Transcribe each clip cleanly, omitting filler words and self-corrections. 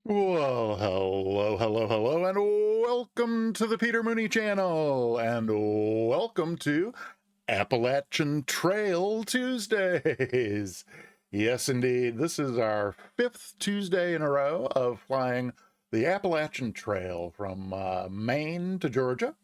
Well, hello, and welcome to the Peter Mooney channel, and welcome to Appalachian Trail Tuesdays. Yes, indeed, this is our fifth Tuesday in a row of flying the Appalachian Trail from Maine to Georgia.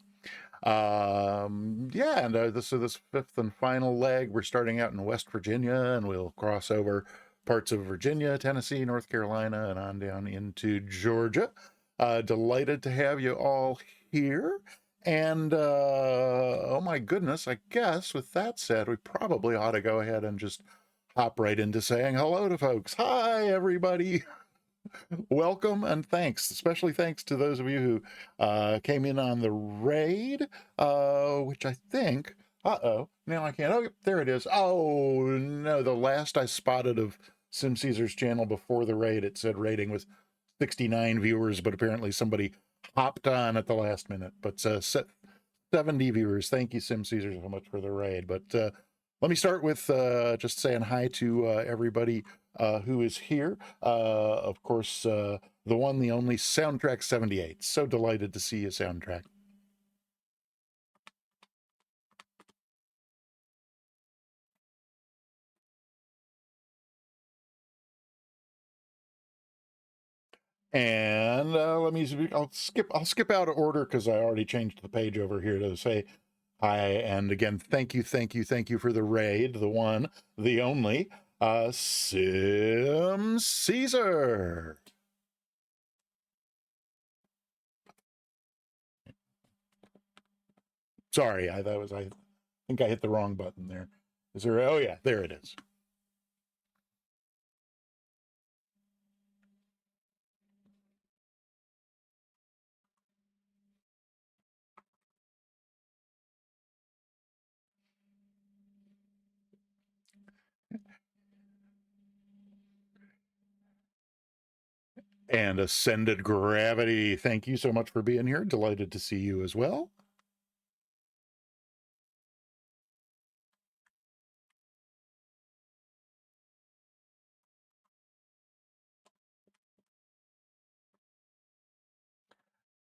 Yeah, and this fifth and final leg. We're starting out in West Virginia, and we'll cross over parts of Virginia, Tennessee, North Carolina, and on down into Georgia. Delighted to have you all here. And oh my goodness, I guess with that said, we probably ought to go ahead and just hop right into saying hello to folks. Hi, everybody. Welcome and thanks, especially thanks to those of you who came in on the raid, which I think, now I can't, oh, there it is. Oh, no, the last I spotted of Sim Caesar's channel before the raid, it said rating was 69 viewers, but apparently somebody hopped on at the last minute. But 70 viewers. Thank you, Sim Caesar, so much for the raid. But let me start with just saying hi to everybody who is here. Of course, the one, the only Soundtrack 78. So delighted to see you, Soundtrack. And let me, I'll skip out of order because I already changed the page over here to say hi. And again, thank you for the raid, the one, the only, Sim Caesar. Sorry, I think I hit the wrong button there. Is there? Oh yeah, there it is. And Ascended Gravity, thank you so much for being here. Delighted to see you as well.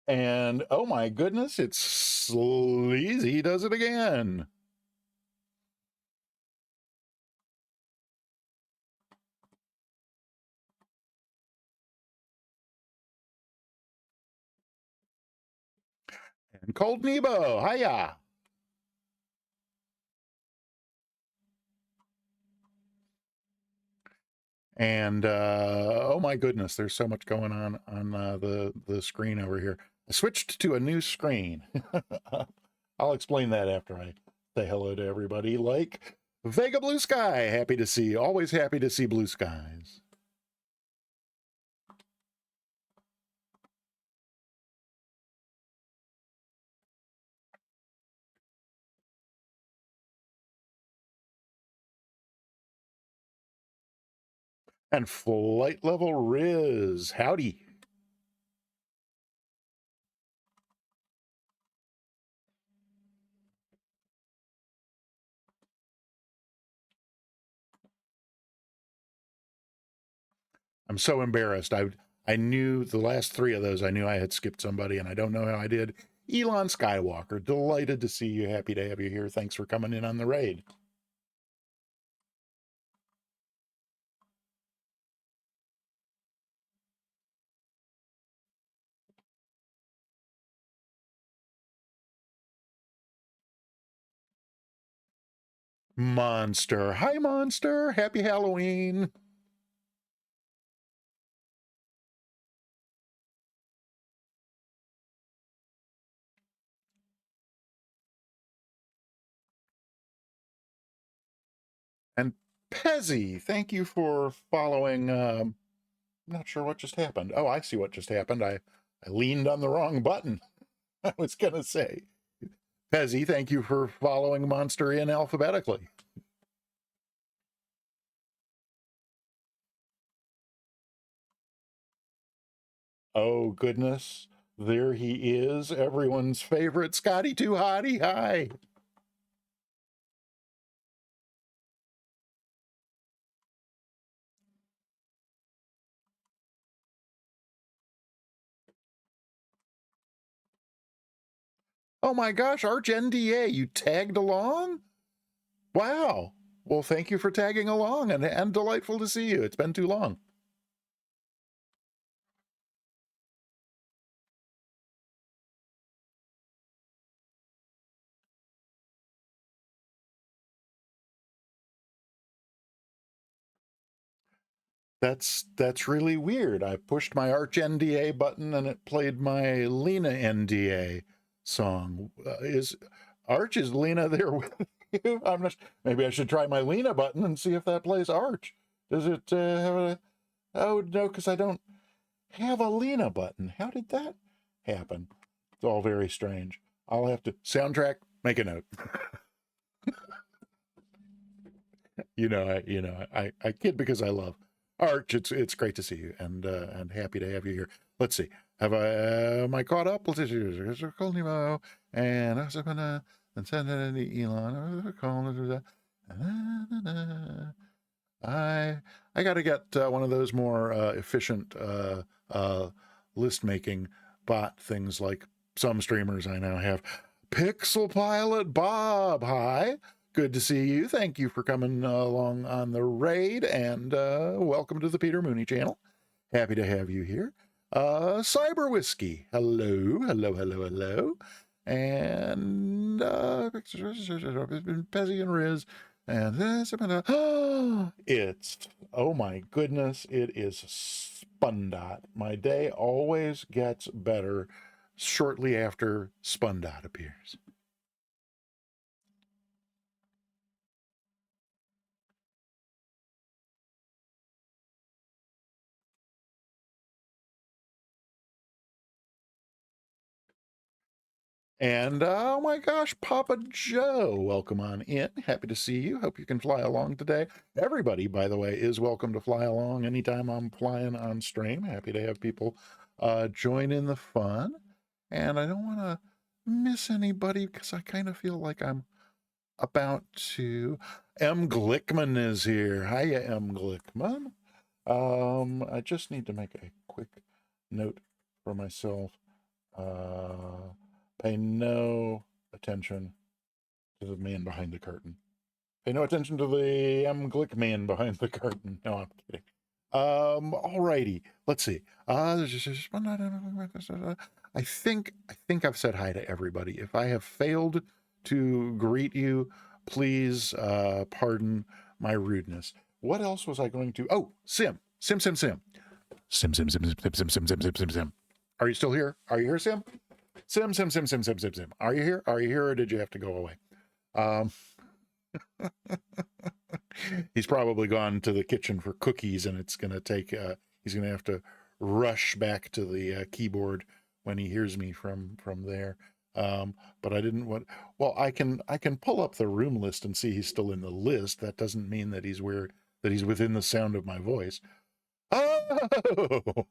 And oh my goodness, it's Sleazy does it again. And Cold Nebo, hiya. And oh my goodness, there's so much going on the screen over here. I switched to a new screen. I'll explain that after I say hello to everybody. Like Vega Blue Sky, happy to see you. Always happy to see blue skies. And Flight Level Riz, howdy. I'm so embarrassed. I knew the last three of those. I knew I had skipped somebody, and I don't know how I did. Elon Skywalker, delighted to see you. Happy to have you here. Thanks for coming in on the raid. Monster, hi Monster. Happy Halloween. And Pezzy, thank you for following. I'm not sure what just happened. Oh, I see what just happened. I leaned on the wrong button. I was gonna say, Pezzy, thank you for following Monster in alphabetically. Oh goodness, there he is, everyone's favorite Scotty Too Hottie. Hi. Oh my gosh, Arch NDA, you tagged along? Wow. Well, thank you for tagging along, and delightful to see you. It's been too long. That's really weird. I pushed my Arch NDA button and it played my Lena NDA song. Is Lena there with you? I'm not. Maybe I should try my Lena button and see if that plays Arch. Does it have a? Oh no, because I don't have a Lena button. How did that happen? It's all very strange. I'll have to soundtrack. Make a note. I kid because I love Arch. It's great to see you and happy to have you here. Let's see. Have am I caught up? Let's see. And I was gonna and send it to Elon. I I got to get one of those more efficient list making bot things like some streamers I now have. Pixel Pilot Bob, hi. Good to see you. Thank you for coming along on the raid, and welcome to the Peter Mooney channel. Happy to have you here. Cyber Whiskey, hello, hello, hello, hello. And Pezzy and Riz. And this, it's, oh my goodness, it is Spundot. My day always gets better shortly after Spundot appears. And oh my gosh, Papa Joe, welcome on in. Happy to see you. Hope you can fly along today. Everybody, by the way, is welcome to fly along anytime I'm flying on stream. Happy to have people join in the fun. And I don't want to miss anybody because I kind of feel like I'm about to. M. Glickman is here. Hiya, M. Glickman. I just need to make a quick note for myself. Pay no attention to the man behind the curtain. Pay no attention to the M. Glick man behind the curtain. No, I'm kidding. Alrighty. Let's see. I think I've said hi to everybody. If I have failed to greet you, please pardon my rudeness. What else was I going to? Oh, Sim. Sim. Sim. Sim. Sim. Sim. Sim. Sim. Sim. Sim. Sim. Sim. Sim. Sim. Are you still here? Are you here, Sim? Sim. Sim. Sim. Sim. Sim. Sim. Sim. Are you here? Are you here, or did you have to go away? He's probably gone to the kitchen for cookies, and it's going to take. He's going to have to rush back to the keyboard when he hears me from there. But I didn't want. Well, I can pull up the room list and see he's still in the list. That doesn't mean that he's within the sound of my voice. Oh,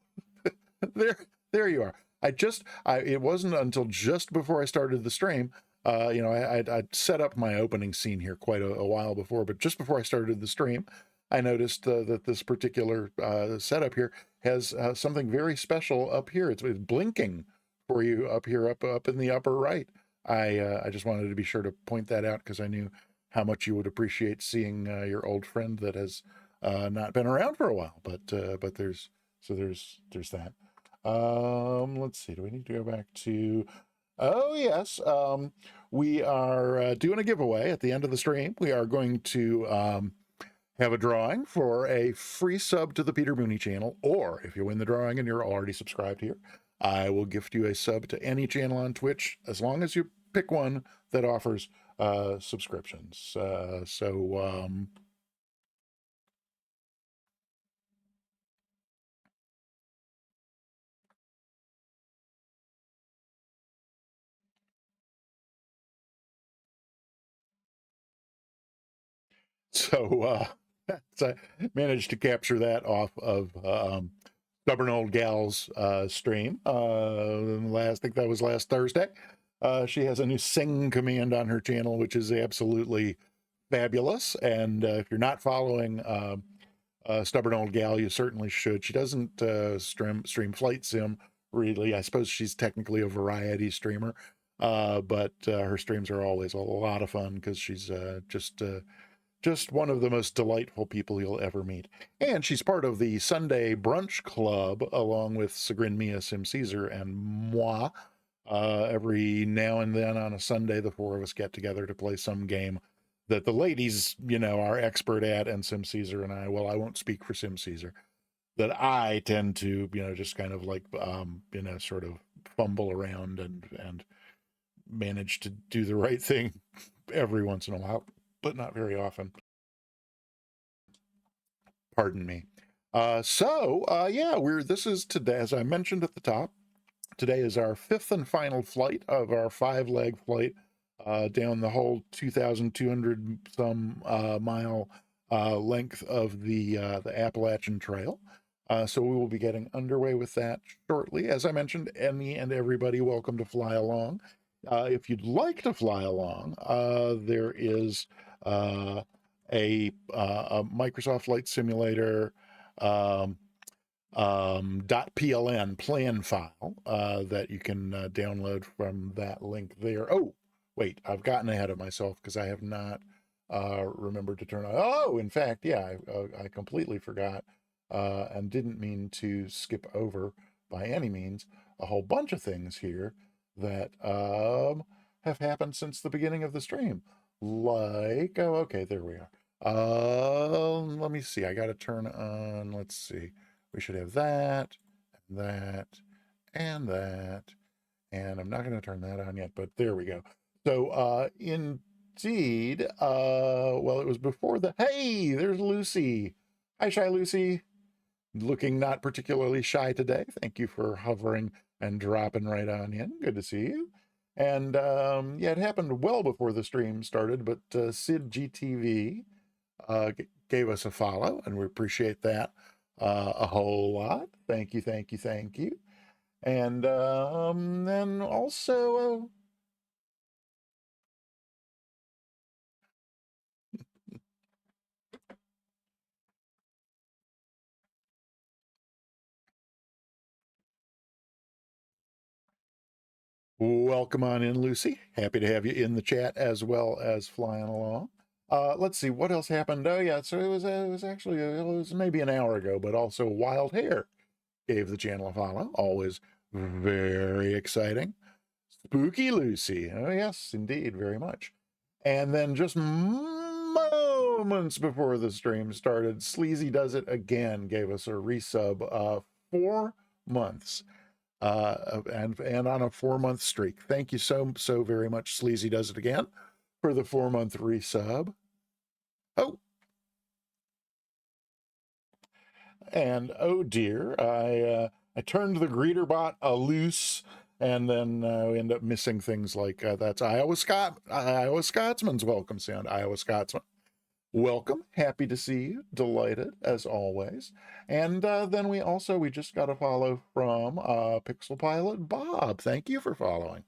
there you are. It wasn't until just before I started the stream. I'd set up my opening scene here quite a while before, but just before I started the stream, I noticed that this particular setup here has something very special up here. It's blinking for you up here, up in the upper right. I just wanted to be sure to point that out because I knew how much you would appreciate seeing your old friend that has not been around for a while. But there's that. Let's see. Do we need to go back to? Oh yes. We are doing a giveaway at the end of the stream. We are going to have a drawing for a free sub to the Peter Mooney channel, or if you win the drawing and you're already subscribed here, I will gift you a sub to any channel on Twitch as long as you pick one that offers subscriptions. So I managed to capture that off of Stubborn Old Gal's stream. I think that was last Thursday. She has a new sing command on her channel, which is absolutely fabulous. And if you're not following Stubborn Old Gal, you certainly should. She doesn't stream Flight Sim, really. I suppose she's technically a variety streamer. but her streams are always a lot of fun because she's just one of the most delightful people you'll ever meet. And she's part of the Sunday Brunch Club, along with Sigrin, Mia, Sim Caesar, and moi. Every now and then on a Sunday, the four of us get together to play some game that the ladies, are expert at, and Sim Caesar and I, well, I won't speak for Sim Caesar, that I tend to, just kind of like, sort of fumble around and manage to do the right thing every once in a while, but not very often. Pardon me. Yeah, this is today, as I mentioned at the top, today is our fifth and final flight of our 5-leg flight down the whole 2,200 some mile length of the Appalachian Trail. So we will be getting underway with that shortly. As I mentioned, any and everybody welcome to fly along. If you'd like to fly along, there is a Microsoft Flight Simulator um, .pln plan file that you can download from that link there. Oh, wait, I've gotten ahead of myself because I have not remembered to turn on. Oh, in fact, yeah, I completely forgot and didn't mean to skip over by any means a whole bunch of things here that have happened since the beginning of the stream. Like, oh, okay, there we are. Let me see. I got to turn on, let's see. We should have that, and that, and that. And I'm not going to turn that on yet, but there we go. So, indeed, well, it was before the, hey, there's Lucy. Hi, Shy Lucy. Looking not particularly shy today. Thank you for hovering and dropping right on in. Good to see you. And yeah, it happened well before the stream started, but Sid GTV gave us a follow, and we appreciate that a whole lot. Thank you, thank you, thank you. And then also, welcome on in, Lucy. Happy to have you in the chat as well as flying along. Let's see what else happened. Oh yeah, so it was actually it was maybe an hour ago, but also Wild Hair gave the channel a follow. Always very exciting. Spooky Lucy. Oh yes, indeed, very much. And then just moments before the stream started, Sleazy Does It Again gave us a resub 4 months and on a 4-month streak. Thank you so very much, Sleazy Does It Again, for the 4-month resub. Oh, and oh dear, I turned the greeter bot loose, and then we end up missing things like that's Iowa Scotsman's welcome sound. Iowa Scotsman, welcome, happy to see you, delighted as always. And then we just got a follow from Pixel Pilot Bob. Thank you for following.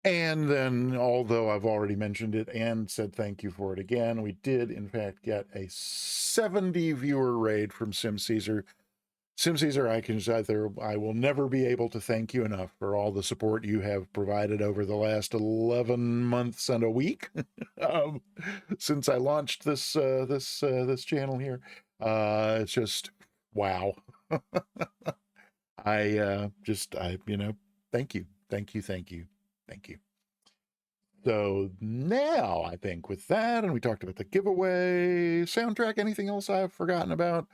And then, although I've already mentioned it and said thank you for it again, we did in fact get a 70 viewer raid from Sim Caesar. Sim Caesar, I will never be able to thank you enough for all the support you have provided over the last 11 months and a week since I launched this channel here. It's just wow. Thank you, thank you, thank you, thank you. So now I think with that, and we talked about the giveaway soundtrack, anything else I've forgotten about?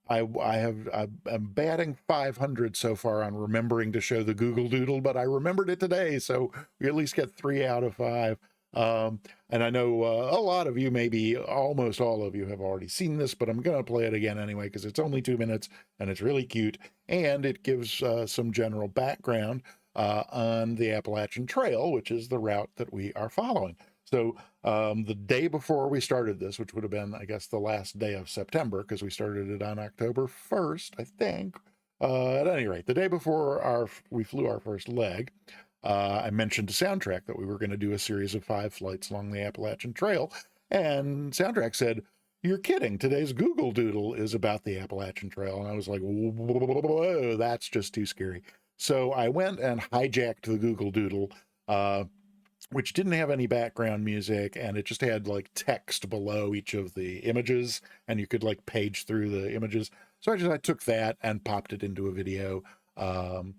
I'm batting 500 so far on remembering to show the Google Doodle, but I remembered it today, so we at least get 3 out of 5. And I know a lot of you, maybe almost all of you, have already seen this, but I'm going to play it again anyway because it's only 2 minutes and it's really cute, and it gives some general background on the Appalachian Trail, which is the route that we are following. So the day before we started this, which would have been, I guess, the last day of September, because we started it on October 1st, I think. At any rate, the day before we flew our first leg, I mentioned to Soundtrack that we were going to do a series of 5 flights along the Appalachian Trail, and Soundtrack said, you're kidding. Today's Google Doodle is about the Appalachian Trail. And I was like, whoa, that's just too scary. So I went and hijacked the Google Doodle, which didn't have any background music, and it just had like text below each of the images, and you could like page through the images. So I took that and popped it into a video. Um,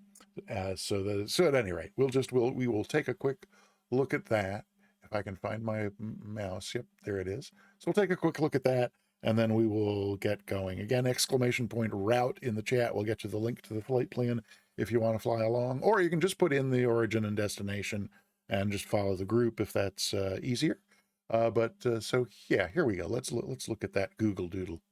so at any rate, we will take a quick look at that. If I can find my mouse, yep, there it is. So we'll take a quick look at that, and then we will get going. Again, exclamation point route in the chat will get you the link to the flight plan if you want to fly along, or you can just put in the origin and destination and just follow the group if that's easier. So yeah, here we go. Let's look at that Google Doodle.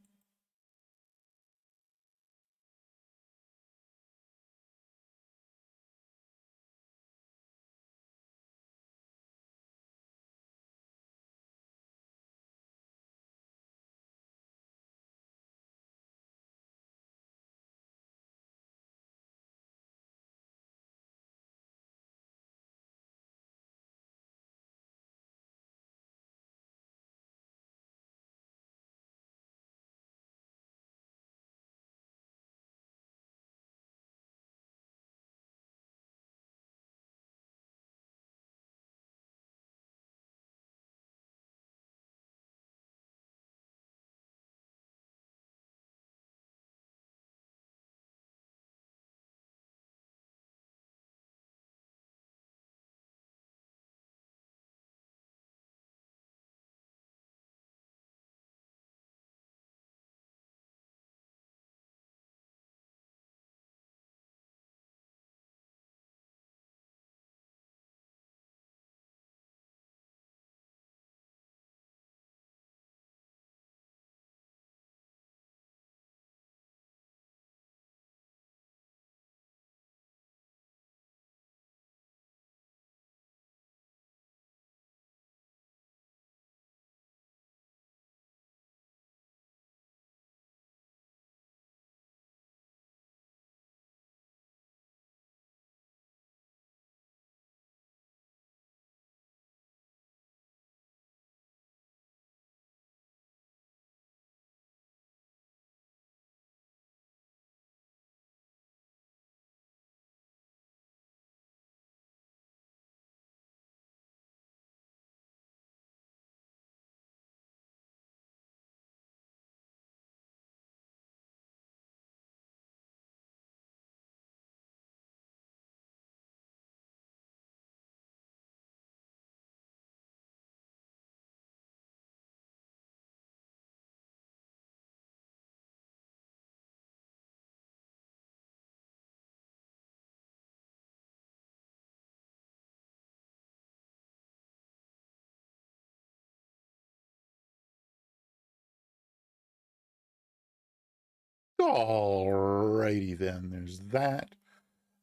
Alrighty then, there's that.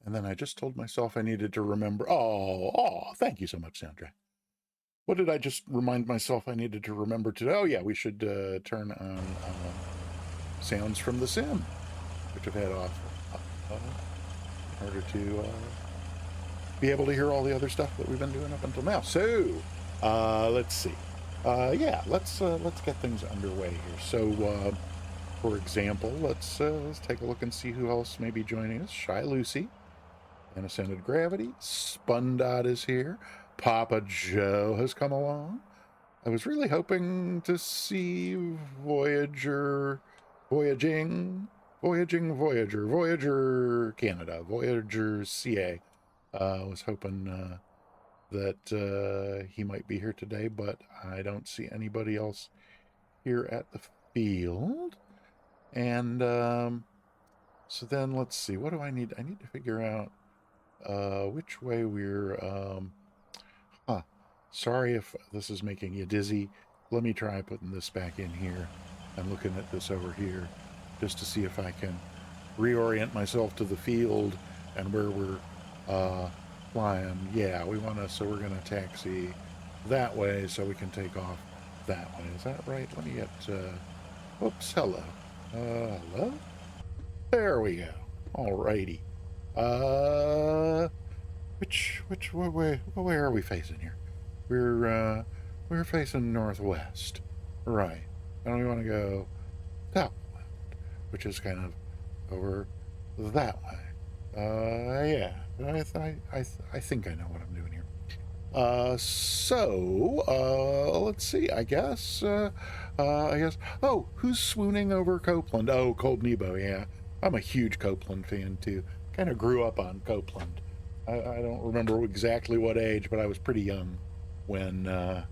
And then I just told myself I needed to remember. Thank you so much, Sandra. What did I just remind myself I needed to remember today? Oh, yeah, we should turn on sounds from the sim, which I've had off in order to be able to hear all the other stuff that we've been doing up until now. So let's see. Yeah, let's get things underway here. So, for example, let's take a look and see who else may be joining us. Shy Lucy and Ascended Gravity. Spundot is here. Papa Joe has come along. I was really hoping to see Voyaging Voyager Canada, Voyager CA. I was hoping that he might be here today, but I don't see anybody else here at the field. And so then let's see, what do I need? I need to figure out which way we're sorry if this is making you dizzy. Let me try putting this back in here and looking at this over here just to see if I can reorient myself to the field and where we're flying. Yeah, so we're gonna taxi that way so we can take off that way. Is that right? Let me get whoops, hello. Hello? There we go. Alrighty. What way are we facing here? We're facing northwest. Right. and we want to go top left, which is kind of over that way. Yeah, I think I know what I'm doing here. Let's see. I guess. Oh, who's swooning over Copeland? Oh, Cold Nebo. Yeah, I'm a huge Copeland fan too. Kind of grew up on Copeland. I don't remember exactly what age, but I was pretty young when my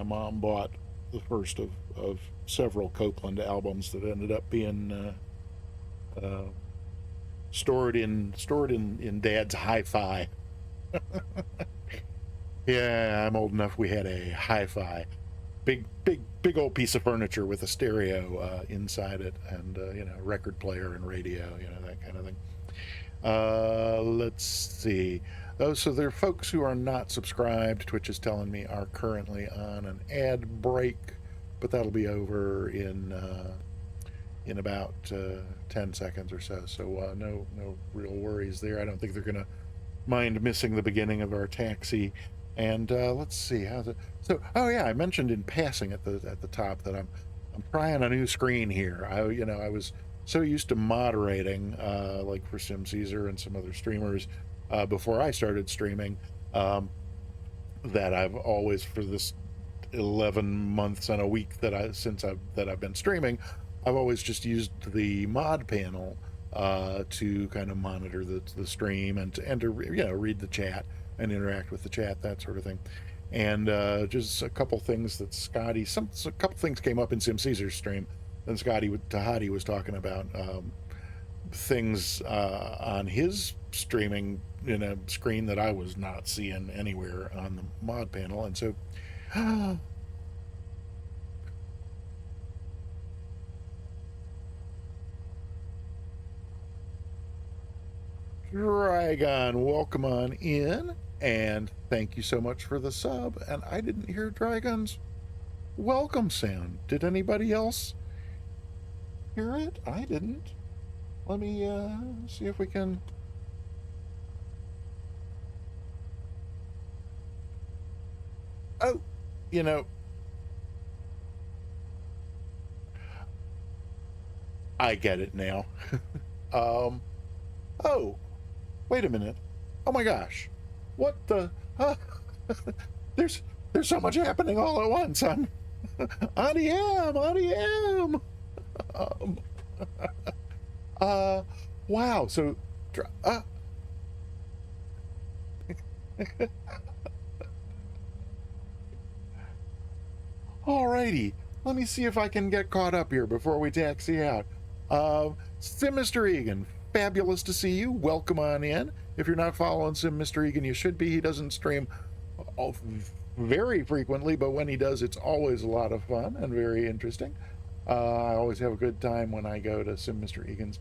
mom bought the first of several Copeland albums that ended up being uh, stored in Dad's hi-fi. Yeah, I'm old enough. We had a hi-fi, big old piece of furniture with a stereo inside it, and record player and radio, that kind of thing. Let's see. Oh, so there are folks who are not subscribed. Twitch is telling me are currently on an ad break, but that'll be over in about 10 seconds or so. So no real worries there. I don't think they're gonna mind missing the beginning of our taxi. And let's see how's it. So oh yeah, I mentioned in passing at the top that I'm trying a new screen here. I was so used to moderating like for Sim Caesar and some other streamers before I started streaming that I've always, for this 11 months and a week that I've been streaming, I've always just used the mod panel to kind of monitor the stream and to read the chat and interact with the chat, that sort of thing. And just a couple things that a couple things came up in Sim Caesar's stream. Then Tahati was talking about things on his streaming screen that I was not seeing anywhere on the mod panel, and so Dragon, welcome on in, and thank you so much for the sub. And I didn't hear Dragon's welcome sound. Did anybody else hear it? I didn't. Let me see if we can. Oh, I get it now. Oh, wait a minute. Oh my gosh. What the? There's so much happening all at once. I'm on EM. Wow. So, alrighty. Let me see if I can get caught up here before we taxi out. Sim Mr. Egan, fabulous to see you. Welcome on in. If you're not following Sim Mr. Egan, you should be. He doesn't stream very frequently, but when he does, it's always a lot of fun and very interesting. I always have a good time when I go to Sim Mr. Egan's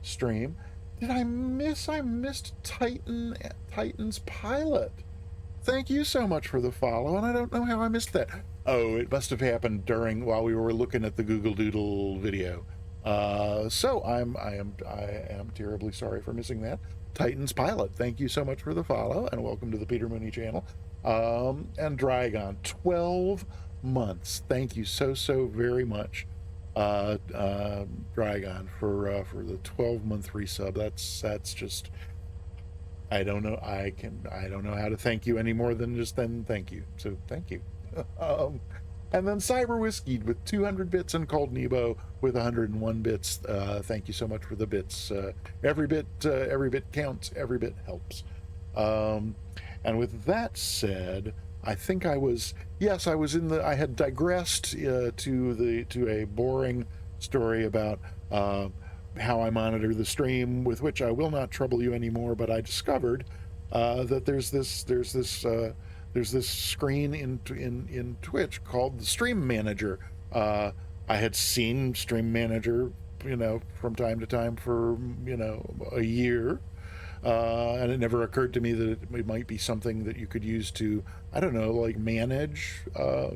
stream. I missed Titan's pilot. Thank you so much for the follow, and I don't know how I missed that. Oh, it must have happened while we were looking at the Google Doodle video. So I am terribly sorry for missing that. Titan's pilot, thank you so much for the follow, and welcome to the Peter Mooney channel. And Dragon, 12 months. Thank you so very much, Dragon, for the 12-month resub. That's just, I don't know. I don't know how to thank you any more than just thank you. So thank you. And then Cyber Whiskey with 200 bits and Cold Nebo with 101 bits. Thank you so much for the bits. Every bit counts. Every bit helps. And with that said, I think I had digressed to a boring story about how I monitor the stream, with which I will not trouble you anymore. But I discovered that there's this screen in Twitch called the Stream Manager. I had seen Stream Manager, from time to time for a year, and it never occurred to me that it might be something that you could use to, I don't know, like manage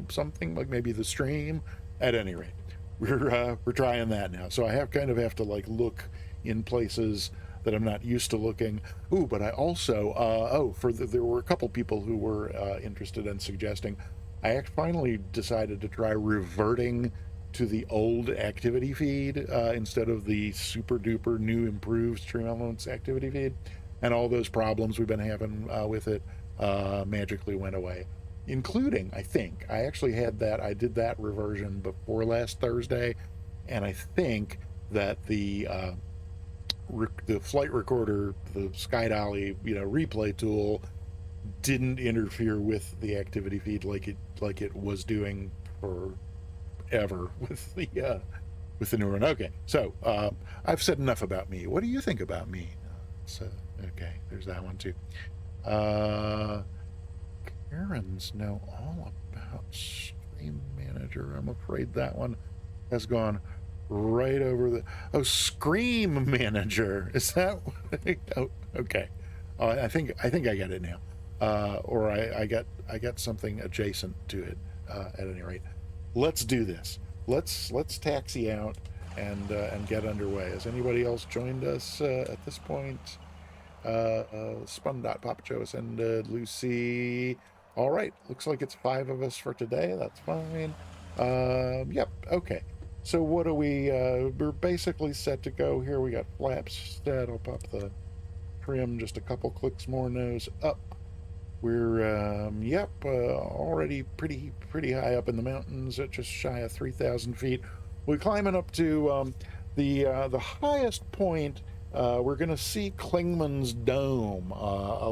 something, like maybe the stream. At any rate, we're trying that now. So I have to like look in places that I'm not used to looking. But I also there were a couple people who were interested in suggesting I finally decided to try reverting to the old activity feed instead of the super duper new improved Stream Elements activity feed. And all those problems we've been having with it magically went away, including, I think, I actually had that, I did that reversion before last Thursday. And I think that the flight recorder, the SkyDolly, replay tool didn't interfere with the activity feed like it was doing forever with the new one. Okay, so I've said enough about me. What do you think about me? So okay, there's that one too. Karen's know all about Stream Manager. I'm afraid that one has gone right over the Scream Manager. Is that oh, okay. I think I get it now. Or I get something adjacent to it at any rate. Let's do this. Let's taxi out and get underway. Has anybody else joined us at this point? Spun.Papa Joe has ended. Lucy. All right. Looks like it's 5 of us for today. That's fine. Yep. Okay. So what are we? We're basically set to go here. We got flaps set. I'll pop the trim just a couple clicks more nose up. We're yep, already pretty high up in the mountains at just shy of 3,000 feet. We're climbing up to the highest point. We're going to see Klingman's Dome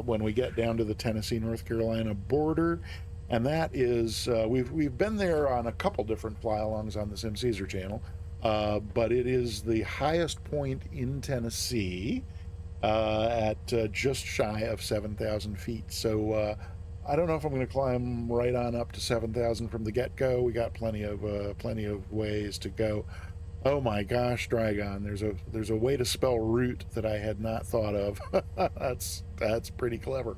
when we get down to the Tennessee-North Carolina border, and that is we've been there on a couple different fly-alongs on the Sim Caesar channel, but it is the highest point in Tennessee. At just shy of 7,000 feet. So I don't know if I'm going to climb right on up to 7,000 from the get-go. We got plenty of ways to go. Oh my gosh, Dragon! There's a way to spell root that I had not thought of. that's pretty clever.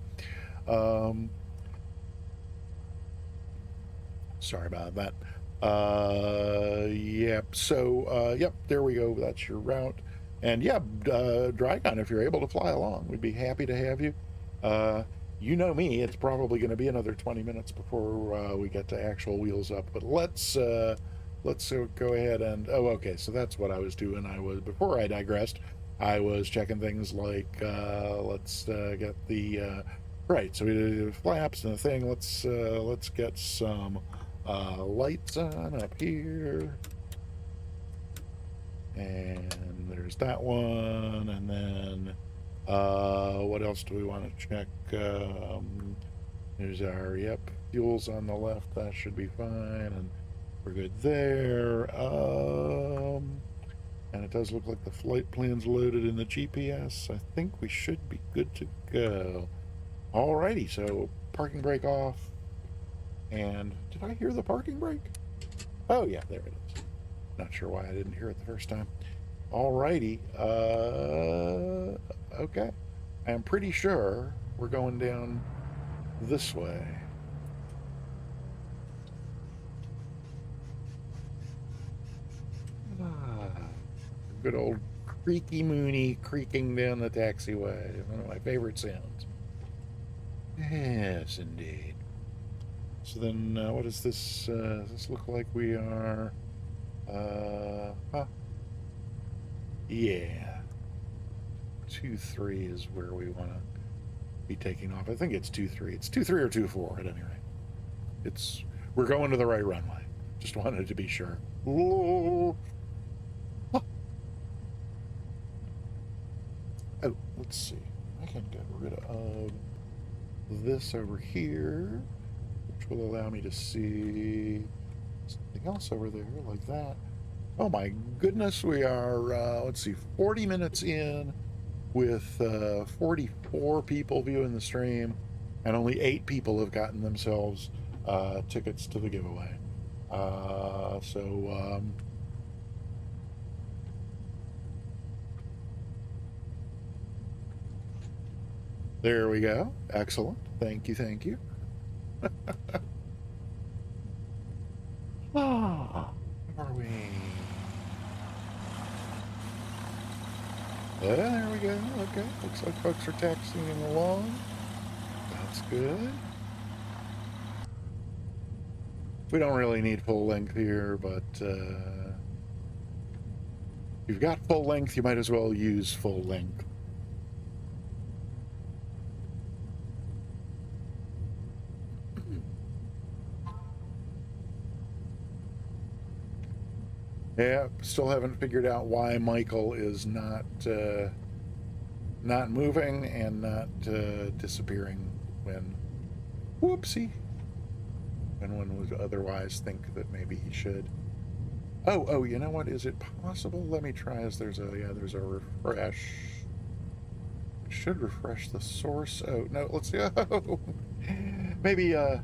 Sorry about that. Yep. So yep, there we go. That's your route. And yeah, Dragon, if you're able to fly along, we'd be happy to have you. You know me, it's probably going to be another 20 minutes before we get to actual wheels up. But let's go ahead and okay. So that's what I was doing. Before I digressed, I was checking things like let's get the right. So we did the flaps and the thing. Let's get some lights on up here. And there's that one, and then what else do we want to check? There's our fuels on the left. That should be fine, and we're good there. And it does look like the flight plan's loaded in the GPS. I think we should be good to go. Alrighty, so parking brake off. And did I hear the parking brake? Oh yeah, there it is. Not sure why I didn't hear it the first time. Alrighty. Okay. I'm pretty sure we're going down this way. Good old creaky Mooney creaking down the taxiway. One of my favorite sounds. Yes, indeed. So then, what does this? Does this look like we are? Yeah. 2-3 is where we want to be taking off. I think it's 2-3. It's 2-3 or 2-4 at any rate. We're going to the right runway. Just wanted to be sure. Oh, let's see. I can get rid of this over here, which will allow me to see something else over there like that. Oh my goodness, we are, let's see, 40 minutes in with 44 people viewing the stream, and only 8 people have gotten themselves tickets to the giveaway. There we go. Excellent. Thank you, thank you. Where are we? There we go. Okay. Looks like folks are taxiing along. That's good. We don't really need full length here, but if you've got full length, you might as well use full length. Yeah, still haven't figured out why Michael is not moving and not disappearing when, whoopsie, when one would otherwise think that maybe he should. Oh, you know what? Is it possible? Let me try. There's a refresh. It should refresh the source. Oh no, let's see. Oh, maybe I'll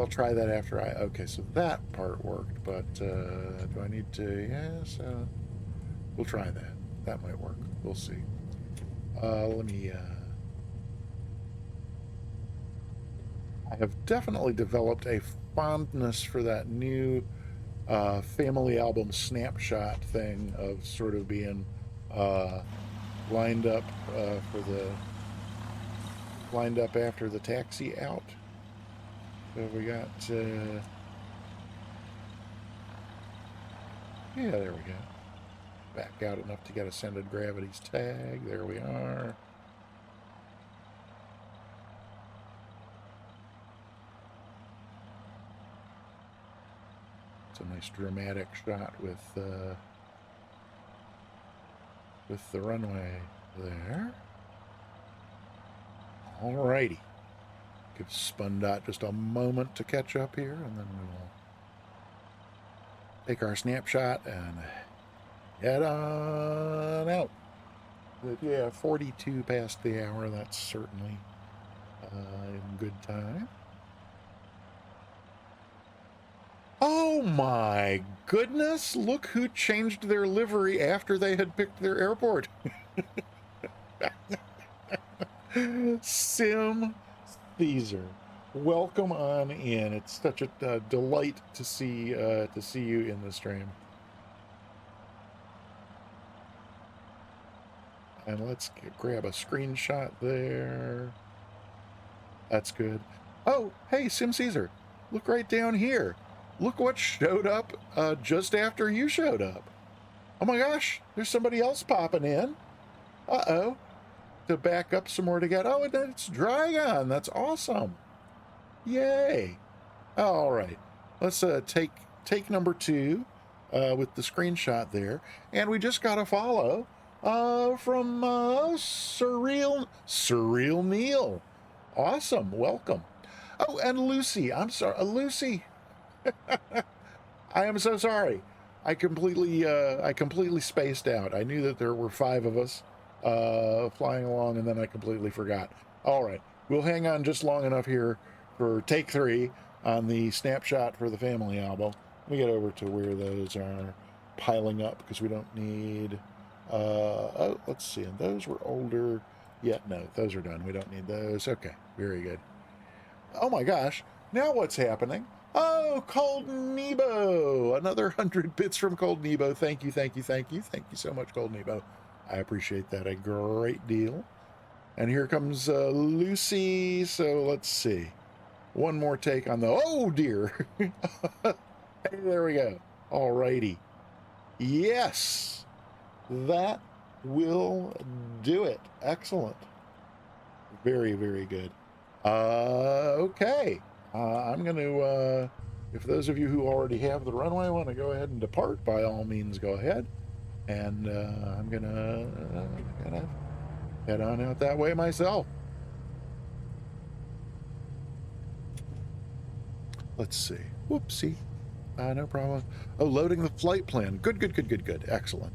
try that after okay, so that part worked, but do I need to? Yeah, so we'll try that. That might work. We'll see. Let me I have definitely developed a fondness for that new family album snapshot thing of sort of being lined up after the taxi out. So we got yeah, there we go. Back out enough to get Ascended Gravity's tag. There we are. It's a nice dramatic shot with the runway there. Alrighty. Give SpunDot just a moment to catch up here, and then we will take our snapshot and head on out. But yeah, 42 past the hour. That's certainly in good time. Oh my goodness, look who changed their livery after they had picked their airport. Sim Caesar, welcome on in. It's such a delight to see you in the stream. And let's grab a screenshot there. That's good. Oh, hey, Sim Caesar, look right down here. Look what showed up just after you showed up. Oh my gosh, there's somebody else popping in. Uh-oh. To back up some more to get. Oh, and it's Dragon. That's awesome. Yay. All right. Let's take number 2 with the screenshot there. And we just got a follow from Surreal Neil. Awesome. Welcome. Oh, and Lucy. I'm sorry. Lucy. I am so sorry. I completely spaced out. I knew that there were 5 of us flying along, and then I completely forgot. All right, we'll hang on just long enough here for take 3 on the snapshot for the family album. Let me get over to where those are piling up because we don't need. Oh, let's see. And those were older. Yeah, no, those are done. We don't need those. Okay, very good. Oh my gosh! Now what's happening? Oh, Cold Nebo! Another 100 bits from Cold Nebo. Thank you so much, Cold Nebo. I appreciate that a great deal. And here comes Lucy. So let's see. One more take on the. Oh dear! Hey, there we go. Alrighty. Yes, that will do it. Excellent. Very, very good. Okay. I'm going to, if those of you who already have the runway want to go ahead and depart, by all means, go ahead. And I'm going to head on out that way myself. Let's see. Whoopsie. No problem. Oh, loading the flight plan. Good. Excellent.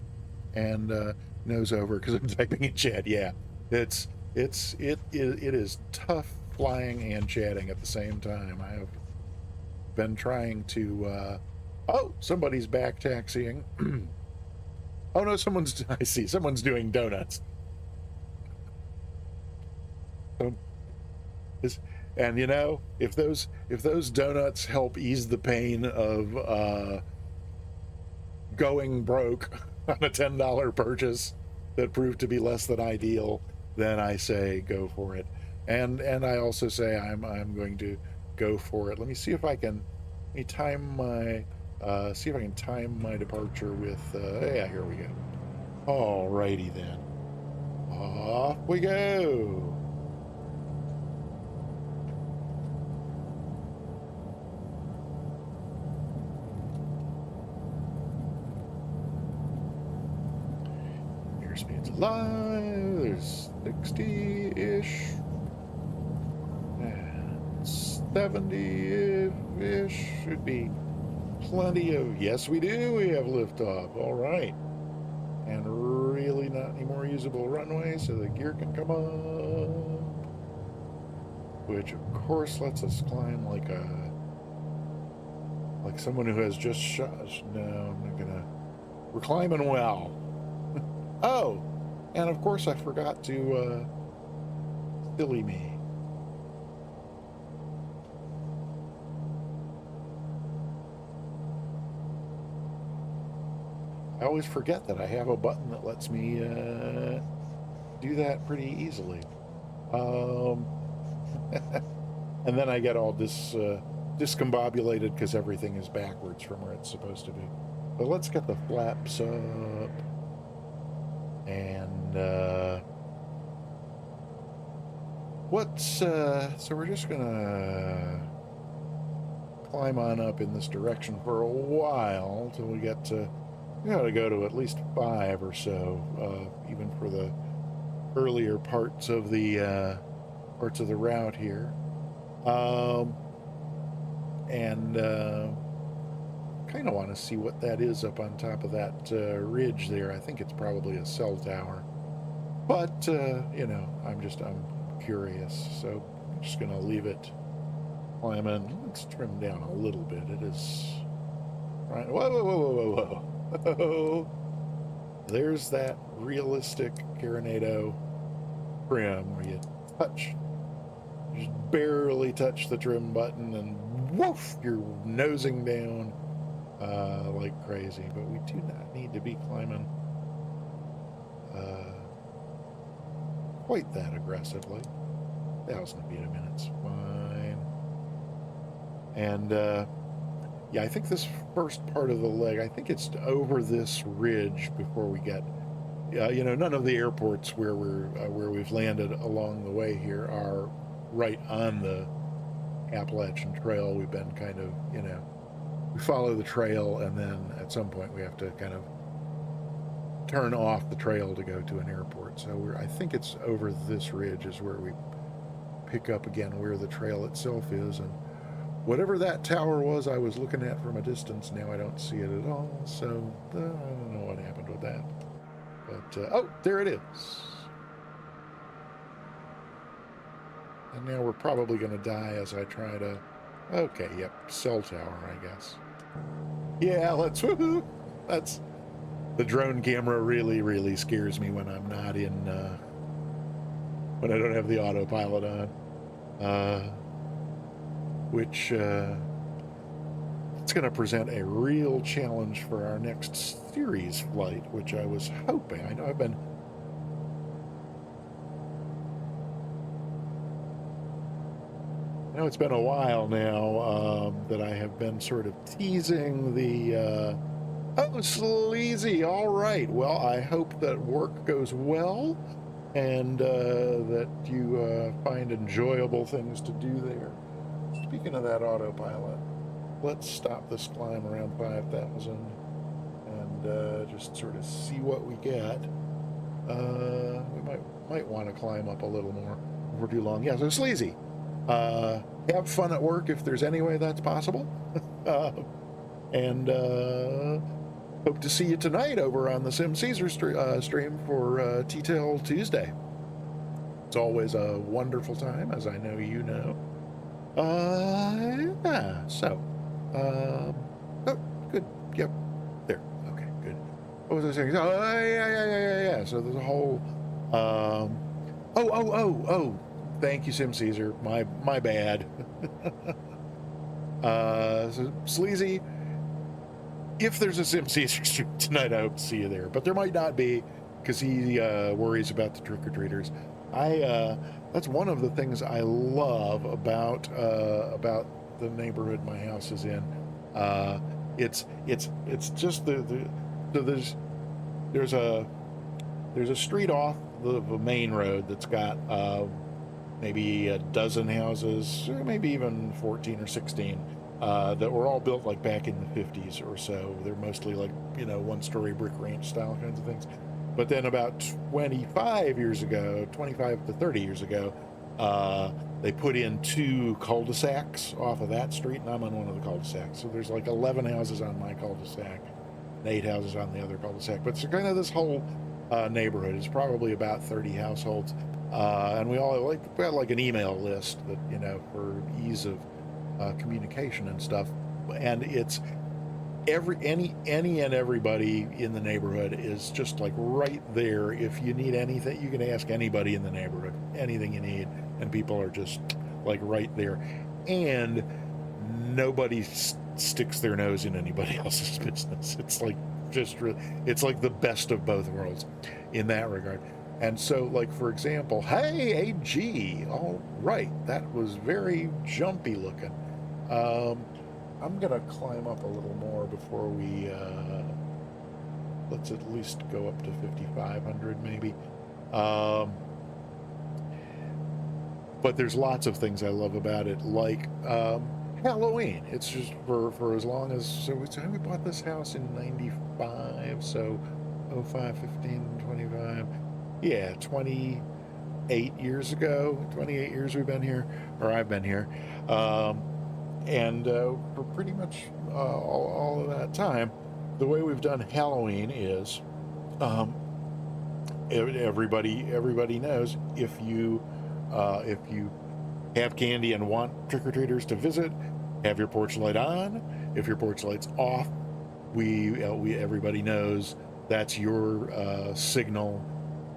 And nose over because I'm typing in chat. Yeah, it is tough flying and chatting at the same time. I have been trying to oh, somebody's back taxiing. Oh no, I see someone's doing donuts. And you know, if those donuts help ease the pain of going broke on a $10 purchase that proved to be less than ideal, then I say go for it. And I also say I'm going to go for it. Let me see if I can Let me time my, see if I can time my departure with, yeah, here we go. Alrighty then. Off we go. Airspeed's live. There's 60-ish. And 70-ish. Should be plenty of... Yes, we do. We have liftoff. All right. And really not any more usable runway, so the gear can come up. Which, of course, lets us climb like someone who has just shot. No, I'm not gonna... We're climbing well. Oh, and of course I forgot to, silly me. I always forget that I have a button that lets me, do that pretty easily. And then I get all discombobulated because everything is backwards from where it's supposed to be. But let's get the flaps up. And so we're just gonna climb on up in this direction for a while till we get to, we gotta go to at least 5 or so, even for the earlier parts of the route here. Kind of want to see what that is up on top of that ridge there. I think it's probably a cell tower, but you know, I'm curious, so I'm just gonna leave it climbing. Let's trim down a little bit. It is right. Whoa. There's that realistic Carinado trim where you just barely touch the trim button and woof, you're nosing down like crazy. But we do not need to be climbing quite that aggressively. 1,000 feet a minute's fine. And yeah, I think this first part of the leg, I think it's over this ridge before we get, you know, none of the airports where we've landed along the way here are right on the Appalachian Trail. We've been kind of, you know, we follow the trail, and then at some point we have to kind of turn off the trail to go to an airport. So I think it's over this ridge is where we pick up again where the trail itself is. And whatever that tower was I was looking at from a distance, now I don't see it at all. So I don't know what happened with that. But, oh, there it is. And now we're probably going to die as I try to... Okay, yep, cell tower, I guess. Yeah, let's... Woohoo! That's... The drone camera really scares me when I'm not in... when I don't have the autopilot on. Which... it's going to present a real challenge for our next series flight, which I was hoping... I know I've been... I know it's been a while now that I have been sort of teasing the... oh, sleazy, all right. Well, I hope that work goes well and that you find enjoyable things to do there. Speaking of that autopilot, let's stop this climb around 5,000 and just sort of see what we get. We might want to climb up a little more before too long. Yeah, so sleazy. Have fun at work if there's any way that's possible. And hope to see you tonight over on the Sim Caesar stream for T-Tail Tuesday. It's always a wonderful time, as I know you know. Yeah, so, oh, good, yep, there, okay, good. What was I saying? Oh, yeah, so there's a whole, oh, thank you, Sim Caesar, my bad. So, Sleazy, if there's a Sim Caesar stream tonight, I hope to see you there, but there might not be, because he worries about the trick-or-treaters. That's one of the things I love about the neighborhood my house is in. Uh, it's just the so there's a there's a street off the main road that's got maybe a dozen houses, or maybe even 14 or 16, that were all built like back in the 50s or so. They're mostly like, one-story brick ranch style kinds of things. But then about 25 years ago, 25 to 30 years ago, they put in 2 cul-de-sacs off of that street, and I'm on one of the cul-de-sacs. So there's like 11 houses on my cul-de-sac, and 8 houses on the other cul-de-sac. But it's kind of this whole neighborhood. It's probably about 30 households. And we had like an email list that, for ease of communication and stuff. And it's any and everybody in the neighborhood is just like right there. If you need anything, you can ask anybody in the neighborhood anything you need, and people are just like right there. And nobody sticks their nose in anybody else's business. It's like it's like the best of both worlds in that regard. And so, like, for example, hey, AG, all right, that was very jumpy looking. I'm gonna climb up a little more before we let's at least go up to 5,500 maybe. But there's lots of things I love about it, like Halloween. It's just for as long as, so we bought this house in 95, so 05, 15, 25, yeah, 28 years ago. 28 years we've been here, or I've been here. And for pretty much all of that time, the way we've done Halloween is everybody knows, if you have candy and want trick-or-treaters to visit, have your porch light on. If your porch light's off, everybody knows that's your signal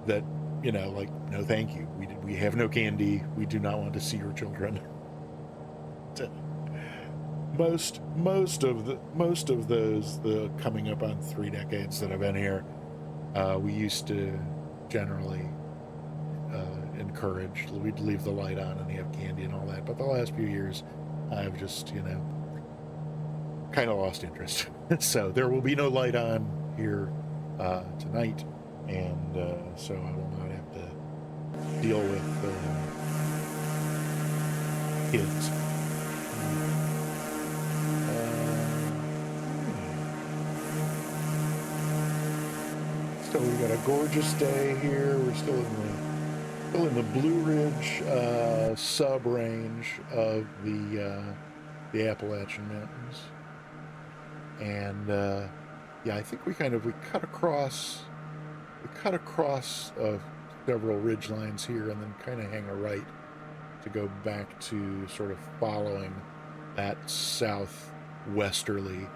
that, like, no thank you, we have no candy, we do not want to see your children. most of those, the coming up on 3 decades that I've been here, we used to generally encourage, we'd leave the light on and have candy and all that. But the last few years, I've just, kind of lost interest. So there will be no light on here tonight, and so I will not have to deal with kids. So we got a gorgeous day here. We're still in the Blue Ridge sub-range of the Appalachian Mountains, and yeah, I think we cut across several ridge lines here, and then kind of hang a right to go back to sort of following that southwesterly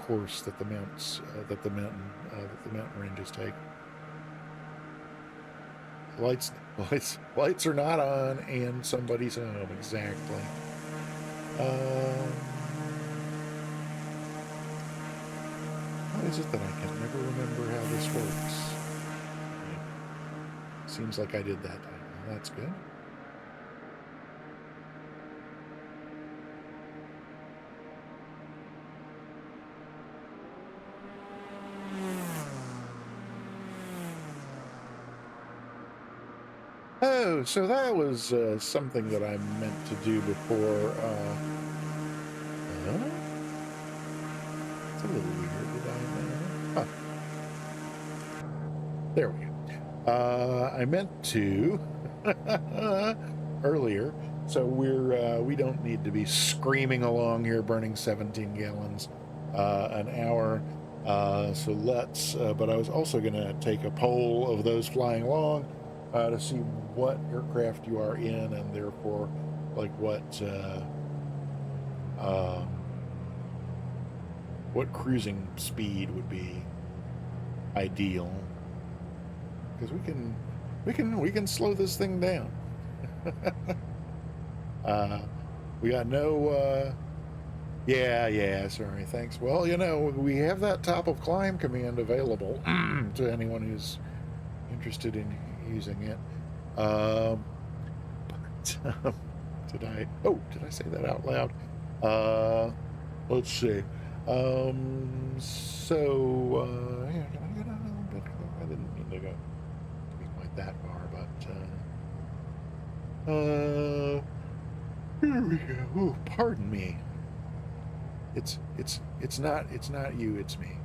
course that the mountain ranges take. Lights are not on, and somebody's home. Exactly. How is it that I can never remember how this works? Seems like I did that time. Well, that's good. Oh, so that was something that I meant to do before. It's a little weird. Did I? There we go. I meant to earlier. So we don't need to be screaming along here, burning 17 gallons an hour. So let's. But I was also going to take a poll of those flying along. To see what aircraft you are in, and therefore, like, what cruising speed would be ideal, because we can slow this thing down. We got no yeah, sorry, thanks. Well, we have that top of climb command available to anyone who's interested in using it. But did I say that out loud? Let's see. Yeah, can I get a little bit? I didn't mean to go be quite that far, but here we go. Ooh, pardon me. It's not you, it's me.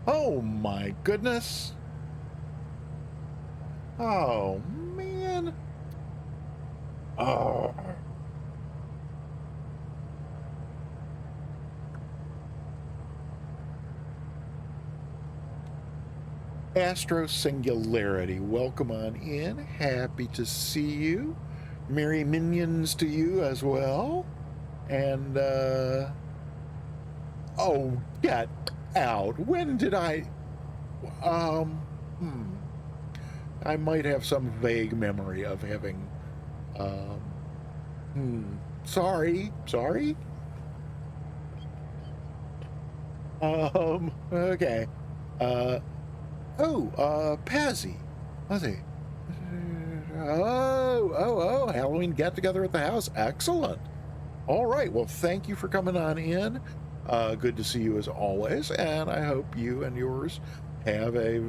Oh my goodness. Oh man. Oh. Astro Singularity, welcome on in. Happy to see you. Merry minions to you as well. And oh, get out. When did um hmm, I might have some vague memory of having um sorry. Okay. Uh Pazzy. Let's see. Halloween get together at the house. Excellent. All right. Well, thank you for coming on in. Good to see you as always, and I hope you and yours have a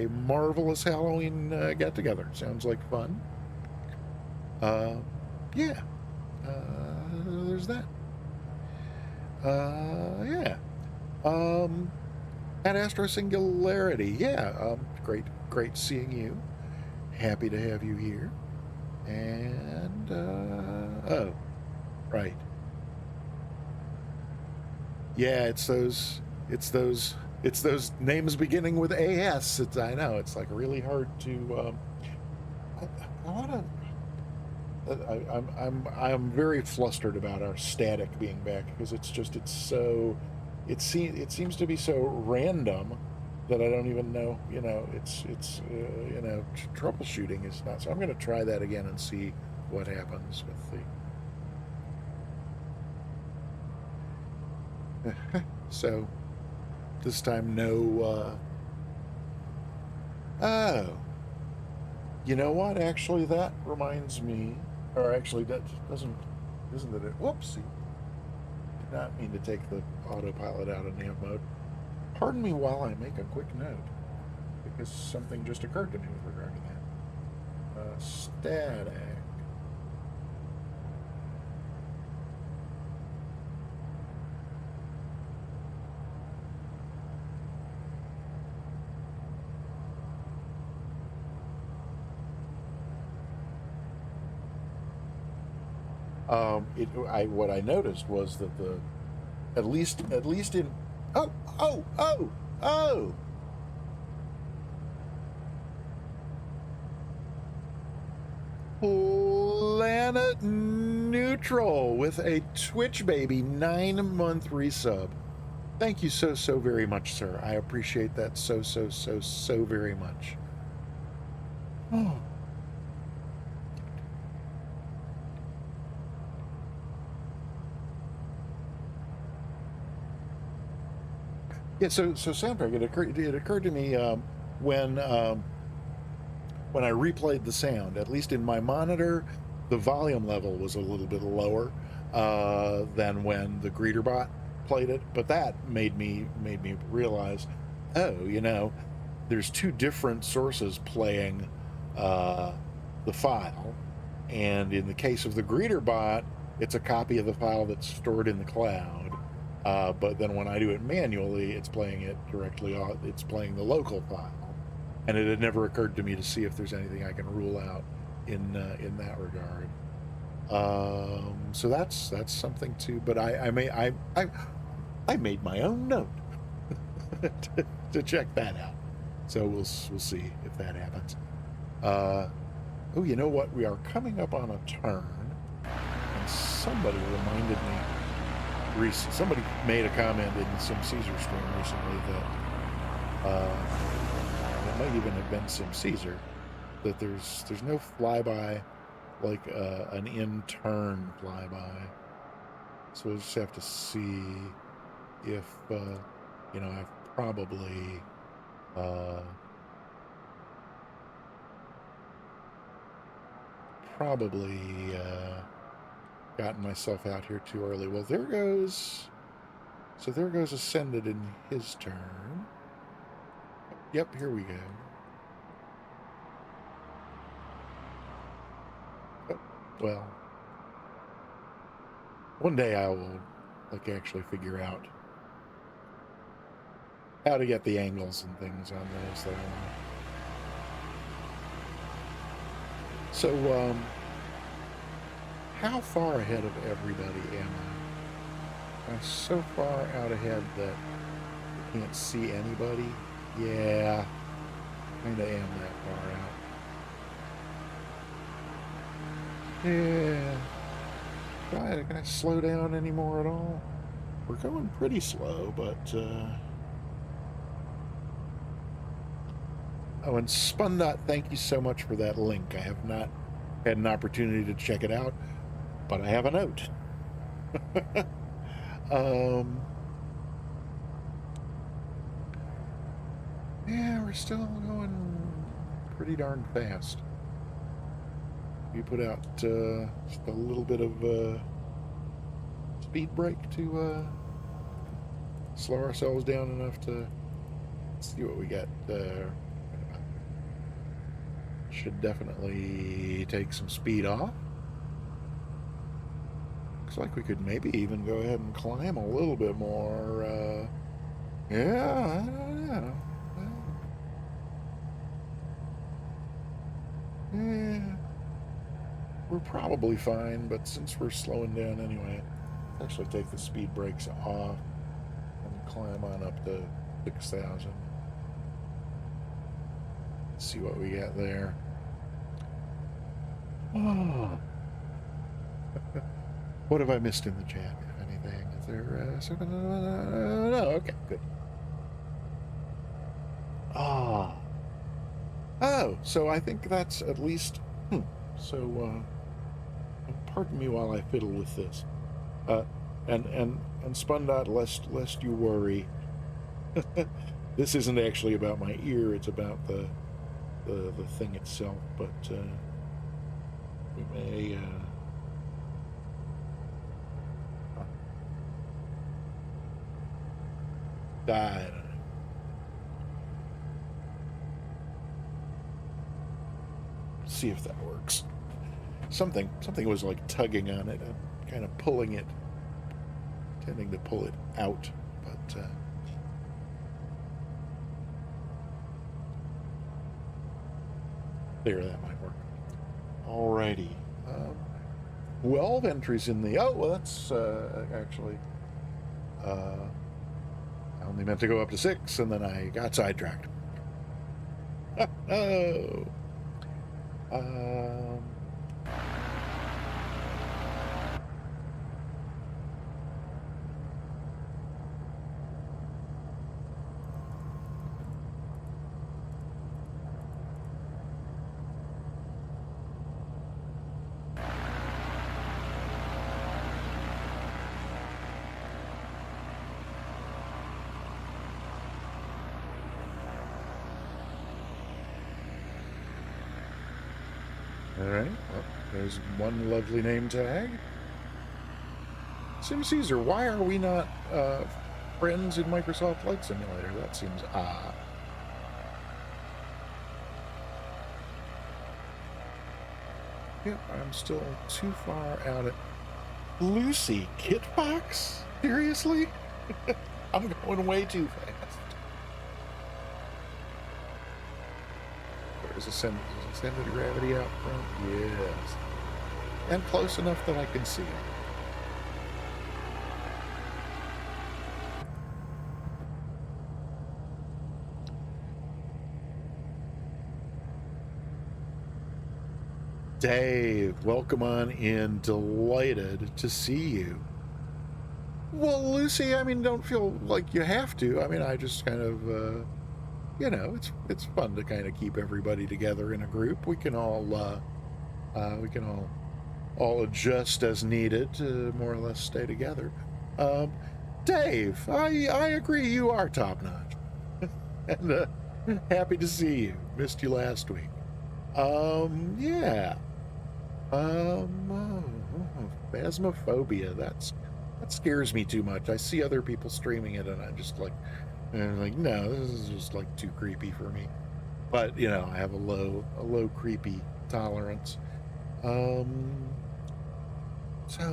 marvelous Halloween get together. Sounds like fun. Uh, yeah. There's that. Yeah. Um, at Astro Singularity. Yeah. Great seeing you. Happy to have you here. And oh, right. Yeah, it's those names beginning with AS. I know it's like really hard to I want to I'm very flustered about our static being back because it's so it seems to be so random that I don't even know, it's troubleshooting is not. So I'm going to try that again and see what happens with the so this time no oh, you know what, actually that reminds me, or actually that doesn't isn't it whoopsie, did not mean to take the autopilot out of nav mode. Pardon me while I make a quick note, because something just occurred to me with regard to that. Static. What I noticed was that at least in oh oh oh oh Planet Neutral with a Twitch baby 9-month resub. Thank you so very much, sir. I appreciate that so very much. Oh. Yeah, so soundtrack. It occurred to me when I replayed the sound. At least in my monitor, the volume level was a little bit lower than when the greeter bot played it. But that made me realize, oh, there's two different sources playing uh, the file, and in the case of the greeter bot, it's a copy of the file that's stored in the cloud. But then when I do it manually, it's playing it directly on. It's playing the local file, and it had never occurred to me to see if there's anything I can rule out in that regard. So that's something too. But I made my own note to check that out. So we'll see if that happens. Oh, you know what? We are coming up on a turn, and somebody reminded me. Somebody made a comment in some Caesar stream recently that it might even have been some Caesar, that there's no flyby like an in-turn flyby. So we'll just have to see if I've probably gotten myself out here too early. Well, there goes... So there goes Ascended in his turn. Yep, here we go. Oh, well, one day I will, like, actually figure out how to get the angles and things on those that I want. So, how far ahead of everybody am I? Am I so far out ahead that I can't see anybody? Yeah, kinda am that far out. Yeah. Can I slow down anymore at all? We're going pretty slow, but, Oh, and Spundot, thank you so much for that link. I have not had an opportunity to check it out, but I have a note. Yeah, we're still going pretty darn fast. We put out just a little bit of speed brake to slow ourselves down enough to see what we got there. Should definitely take some speed off. Looks like we could maybe even go ahead and climb a little bit more. Yeah, I don't know. Yeah, we're probably fine, but since we're slowing down anyway, let's actually take the speed brakes off and climb on up to 6,000. See what we got there. Oh. What have I missed in the chat, if anything? Is there something? No, okay, good. Ah. Oh, so I think that's at least... So, pardon me while I fiddle with this. And Spundot, lest you worry, this isn't actually about my ear, it's about the thing itself, but we may die. See if that works. Something was like tugging on it. I'm kind of pulling it, tending to pull it out, but there, that might work. Alrighty. 12 entries in the... Oh, well, that's actually... I only meant to go up to 6, and then I got sidetracked. Oh. Alright, well, there's one lovely name tag. Sim Caesar, why are we not friends in Microsoft Flight Simulator? That seems odd. Yep, I'm still too far out at... Lucy, Kitbox? Seriously? I'm going way too fast. There's ascended gravity out front. Yes. And close enough that I can see it. Dave, welcome on in. Delighted to see you. Well, Lucy, I mean, don't feel like you have to. I mean, I just kind of, you know, it's fun to kind of keep everybody together in a group. We can all adjust as needed to more or less stay together. Dave, I agree, you are top notch, and happy to see you. Missed you last week. Yeah. Phasmophobia. That scares me too much. I see other people streaming it, and I'm like, no, this is just like too creepy for me. But I have a low creepy tolerance. Um, so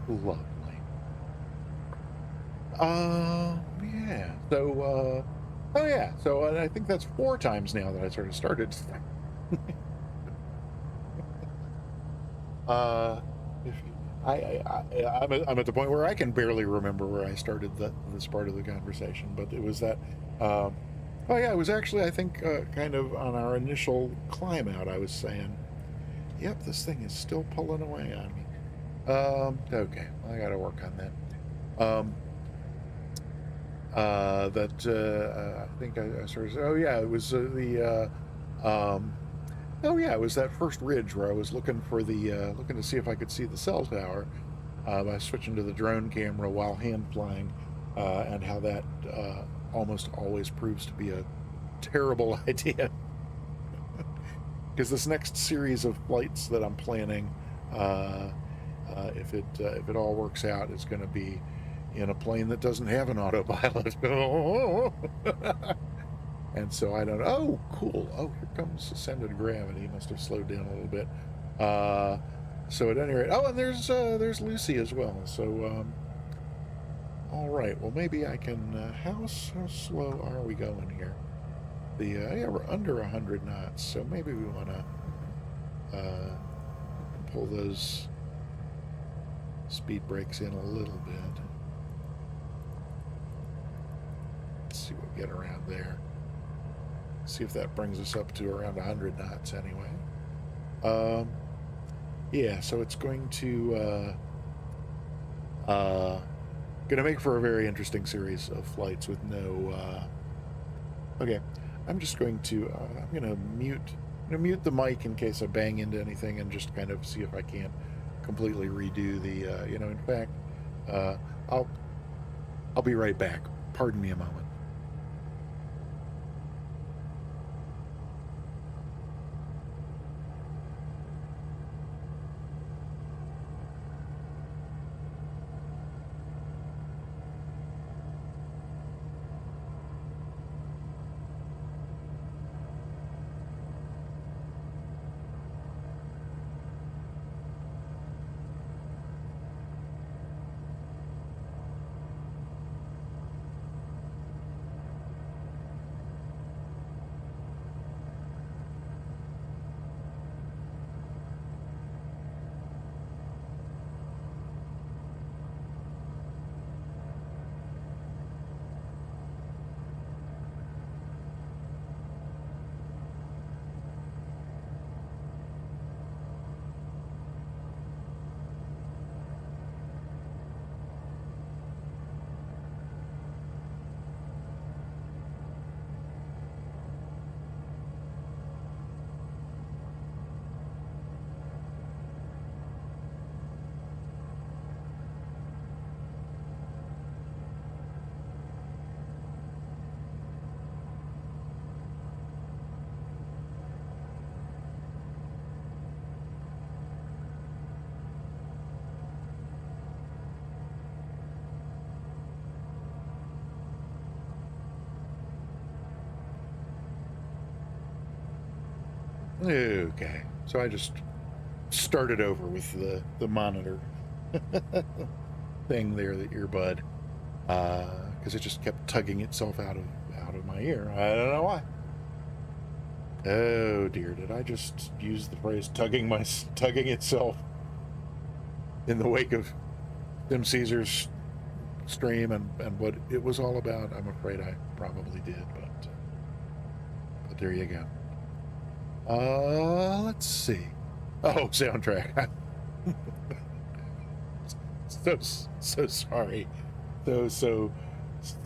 lovely. Yeah. Oh yeah. So I think that's 4 times now that I sort of started. Uh, if I'm at the point where I can barely remember where I started this part of the conversation, but it was that. Um, oh yeah, it was actually, I think, kind of on our initial climb out. I was saying, "Yep, this thing is still pulling away on me." Okay, I got to work on that. I think I sort of. Oh yeah, it was oh yeah, it was that first ridge where I was looking to see if I could see the cell tower by switching to the drone camera while hand flying, and how that almost always proves to be a terrible idea. Because this next series of flights that I'm planning, uh, if it all works out, is going to be in a plane that doesn't have an autopilot. And so I don't. Oh, cool. Oh, here comes ascended gravity. Must have slowed down a little bit. Uh, so at any rate, oh, and there's Lucy as well. So all right. Well, maybe I can. How slow are we going here? Yeah, we're under 100 knots. So maybe we want to pull those speed brakes in a little bit. Let's see what we get around there. See if that brings us up to around 100 knots anyway. Yeah, so it's going to make for a very interesting series of flights with no. Okay, I'm just going to I'm going to mute the mic in case I bang into anything, and just kind of see if I can't completely redo the. In fact, uh, I'll I'll be right back. Pardon me a moment. Okay, so I just started over with the monitor thing there, the earbud, because it just kept tugging itself out of my ear. I don't know why. Oh dear, did I just use the phrase tugging itself in the wake of Tim Caesar's stream and what it was all about? I'm afraid I probably did, but there you go. Let's see. Oh, soundtrack. so sorry. So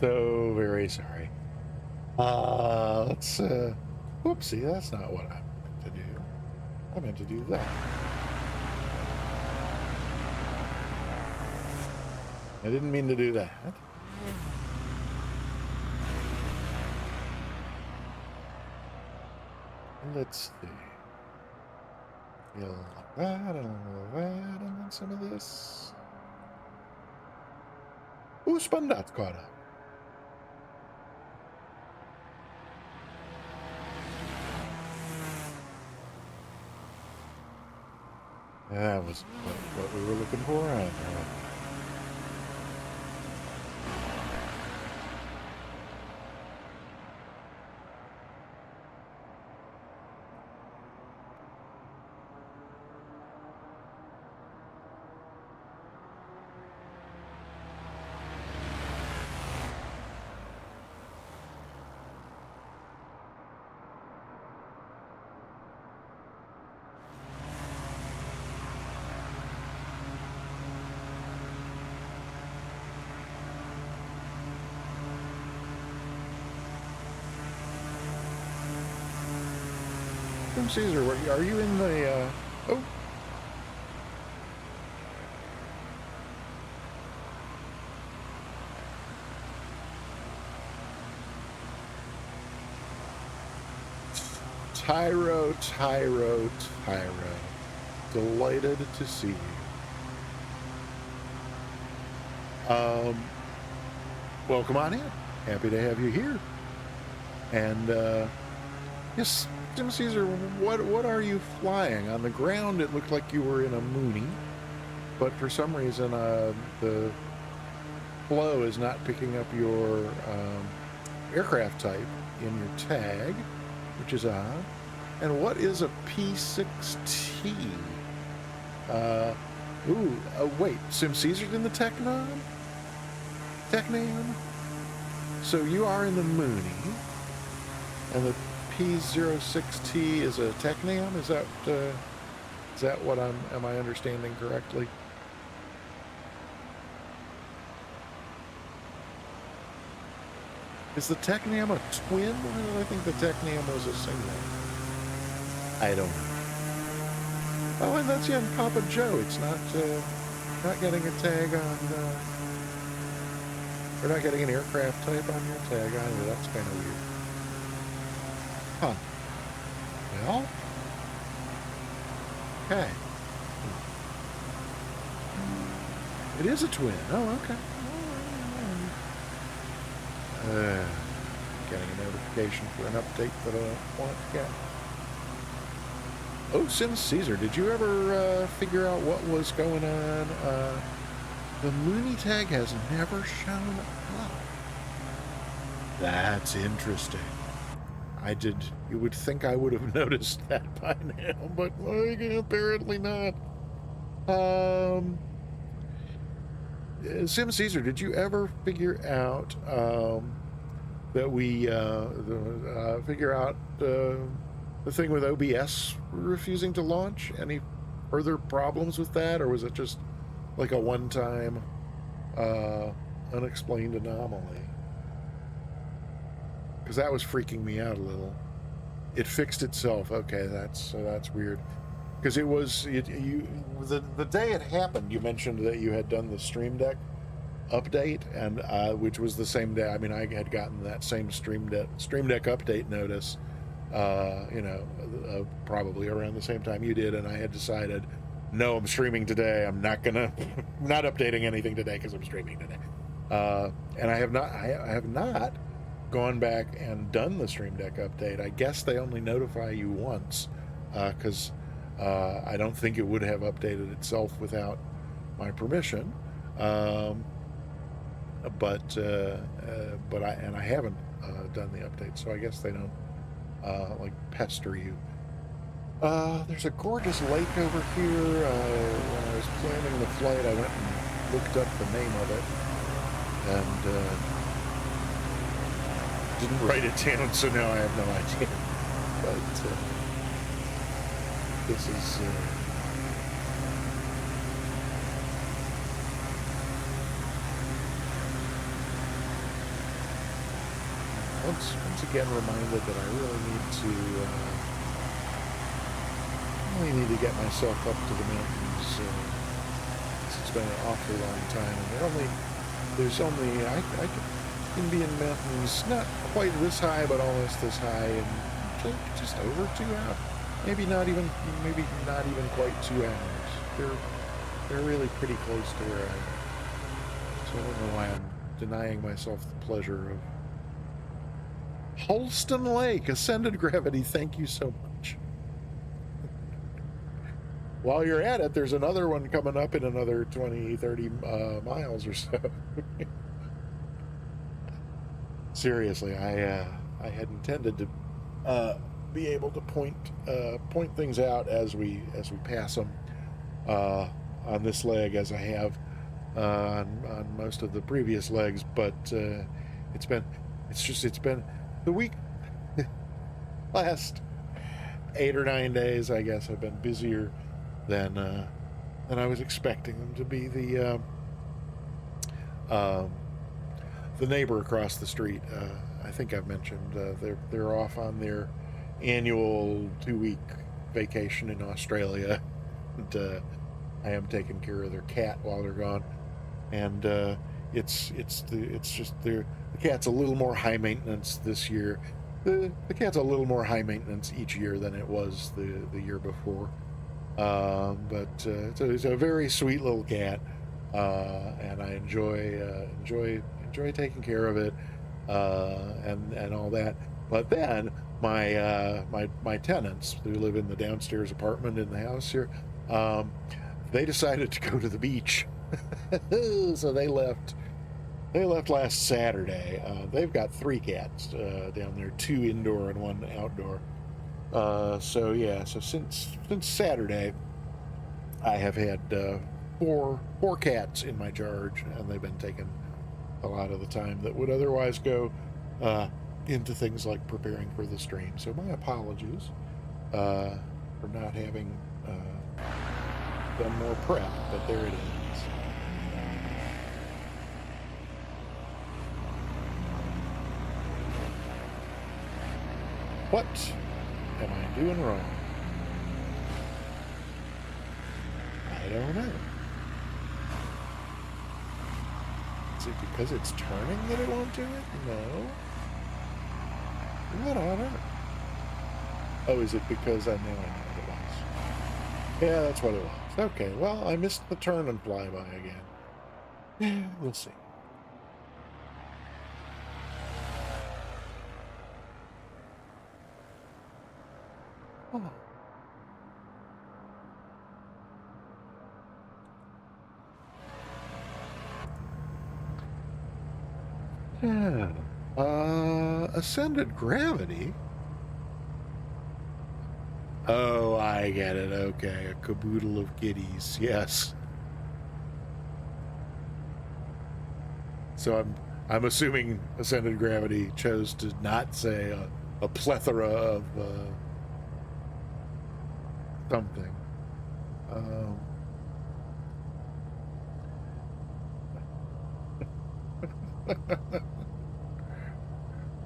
very sorry. Let's whoopsie, that's not what I meant to do. I meant to do that. I didn't mean to do that. Let's see. A little like that, and a little that, and then some of this. Ooh, Spundot's caught up. That was what we were looking for. Caesar, are you in the, oh. Tyro. Delighted to see you. Well, come on in. Happy to have you here. And, yes, Tim Caesar, what are you flying? On the ground, it looked like you were in a Mooney, but for some reason, the flow is not picking up your aircraft type in your tag, which is odd. And what is a P6T? Wait, Sim Caesar's in the Technam? So you are in the Mooney, and the P06T is a Technam? Is that what am I understanding correctly? Is the Technam a twin? Or did I think the Technam was a single? I don't know. Oh, and that's Papa Joe. It's not getting a tag on. We're not getting an aircraft type on your tag either. That's kind of weird. Huh. Well. Okay. It is a twin. Oh, okay. Getting a notification for an update that I don't want to get. Oh, Sim Caesar, did you ever figure out what was going on? The Mooney tag has never shown up. That's interesting. You would think I would have noticed that by now, but apparently not. Sim Caesar, did you ever figure out that we figure out the thing with OBS refusing to launch? Any further problems with that, or was it just like a one-time unexplained anomaly? Because that was freaking me out a little. It fixed itself. Okay, that's weird. Because it was the day it happened. You mentioned that you had done the Stream Deck update, and which was the same day. I mean, I had gotten that same Stream Deck update notice. Probably around the same time you did, and I had decided, no, I'm streaming today. I'm not updating anything today because I'm streaming today. And I have not gone back and done the Stream Deck update. I guess they only notify you once, because I don't think it would have updated itself without my permission. Um, but I haven't done the update, so I guess they don't like pester you. There's a gorgeous lake over here. When I was planning the flight, I went and looked up the name of it, and didn't write it down, so now I have no idea. But this is once again reminded that I really need to get myself up to the mountains. It's been an awfully long time, and I can be in mountains not quite this high, but almost this high, and just over 2 hours. Maybe not even quite 2 hours. They're really pretty close to where I am. So I don't know why I'm denying myself the pleasure of Holston Lake, ascended gravity. Thank you so much. While you're at it, there's another one coming up in another 20, 30 miles or so. Seriously, I had intended to be able to point things out as we pass them on this leg, as I have on most of the previous legs. But it's been the week last 8 or 9 days, I guess. I've been busier than I was expecting them to be. The neighbor across the street, I think I've mentioned, they're off on their annual 2-week vacation in Australia, and I am taking care of their cat while they're gone, and it's just the cat's a little more high maintenance this year. The cat's a little more high maintenance each year than it was the year before, but it's a very sweet little cat, and I enjoy taking care of it, and all that. But then my tenants who live in the downstairs apartment in the house here, they decided to go to the beach. So they left last Saturday. They've got 3 cats down there, 2 indoor and 1 outdoor. So since Saturday, I have had 4 cats in my charge, and they've been taking a lot of the time that would otherwise go into things like preparing for the stream. So my apologies for not having done more prep, but there it is. What am I doing wrong? I don't know. Is it because it's turning that it won't do it? No. What on earth? Oh, is it because I know what it was? Yeah, that's what it was. Okay, well, I missed the turn and flyby again. Yeah, we'll see. Oh. Yeah. Ascended gravity? Oh, I get it. Okay, a caboodle of kitties. Yes. So I'm assuming ascended gravity chose to not say a plethora of something.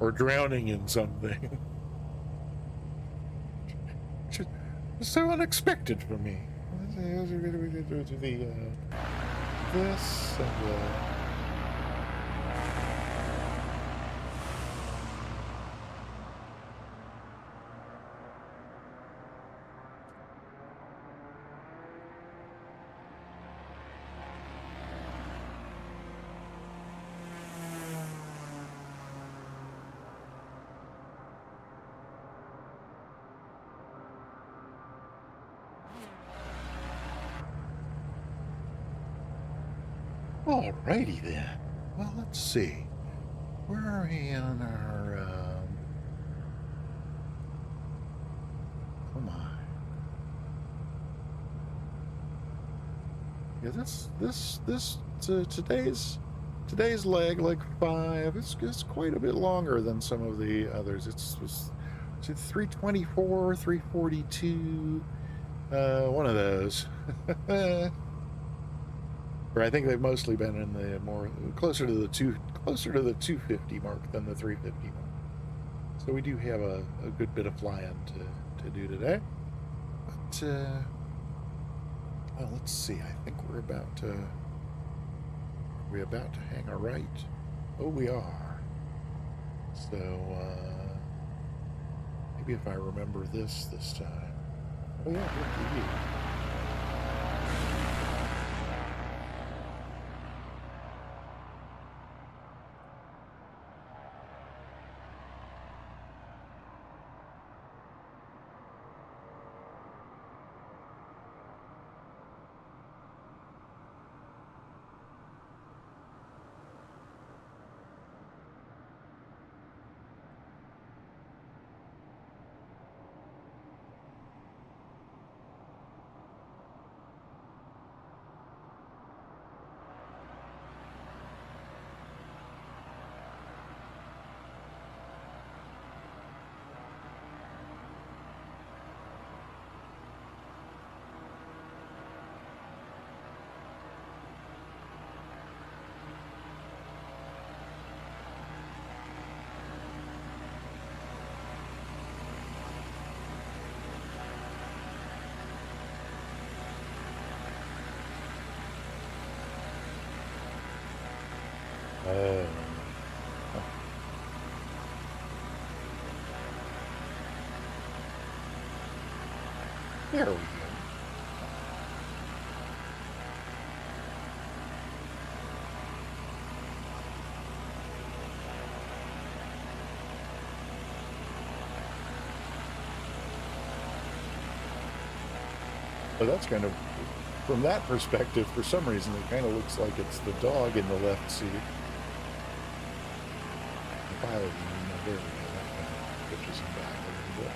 Or drowning in something. So unexpected for me. This and Alrighty then. Well, let's see. Where are we on our? Oh my. Yeah, today's leg 5. It's quite a bit longer than some of the others. It's 324, 342. One of those. Or I think they've mostly been in the more closer to the 250 mark than the 350 mark. So we do have a good bit of flying to do today. But well, let's see. I think we're about to hang a right. Oh, we are. So maybe if I remember this time. Oh yeah, look at you. Oh. There we go. Well, that's kind of, from that perspective, for some reason, it kind of looks like it's the dog in the left seat. The pilot, there we go. That kind of pitches him back a little bit.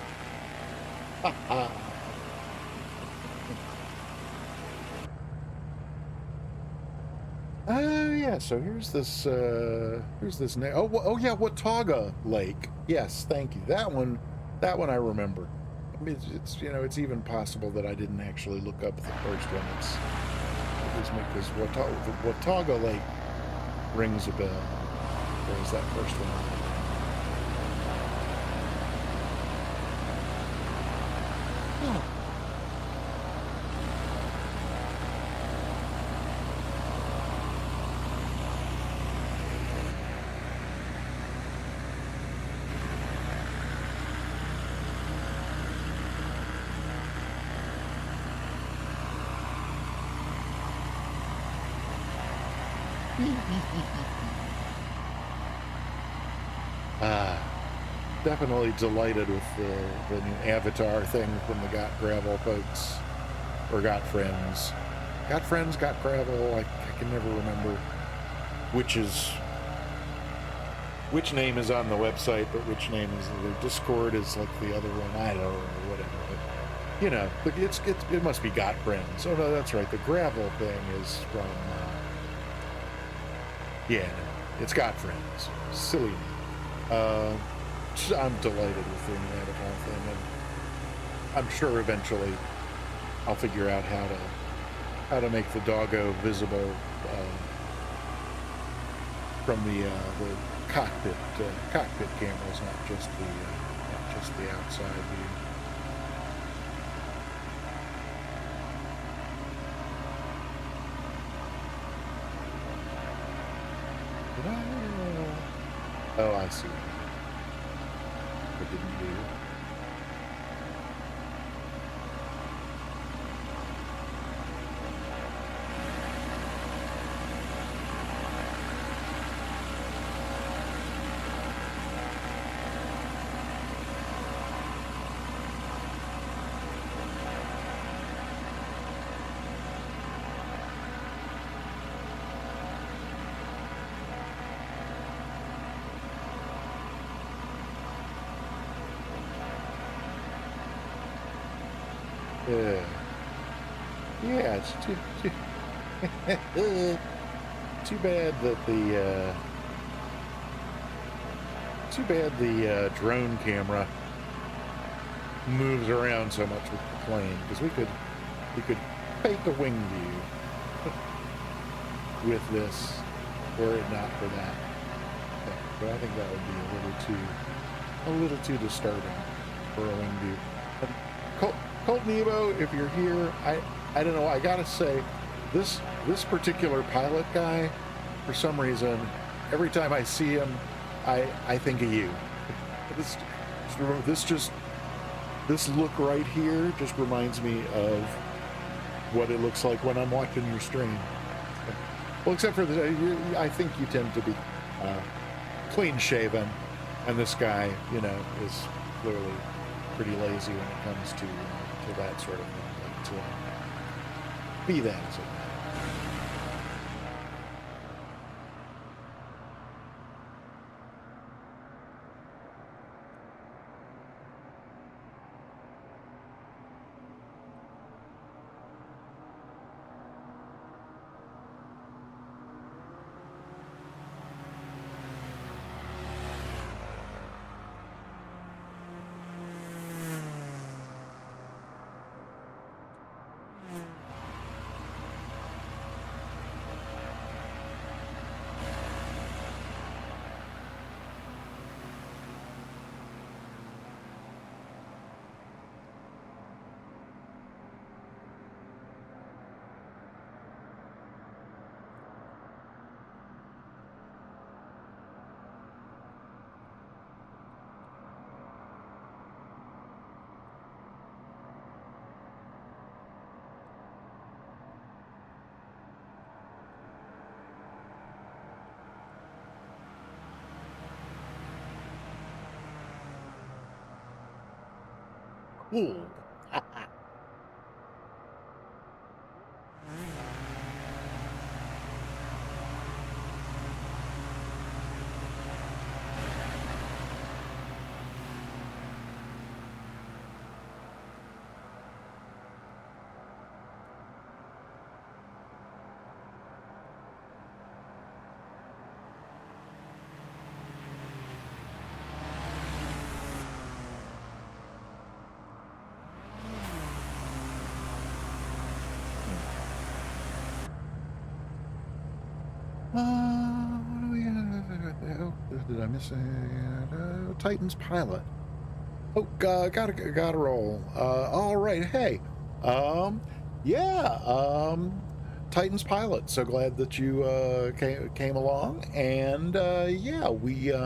Ha ha! Yeah, so here's this oh yeah, Watauga Lake. Yes, thank you. That one I remember. I mean, it's it's even possible that I didn't actually look up the first one. It was me because Watauga Lake rings a bell. Whereas that first one. Oh. Definitely delighted with the new Avatar thing from the Got Gravel folks, or Got Friends. Got Friends, Got Gravel, I can never remember which name is on the website, but which name is the Discord is like the other one, I don't know, or whatever. But, it must be Got Friends. Oh no, that's right, the Gravel thing is from, yeah, no, it's Got Friends. Silly name. I'm delighted with the new Avatar thing, and I'm sure eventually I'll figure out how to make the doggo visible from the cockpit cameras, not just the outside view. Oh, I see. I didn't do. Uh, yeah, it's too bad that the drone camera moves around so much with the plane, because we could fake a wing view with this were it not for that thing. But I think that would be a little too disturbing for a wing view. But Colt Nebo, if you're here, I don't know, I gotta say, this particular pilot guy, for some reason, every time I see him, I think of you. This look right here just reminds me of what it looks like when I'm watching your stream. Well, except for I think you tend to be clean shaven, and this guy, you know, is clearly pretty lazy when it comes to that sort of thing. But be that as it may. Cool. What do we have? Did I miss a Titan's pilot? Oh, gotta roll. All right. Hey, um, yeah, Titan's pilot. So glad that you came along. And yeah,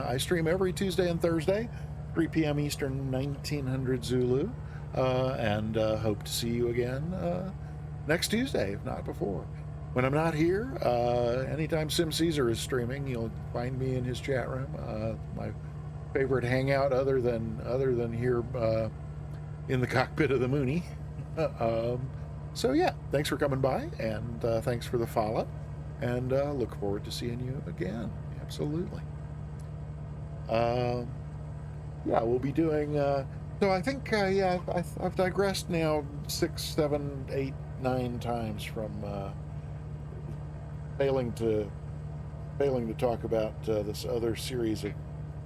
I stream every Tuesday and Thursday, 3 p.m. Eastern, 1900 Zulu, and hope to see you again next Tuesday, if not before. When I'm not here, anytime Sim Caesar is streaming, you'll find me in his chat room. My favorite hangout, other than here in the cockpit of the Mooney. So yeah, thanks for coming by, and thanks for the follow, and look forward to seeing you again. Absolutely. Yeah, we'll be doing. So I think yeah, I've digressed now 6, 7, 8, 9 times from failing to talk about this other series of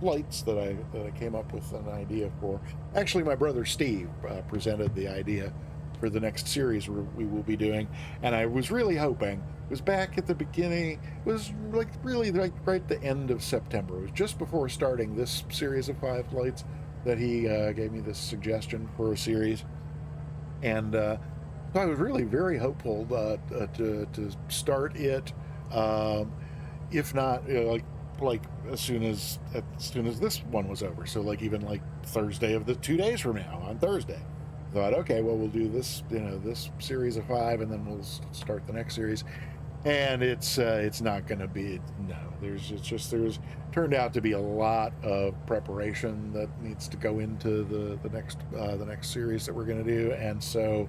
flights that I came up with an idea for. Actually, my brother Steve presented the idea for the next series we will be doing, and I was really hoping, it was back at the beginning, it was like really like right at the end of September, it was just before starting this series of 5 flights that he gave me this suggestion for a series. And so I was really very hopeful to start it, if not like as soon as this one was over. So like even like Thursday of the 2 days from now, on Thursday, I thought, okay, well, we'll do this, this series of 5, and then we'll start the next series. And it's not going to be, no, there's turned out to be a lot of preparation that needs to go into the next series that we're going to do, and so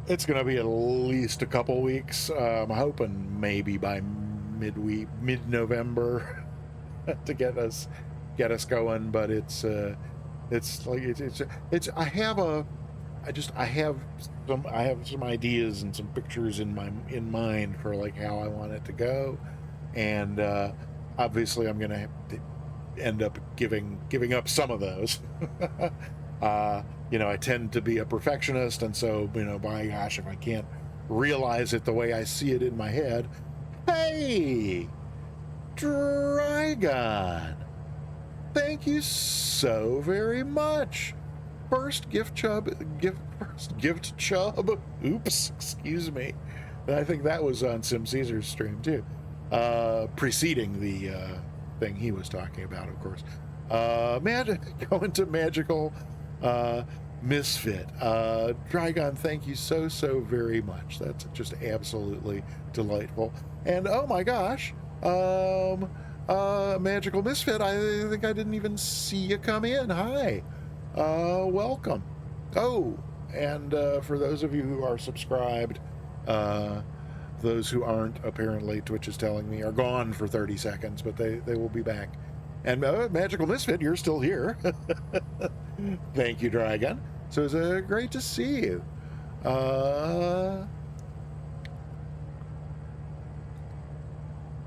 it's going to be at least a couple weeks. I'm hoping maybe by mid-November to get us going, but it's I have I have some ideas and some pictures in mind for like how I want it to go, and obviously I'm gonna have to end up giving up some of those. I tend to be a perfectionist, and so by gosh, if I can't realize it the way I see it in my head, hey, Dragon, thank you so very much. First gift chub. Oops, excuse me. I think that was on Sim Caesar's stream too, preceding the thing he was talking about, of course. Going to magical misfit. Dragon, thank you so very much. That's just absolutely delightful. And oh my gosh, magical misfit. I think I didn't even see you come in. Hi. Welcome. Oh, and for those of you who are subscribed, those who aren't, apparently Twitch is telling me, are gone for 30 seconds, but they will be back. And Magical Misfit, you're still here. Thank you, Dragon. So it's great to see you.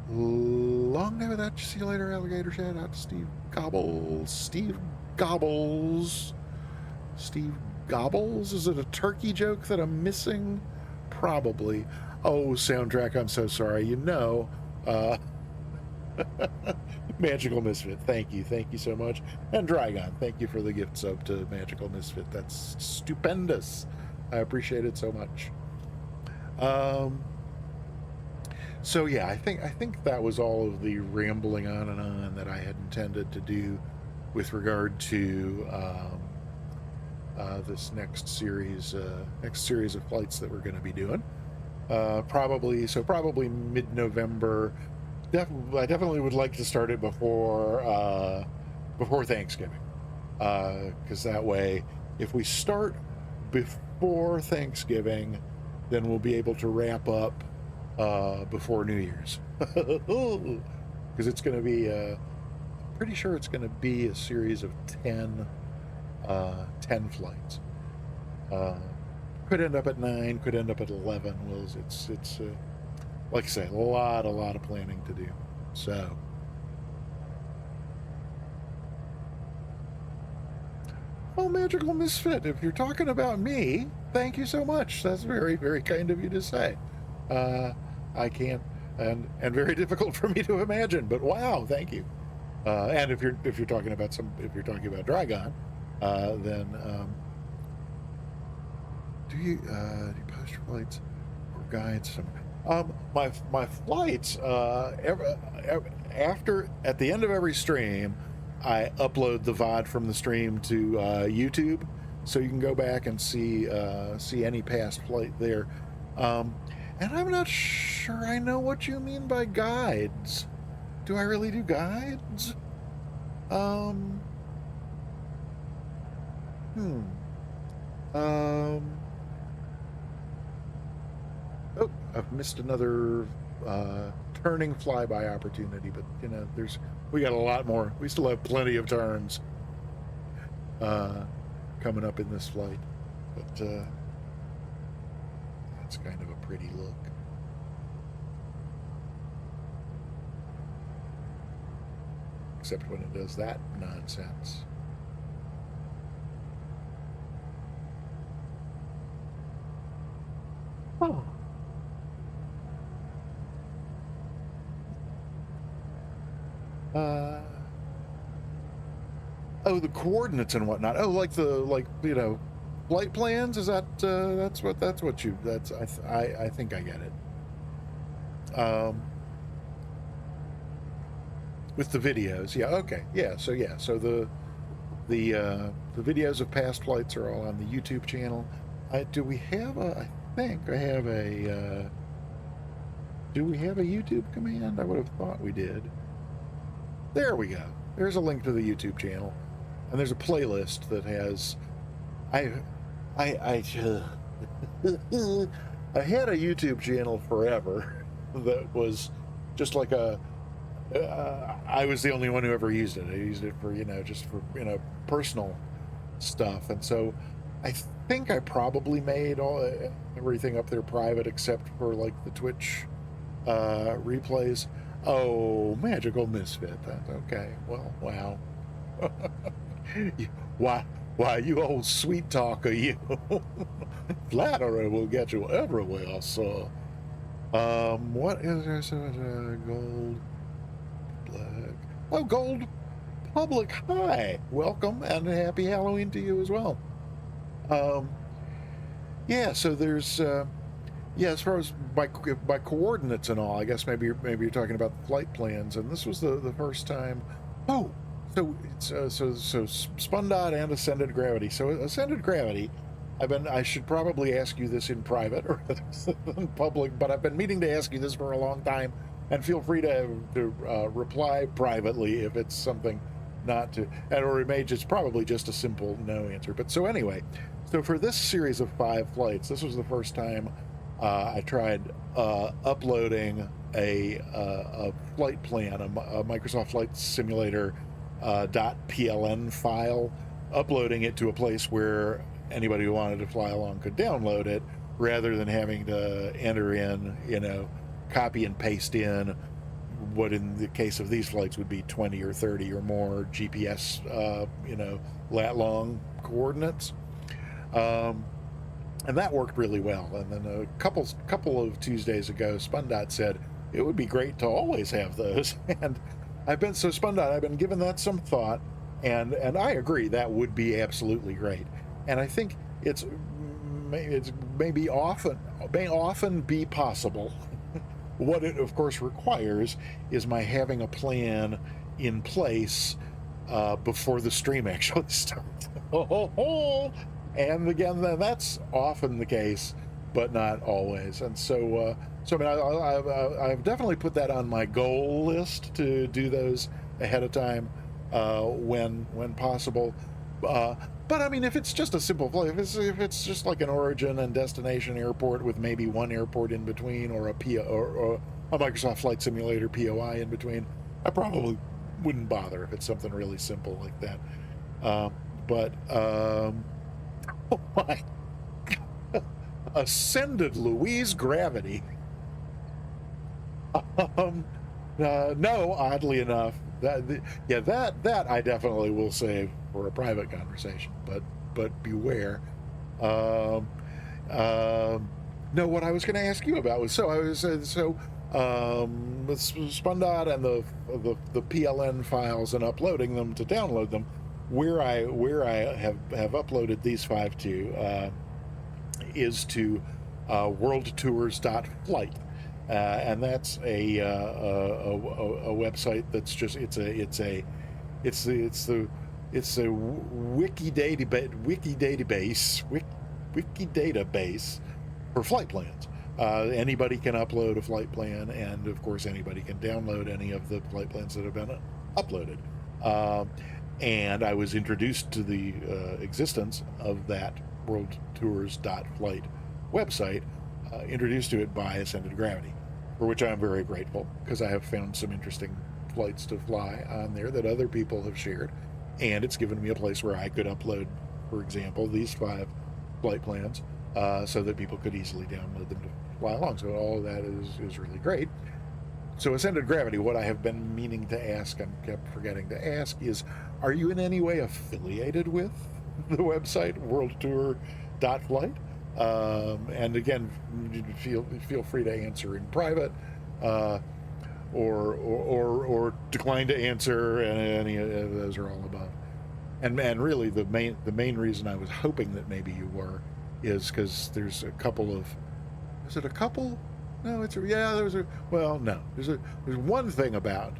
Long time without you. See you later, alligator. Shout out to Steve Gobbles. Steve Gobbles. Is it a turkey joke that I'm missing? Probably. Oh, Soundtrack, I'm so sorry. Magical Misfit, thank you so much. And Dragon, thank you for the gift sub to Magical Misfit. That's stupendous. I appreciate it so much. So yeah, I think that was all of the rambling on and on that I had intended to do with regard to this next series of flights that we're going to be doing. Probably mid-November. I definitely would like to start it before Thanksgiving, because that way, if we start before Thanksgiving, then we'll be able to wrap up before New Year's, because it's going to be pretty sure it's going to be a series of 10 flights. Could end up at 9, could end up at 11. Well, it's like I say, a lot of planning to do. So, oh, Magical Misfit, if you're talking about me, thank you so much. That's very, very kind of you to say. I can't, and very difficult for me to imagine, but wow, thank you. And if you're talking about Dragon, then do you post flights or guides? My flights, at the end of every stream, I upload the VOD from the stream to YouTube, so you can go back and see any past flight there. And I'm not sure I know what you mean by guides. Do I really do guides? Oh, I've missed another turning flyby opportunity, but we got a lot more. We still have plenty of turns coming up in this flight, but that's kind of a pretty look. Except when it does that nonsense. Oh. Oh, the coordinates and whatnot. Oh, like flight plans. Is that I think I get it. With the videos, yeah, okay, yeah. So the videos of past flights are all on the YouTube channel. Do we have a YouTube command? I would have thought we did. There we go. There's a link to the YouTube channel, and there's a playlist that has. I had a YouTube channel forever that was just like I was the only one who ever used it. I used it for just for personal stuff, and so I think I probably made everything up there private except for like the Twitch replays. Oh, magical misfit. That's okay. Well, wow. why, why, you old sweet talker, you. Flattery will get you everywhere, sir. What is there? Gold, black. Oh, gold public. Hi, welcome, and happy Halloween to you as well. Yeah. So there's. Yeah, as far as by coordinates and all, I guess maybe you're talking about the flight plans, and this was the first time. Oh, so it's so Spundot and Ascended Gravity. So Ascended Gravity, I should probably ask you this in private rather than public, but I've been meaning to ask you this for a long time, and feel free to reply privately if it's something not to, or it may just probably just a simple no answer. But so anyway, so for this series of 5 flights, this was the first time. I tried uploading a flight plan, a Microsoft Flight Simulator .pln file, uploading it to a place where anybody who wanted to fly along could download it, rather than having to enter in, copy and paste in what in the case of these flights would be 20 or 30 or more GPS, lat long coordinates. And that worked really well. And then a couple of Tuesdays ago, Spundot said it would be great to always have those. And I've been giving that some thought, and I agree that would be absolutely great. And I think it's may often be possible. What it of course requires is my having a plan in place before the stream actually starts. And again, that's often the case, but not always. And so I mean, I've definitely put that on my goal list to do those ahead of time when possible. But I mean, if it's just a simple flight, if it's just like an origin and destination airport with maybe one airport in between, or or a Microsoft Flight Simulator POI in between, I probably wouldn't bother if it's something really simple like that. Oh my God. Ascended Louise Gravity. No, oddly enough, that I definitely will save for a private conversation. But beware. No, what I was going to ask you about was with Spundot and the PLN files and uploading them to download them. Where I have uploaded these 5 to is to worldtours.flight, and that's a website that's just it's the wiki database for flight plans. Anybody can upload a flight plan, and of course anybody can download any of the flight plans that have been uploaded. And I was introduced to the existence of that worldtours.flight website, introduced to it by Ascended Gravity, for which I'm very grateful, because I have found some interesting flights to fly on there that other people have shared, and it's given me a place where I could upload, for example, these 5 flight plans, so that people could easily download them to fly along. So all of that is really great. So Ascended Gravity, what I have been meaning to ask and kept forgetting to ask is, are you in any way affiliated with the website worldtour.flight? And again, feel free to answer in private, or decline to answer, and any of those are all above. And really, the main reason I was hoping that maybe you were is because there's a couple of, is it a couple? No, there's one thing about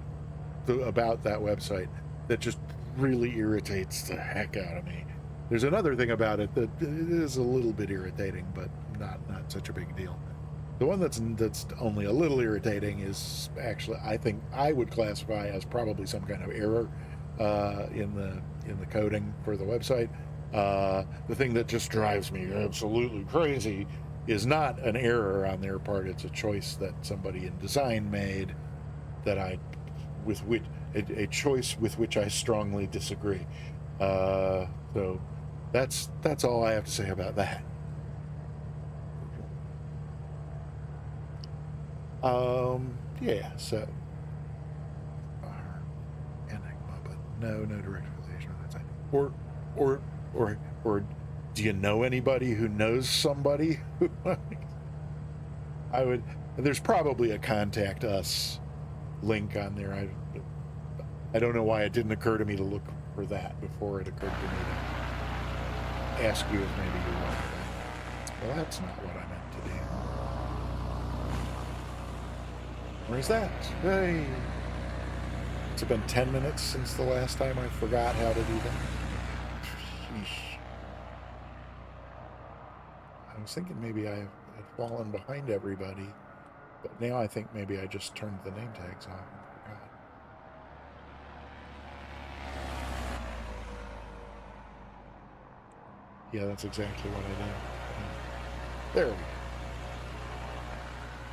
that website that just really irritates the heck out of me. There's another thing about it that is a little bit irritating, but not such a big deal. The one that's only a little irritating is actually, I think I would classify as probably some kind of error in the coding for the website. The thing that just drives me absolutely crazy is not an error on their part. It's a choice that somebody in design made that a choice with which I strongly disagree. So That's all I have to say about that. Yeah, so Enigma, but no direct affiliation with that site. Or or do you know anybody who knows somebody who I would, there's probably a contact us link on there. I don't know why it didn't occur to me to look for that before it occurred to me to ask you if maybe you wanted that. Well, that's not what I meant to do. Where's that? Hey! It's been 10 minutes since the last time I forgot how to do that. Sheesh. I was thinking maybe I had fallen behind everybody, but now I think maybe I just turned the name tags off and forgot. Yeah, that's exactly what I did. There we go.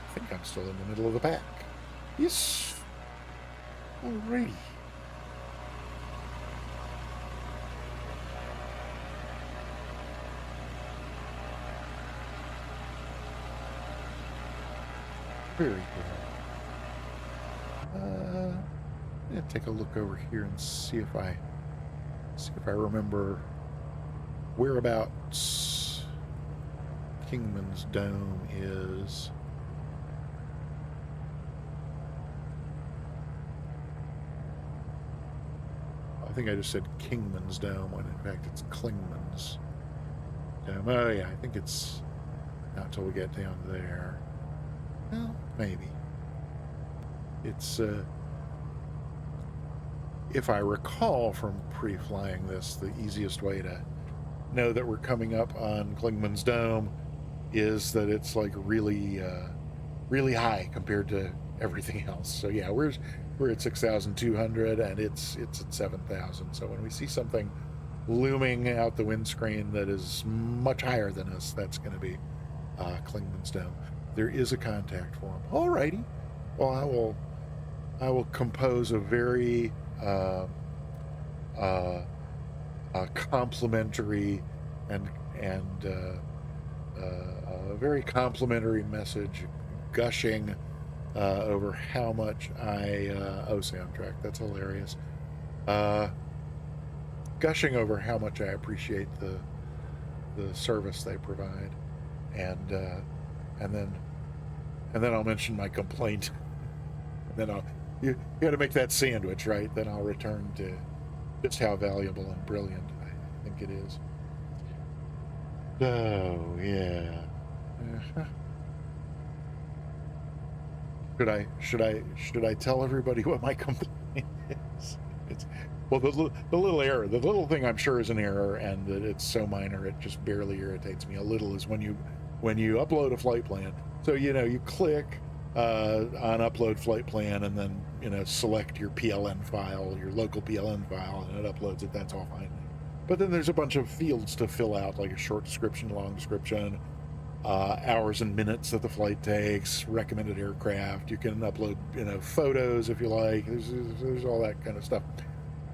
I think I'm still in the middle of the pack. Yes. Alrighty. Very good. Yeah, take a look over here and see if I remember whereabouts Kingman's Dome is. I think I just said Kingman's Dome when in fact it's Klingman's Dome. Oh yeah, I think it's not until we get down there. Well, maybe. It's if I recall from pre-flying this, the easiest way to know that we're coming up on Klingman's Dome is that it's like really high compared to everything else. So yeah, we're at 6,200 and it's at 7,000. So when we see something looming out the windscreen that is much higher than us, that's going to be Klingman's Dome. There is a contact form. Alrighty. Well, I will compose a very complimentary and a very complimentary message, gushing over how much I soundtrack. That's hilarious. Gushing over how much I appreciate the service they provide, and then I'll mention my complaint. And then you got to make that sandwich, right? Then I'll return to just how valuable and brilliant I think it is. Oh yeah. Should I tell everybody what my complaint is? Well, the little error, the little thing I'm sure is an error, and that it's so minor it just barely irritates me a little, is when you upload a flight plan. So you click on upload flight plan, and then select your PLN file, your local PLN file, and it uploads it. That's all fine. But then there's a bunch of fields to fill out, like a short description, long description, hours and minutes that the flight takes, recommended aircraft. You can upload photos if you like. There's all that kind of stuff.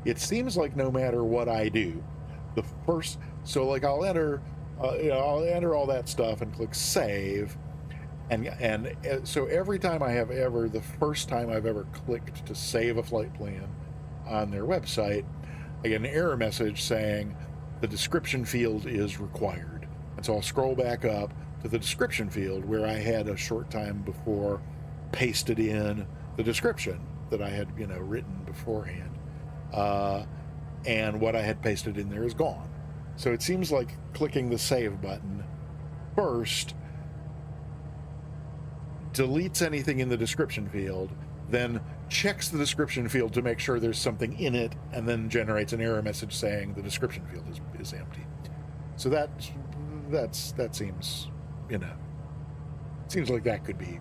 It seems like no matter what I do, I'll enter all that stuff and click save, and so every time the first time I've ever clicked to save a flight plan on their website, I get an error message saying the description field is required. And so I'll scroll back up to the description field where I had a short time before pasted in the description that I had written beforehand, and what I had pasted in there is gone. So it seems like clicking the save button first deletes anything in the description field, then checks the description field to make sure there's something in it, and then generates an error message saying the description field is empty. So that seems seems like that could be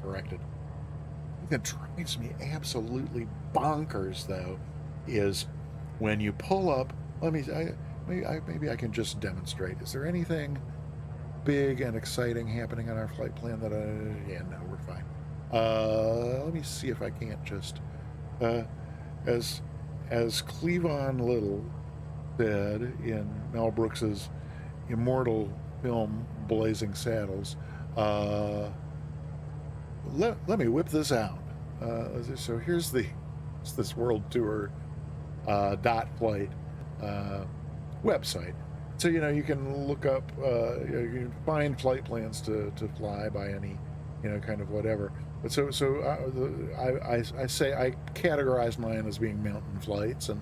corrected. The thing that drives me absolutely bonkers, though, is when you pull up. Maybe I can just demonstrate. Is there anything big and exciting happening on our flight plan that no, we're fine. Let me see if I can't just as Cleavon Little said in Mel Brooks's immortal film Blazing Saddles, let me whip this out. So here's this world tour dot flight website. So you can look up, you can find flight plans to fly by any kind of whatever. But so I say I categorize mine as being mountain flights, and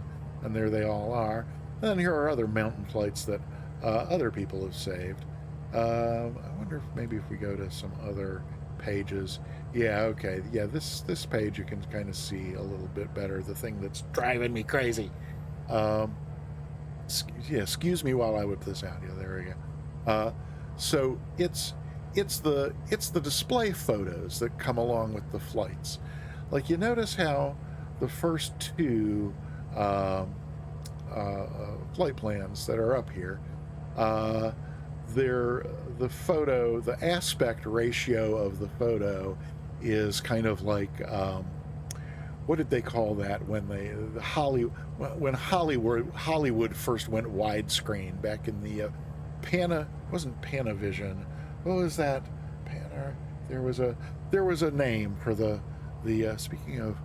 there they all are. And then here are other mountain flights that other people have saved. I wonder if maybe if we go to some other pages. Yeah, okay. Yeah, this page you can kind of see a little bit better. The thing that's driving me crazy. Excuse me while I whip this out. Yeah, there we go. So it's the display photos that come along with the flights. Like, you notice how the first two flight plans that are up here, the photo, the aspect ratio of the photo is kind of like, what did they call that when Hollywood first went widescreen back in the wasn't Panavision. What was that? There was a name for the speaking of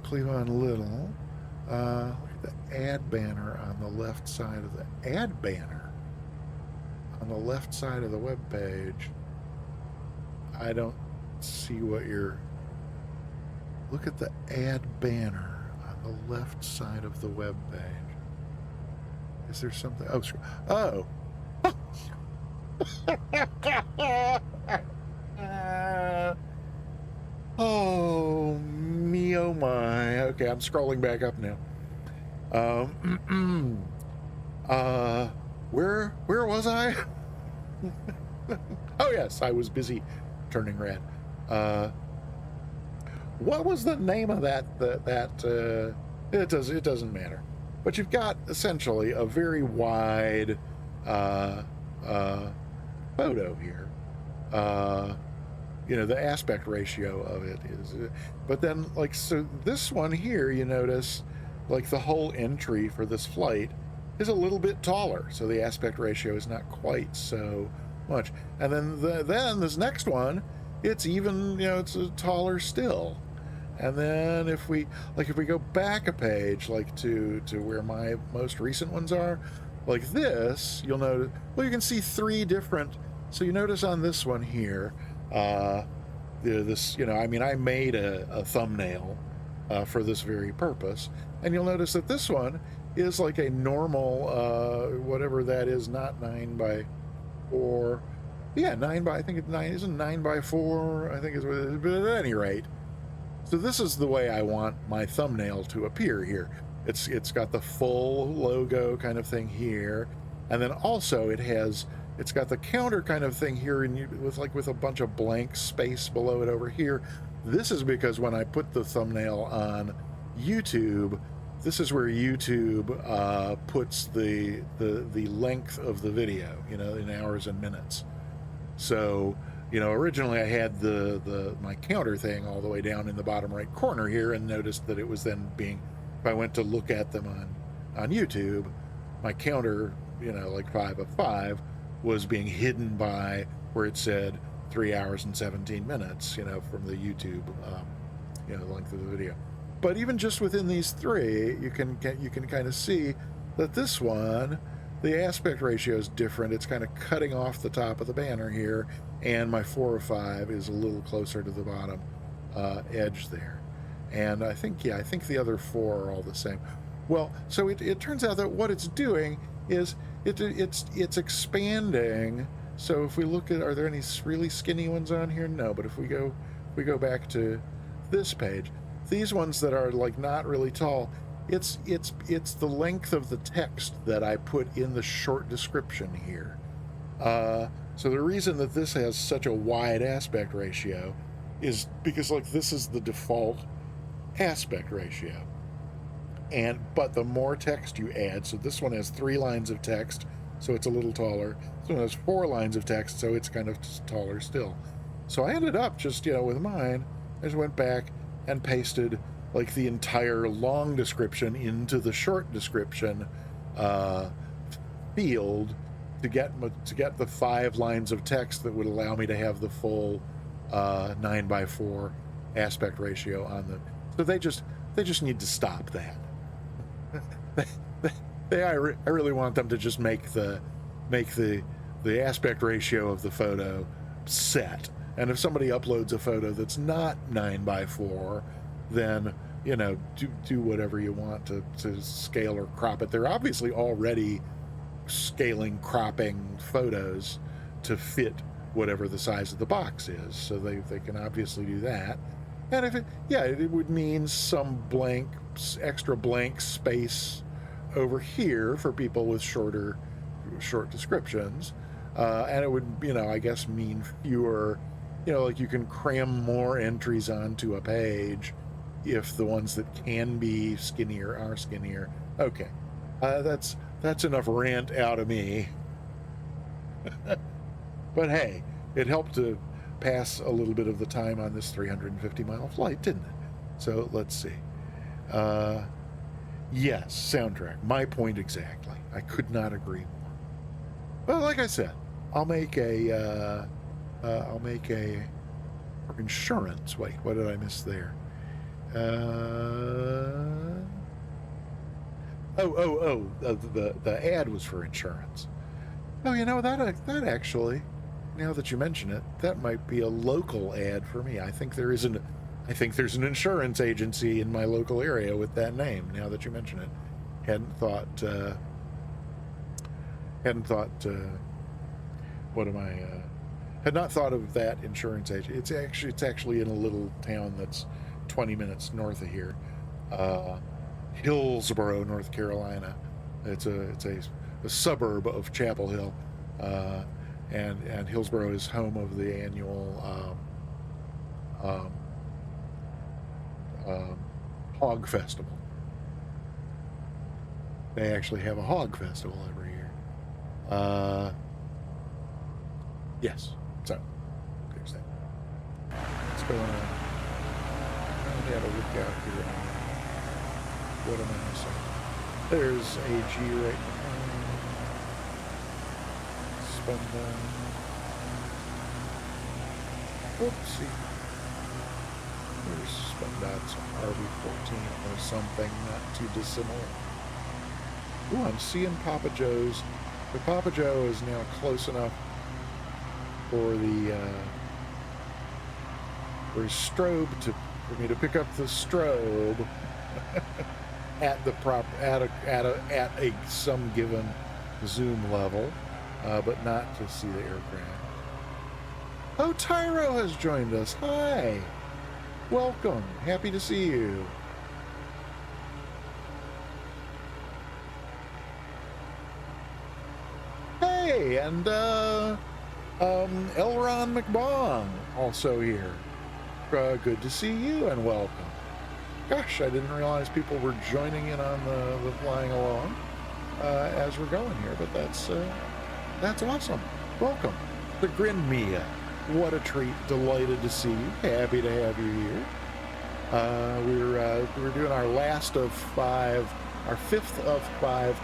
Cleavon Little, look at the ad banner on the left side of the ad banner on the left side of the web page. I don't see what you're. Look at the ad banner on the left side of the web page. Is there something? Oh. Oh me, oh my. Okay, I'm scrolling back up now. Where was I? Oh yes, I was busy turning red. What was the name of that it doesn't matter. But you've got essentially a very wide photo here. The aspect ratio of it is, but then so this one here, you notice like the whole entry for this flight is a little bit taller, so the aspect ratio is not quite so much. And then this next one, it's even, it's taller still. And then if we go back a page, like to where my most recent ones are, like this, you'll notice, well, you can see three different. So you notice on this one here, I made a thumbnail for this very purpose, and you'll notice that this one is like a normal, whatever that is, not 9x4. Yeah, 9 by, I think it's 9, isn't 9x4, I think is what it is, but at any rate. So this is the way I want my thumbnail to appear here. It's got the full logo kind of thing here, and then also it's got the counter kind of thing here, and with a bunch of blank space below it over here. This is because when I put the thumbnail on YouTube, this is where YouTube puts the length of the video, in hours and minutes. So, originally I had my counter thing all the way down in the bottom right corner here, and noticed that it was then being, if I went to look at them on YouTube, my counter, like 5 of 5, was being hidden by where it said 3 hours and 17 minutes, from the YouTube, length of the video. But even just within these three, you can kind of see that this one, the aspect ratio is different. It's kind of cutting off the top of the banner here, and my 4 of 5 is a little closer to the bottom edge there. And I think the other 4 are all the same. Well, so it turns out that what it's doing is it's expanding. So if we look at, are there any really skinny ones on here? No, but if we go back to this page, these ones that are like not really tall, it's the length of the text that I put in the short description here. So the reason that this has such a wide aspect ratio is because this is the default aspect ratio. But the more text you add, so this one has 3 lines of text, so it's a little taller. This one has 4 lines of text, so it's kind of taller still. So I ended up just, with mine, I just went back and pasted the entire long description into the short description uh, field to get the 5 lines of text that would allow me to have the full 9:4 aspect ratio on the. So they just need to stop that. I really want them to just make the aspect ratio of the photo set. And if somebody uploads a photo that's not 9:4, then do whatever you want to scale or crop it. They're obviously already scaling, cropping photos to fit whatever the size of the box is, so they can obviously do that. And if it would mean some extra blank space over here for people with short descriptions, and it would I guess mean fewer, like you can cram more entries onto a page if the ones that can be skinnier are skinnier. Okay, that's enough rant out of me. But hey, it helped to pass a little bit of the time on this 350-mile flight, didn't it? So let's see. Yes, soundtrack. My point exactly. I could not agree more. Well, like I said, I'll make a insurance. Wait, what did I miss there? The ad was for insurance. Oh, that actually, now that you mention it, that might be a local ad for me. I think there's an insurance agency in my local area with that name. Now that you mention it, hadn't thought. Had not thought of that insurance agent. It's actually in a little town that's 20 minutes north of here, Hillsboro, North Carolina. It's a suburb of Chapel Hill, and Hillsboro is home of the annual hog festival. They actually have a hog festival every year. Yes. So there's that. What's going on? I gotta look out here. What am I missing? There's AG right now. Spun down. Oopsie. There's spun dots RB14 or something not too dissimilar. Ooh, I'm seeing Papa Joe's. The Papa Joe is now close enough for his strobe for me to pick up the strobe at some given zoom level, but not to see the aircraft. Oh, Tyro has joined us. Hi, welcome. Happy to see you. Hey, and Elron McBong also here. Good to see you and welcome. Gosh, I didn't realize people were joining in on the flying along as we're going here, but that's awesome. Welcome. The Grin Mia. What a treat. Delighted to see you. Happy to have you here. We're doing our fifth of 5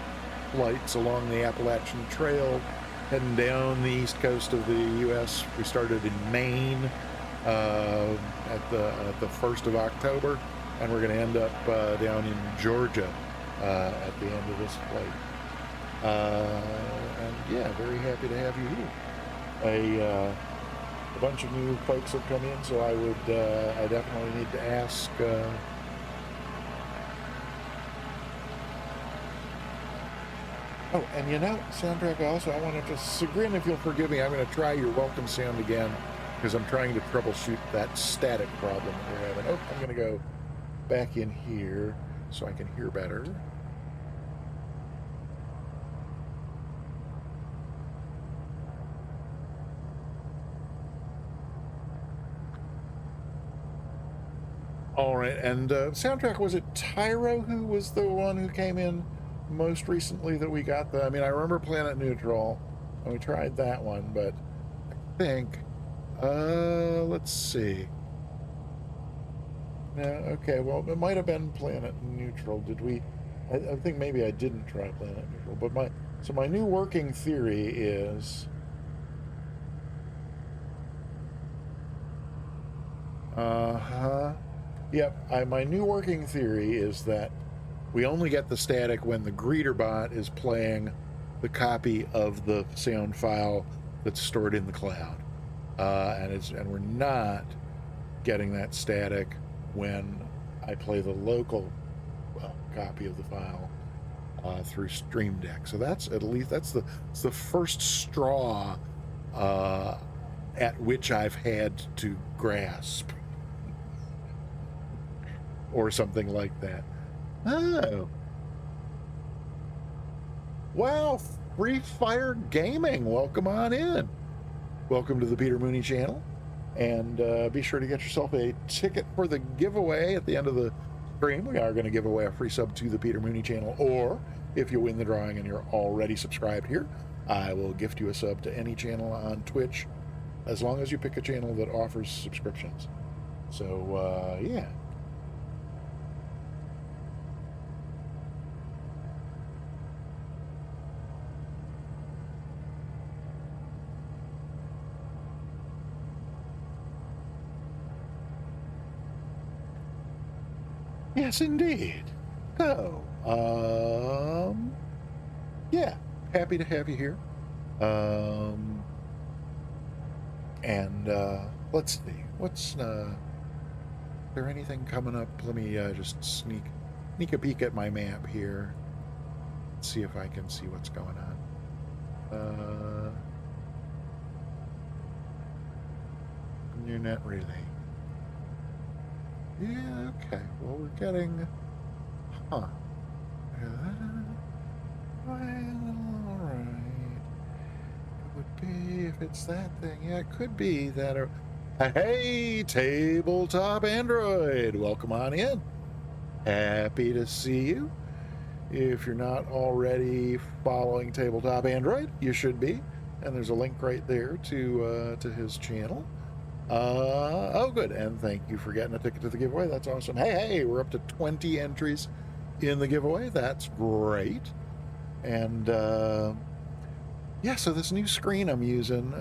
flights along the Appalachian Trail, heading down the east coast of the U.S. We started in Maine at the 1st of October, and we're going to end up down in Georgia at the end of this flight. And yeah, very happy to have you here. A bunch of new folks have come in, so I definitely need to ask. Oh, and soundtrack also, I want to just, Sagrin, if you'll forgive me, I'm going to try your welcome sound again, because I'm trying to troubleshoot that static problem that we're having. Oh, I'm going to go back in here so I can hear better. All right, and soundtrack, was it Tyro who was the one who came in most recently that we got I remember Planet Neutral, and we tried that one, but I think, let's see. No, okay, well, it might have been Planet Neutral. Did we I think maybe I didn't try planet neutral, but my new working theory is uh-huh. Yep, my new working theory is that we only get the static when the greeter bot is playing the copy of the sound file that's stored in the cloud. And we're not getting that static when I play the local copy of the file through Stream Deck. So that's it's the first straw at which I've had to grasp, or something like that. Oh, wow! Free Fire Gaming, welcome on in. Welcome to the Peter Mooney channel, and be sure to get yourself a ticket for the giveaway at the end of the stream. We are going to give away a free sub to the Peter Mooney channel, or if you win the drawing and you're already subscribed here, I will gift you a sub to any channel on Twitch, as long as you pick a channel that offers subscriptions. So, yeah. Yes, indeed. So, yeah, happy to have you here. And let's see, what's is there anything coming up? Let me just sneak a peek at my map here. See if I can see what's going on. You're not really. Yeah, okay. Well, we're getting, huh. Well, all right. It would be, if it's that thing, yeah, it could be that. Hey, Tabletop Android, welcome on in. Happy to see you. If you're not already following Tabletop Android, you should be. And there's a link right there to his channel. Oh, good. And thank you for getting a ticket to the giveaway. That's awesome. Hey, we're up to 20 entries in the giveaway. That's great. And yeah, so this new screen I'm using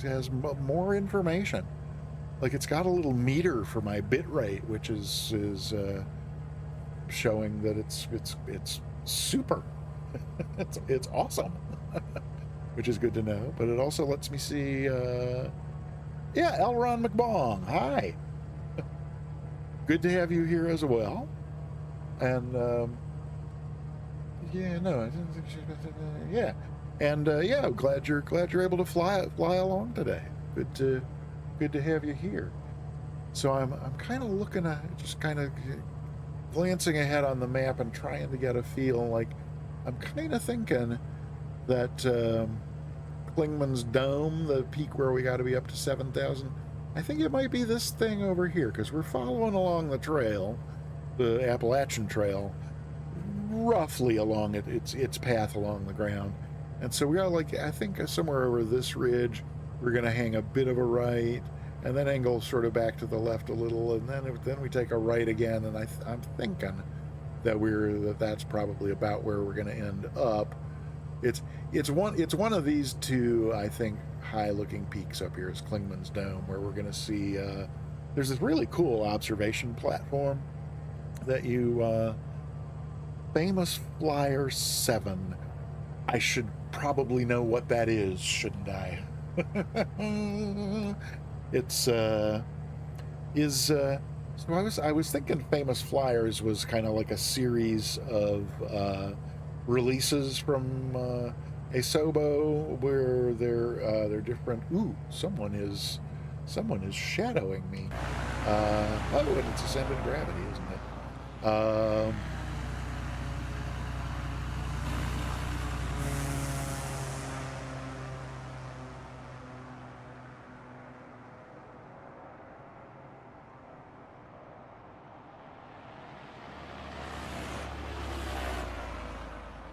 has more information. Like, it's got a little meter for my bit rate, which is showing that it's super. it's awesome, which is good to know. But it also lets me see. Yeah, Elron McBong, hi. Good to have you here as well. And yeah, no, yeah, and yeah, glad you're able to fly along today. Good to have you here. So I'm kind of looking at, just kind of glancing ahead on the map and trying to get a feel. Like, I'm kind of thinking that Klingman's Dome, the peak where we got to be up to 7,000, I think it might be this thing over here, because we're following along the trail, the Appalachian Trail, roughly along its path along the ground. And so we are, like, I think somewhere over this ridge, we're going to hang a bit of a right, and then angle sort of back to the left a little, and then we take a right again. And I'm thinking that that's probably about where we're going to end up. It's one of these two, I think, high-looking peaks up here is Klingman's Dome, where we're going to see. There's this really cool observation platform that you. Famous Flyer 7. I should probably know what that is, shouldn't I? It's so I was thinking Famous Flyers was kind of like a series of releases from Asobo, where they're different. Ooh, someone is shadowing me. Oh, and it's Ascendant Gravity, isn't it?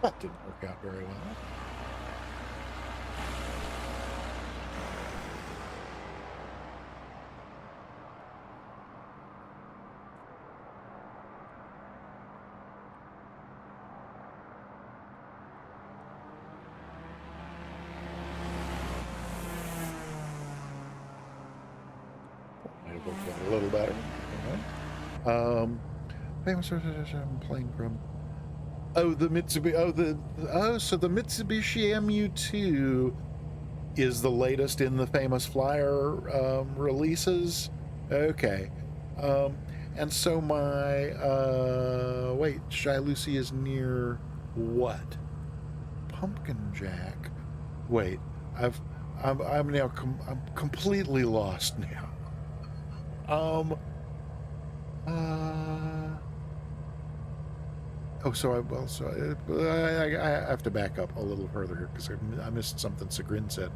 That didn't work out very well. Looks a little better. Famous plane from. Oh, the Mitsubishi. So the Mitsubishi MU2 is the latest in the famous flyer releases. Okay. And so my wait, Shy Lucy is near what? Pumpkin Jack. Wait, I'm now I'm completely lost now. Oh, so I have to back up a little further here because I missed something Sagrin said.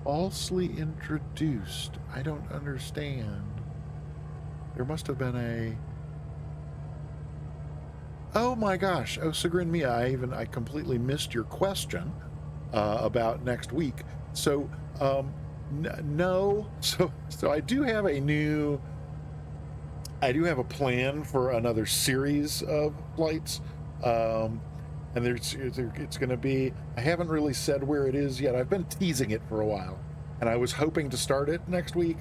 Falsely introduced. I don't understand. There must have been a. Oh my gosh! Oh, Sagrin Mia, I completely missed your question about next week. So no. So I do have a new. I do have a plan for another series of flights. And it's going to be, I haven't really said where it is yet. I've been teasing it for a while, and I was hoping to start it next week,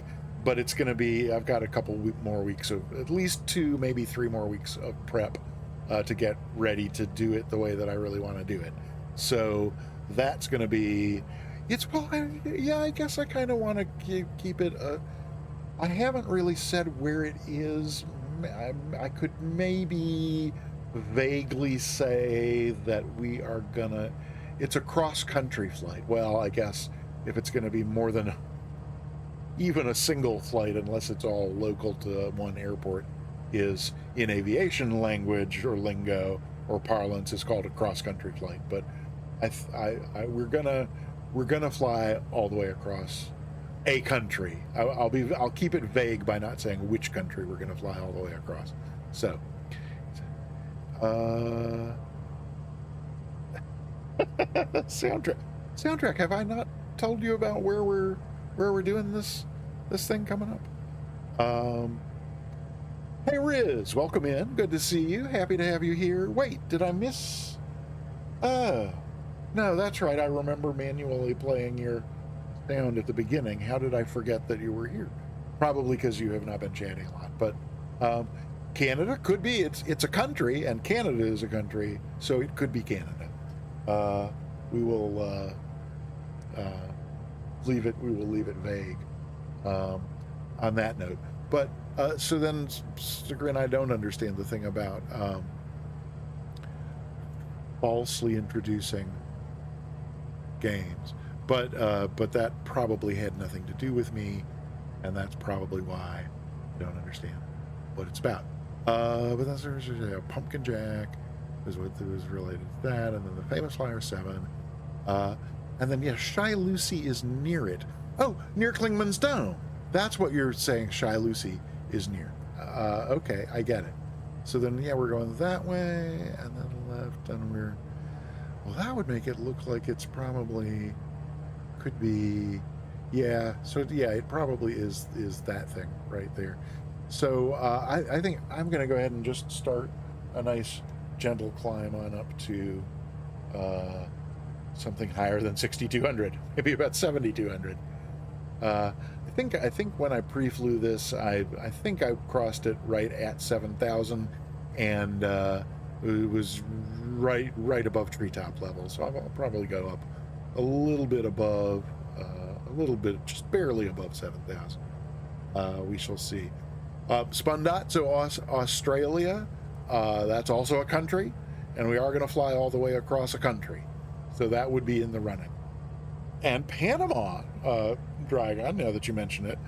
but it's going to be, I've got a couple more weeks of, at least 2, maybe 3 more weeks of prep to get ready to do it the way that I really want to do it. So that's going to be, I guess I kind of want to keep it, I haven't really said where it is. I could maybe vaguely say that we are gonna, it's a cross-country flight. Well, I guess if it's going to be more than even a single flight, unless it's all local to one airport, is in aviation language or lingo or parlance is called a cross-country flight. But we're gonna fly all the way across a country. I'll keep it vague by not saying which country we're gonna fly all the way across. So soundtrack, have I not told you about where we're doing this thing coming up? Hey Riz, welcome in, good to see you, happy to have you here. Wait, did I miss? No, that's right, I remember manually playing your sound at the beginning. How did I forget that you were here? Probably because you have not been chatting a lot. But Canada could be, it's a country, and Canada is a country, so it could be Canada. We will leave it vague on that note. But so then, Sagrin, I don't understand the thing about falsely introducing games, but that probably had nothing to do with me, and that's probably why I don't understand what it's about. But that's Pumpkin Jack was what was related to that, and then the Famous Flyer 7, and then yeah, Shy Lucy is near it. Oh, near Klingman's Dome. That's what you're saying. Shy Lucy is near. Okay, I get it. So then, yeah, we're going that way, and then left, and well, that would make it look like it's probably could be, yeah. So yeah, it probably is that thing right there. So I think I'm going to go ahead and just start a nice gentle climb on up to something higher than 6,200, maybe about 7,200. I think when I pre-flew this, I think I crossed it right at 7,000, and it was right above treetop level. So I'll probably go up a little bit above, just barely above 7,000. We shall see. Spundot, so Australia, that's also a country, and we are going to fly all the way across a country. So that would be in the running. And Panama, Dragon, now that you mention it,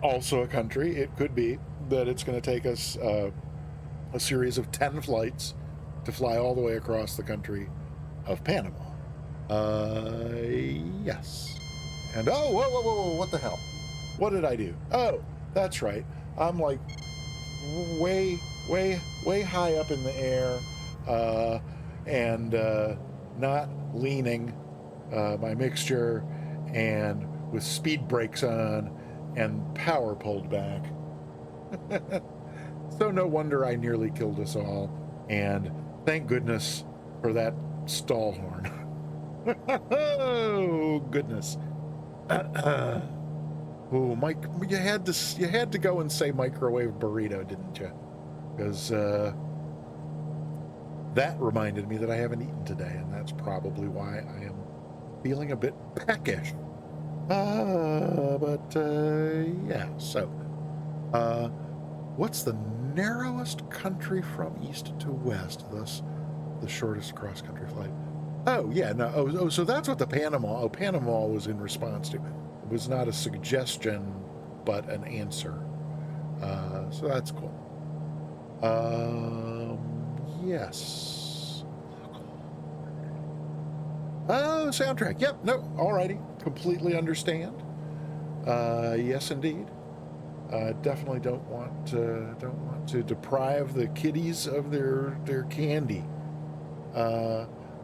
also a country. It could be that it's going to take us a series of 10 flights to fly all the way across the country of Panama. Yes. And oh, whoa, what the hell? What did I do? Oh, that's right. I'm like way high up in the air, and not leaning my mixture, and with speed brakes on, and power pulled back. So no wonder I nearly killed us all, and thank goodness for that stall horn. Oh goodness. Oh, Mike, you had to go and say microwave burrito, didn't you? Because that reminded me that I haven't eaten today, and that's probably why I am feeling a bit peckish. Yeah. So, what's the narrowest country from east to west, thus the shortest cross-country flight? Oh, yeah, no, so that's what the Panama, Panama was in response to. It was not a suggestion, but an answer. So that's cool. Yes. Oh, soundtrack. Yep, no, alrighty. Completely understand. Yes, indeed. Definitely don't want to deprive the kiddies of their candy.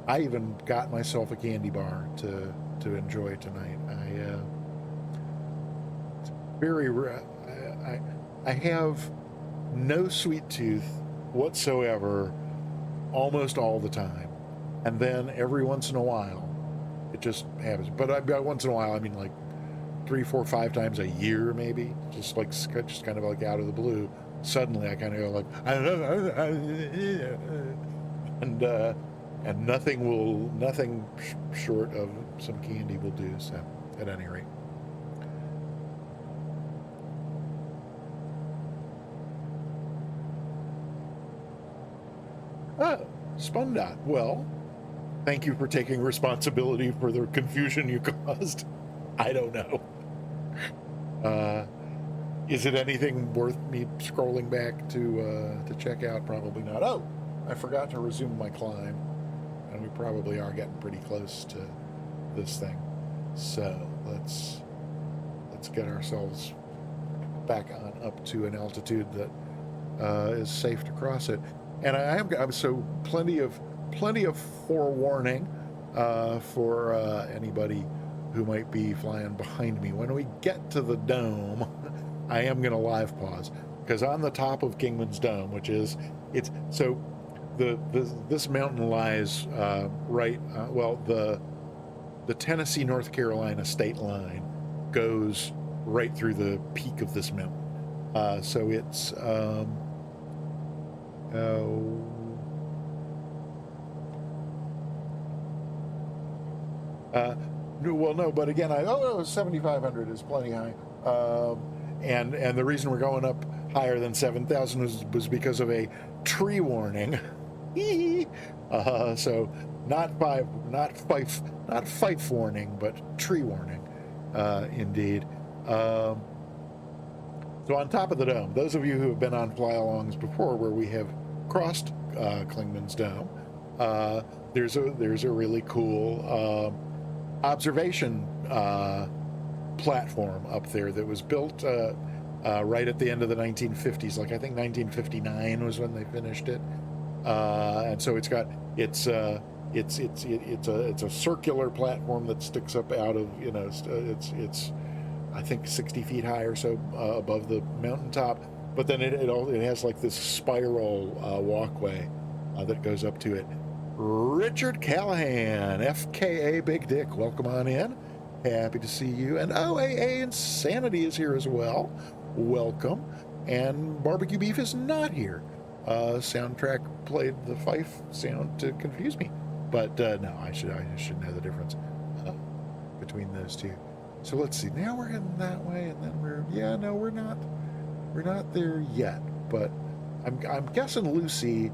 I even got myself a candy bar to enjoy tonight. I have no sweet tooth whatsoever almost all the time, and then every once in a while it just happens. But once in a while, I mean like 3, 4, 5 times a year, maybe, just kind of like out of the blue. Suddenly, I kind of go like, and nothing short of some candy will do. So, at any rate. Oh, Spundot. Well, thank you for taking responsibility for the confusion you caused. I don't know. Is it anything worth me scrolling back to check out? Probably not. Oh, I forgot to resume my climb, and we probably are getting pretty close to this thing. So let's get ourselves back on up to an altitude that is safe to cross it. And I'm so plenty of forewarning for anybody who might be flying behind me. When we get to the dome, I am going to live pause, because on the top of Kingman's Dome, which is this mountain lies the Tennessee North Carolina state line goes right through the peak of this mountain. So it's no, but again, 7,500 is plenty high. And the reason we're going up higher than 7,000 was because of a tree warning. So not fife warning, but tree warning, indeed. So on top of the dome, those of you who have been on fly-alongs before, where we have crossed Clingman's Dome, there's a really cool observation platform up there that was built right at the end of the 1950s. Like, I think 1959 was when they finished it, and so it's a circular platform that sticks up out of, it's I think 60 feet high or so above the mountaintop, but then it has like this spiral walkway that goes up to it. Richard Callahan, FKA Big Dick, welcome on in. Happy to see you. And OAA Insanity is here as well. Welcome. And Barbecue Beef is not here. Soundtrack played the fife sound to confuse me. But no, I should know the difference between those two. So let's see. Now we're heading that way, and then we're not there yet. But I'm guessing Lucy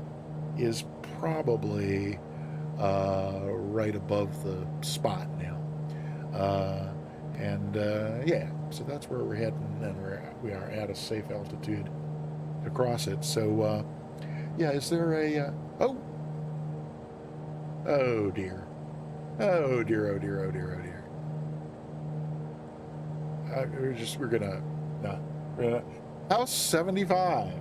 is probably right above the spot now. Yeah, so that's where we're heading, and we are at a safe altitude to cross it. So yeah, is there a oh dear, oh dear, oh dear, oh dear, oh dear. We're gonna House 75.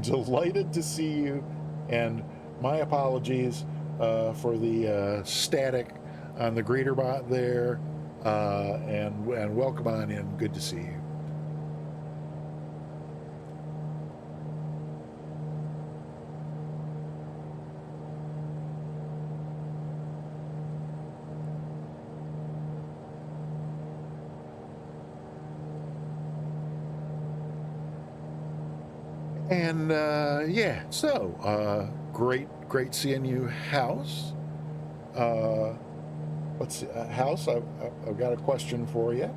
Delighted to see you, and my apologies for the static on the greeter bot there, and welcome on in. Good to see you. And yeah, so great seeing you, House. Uh, let's see, House. I've got a question for you.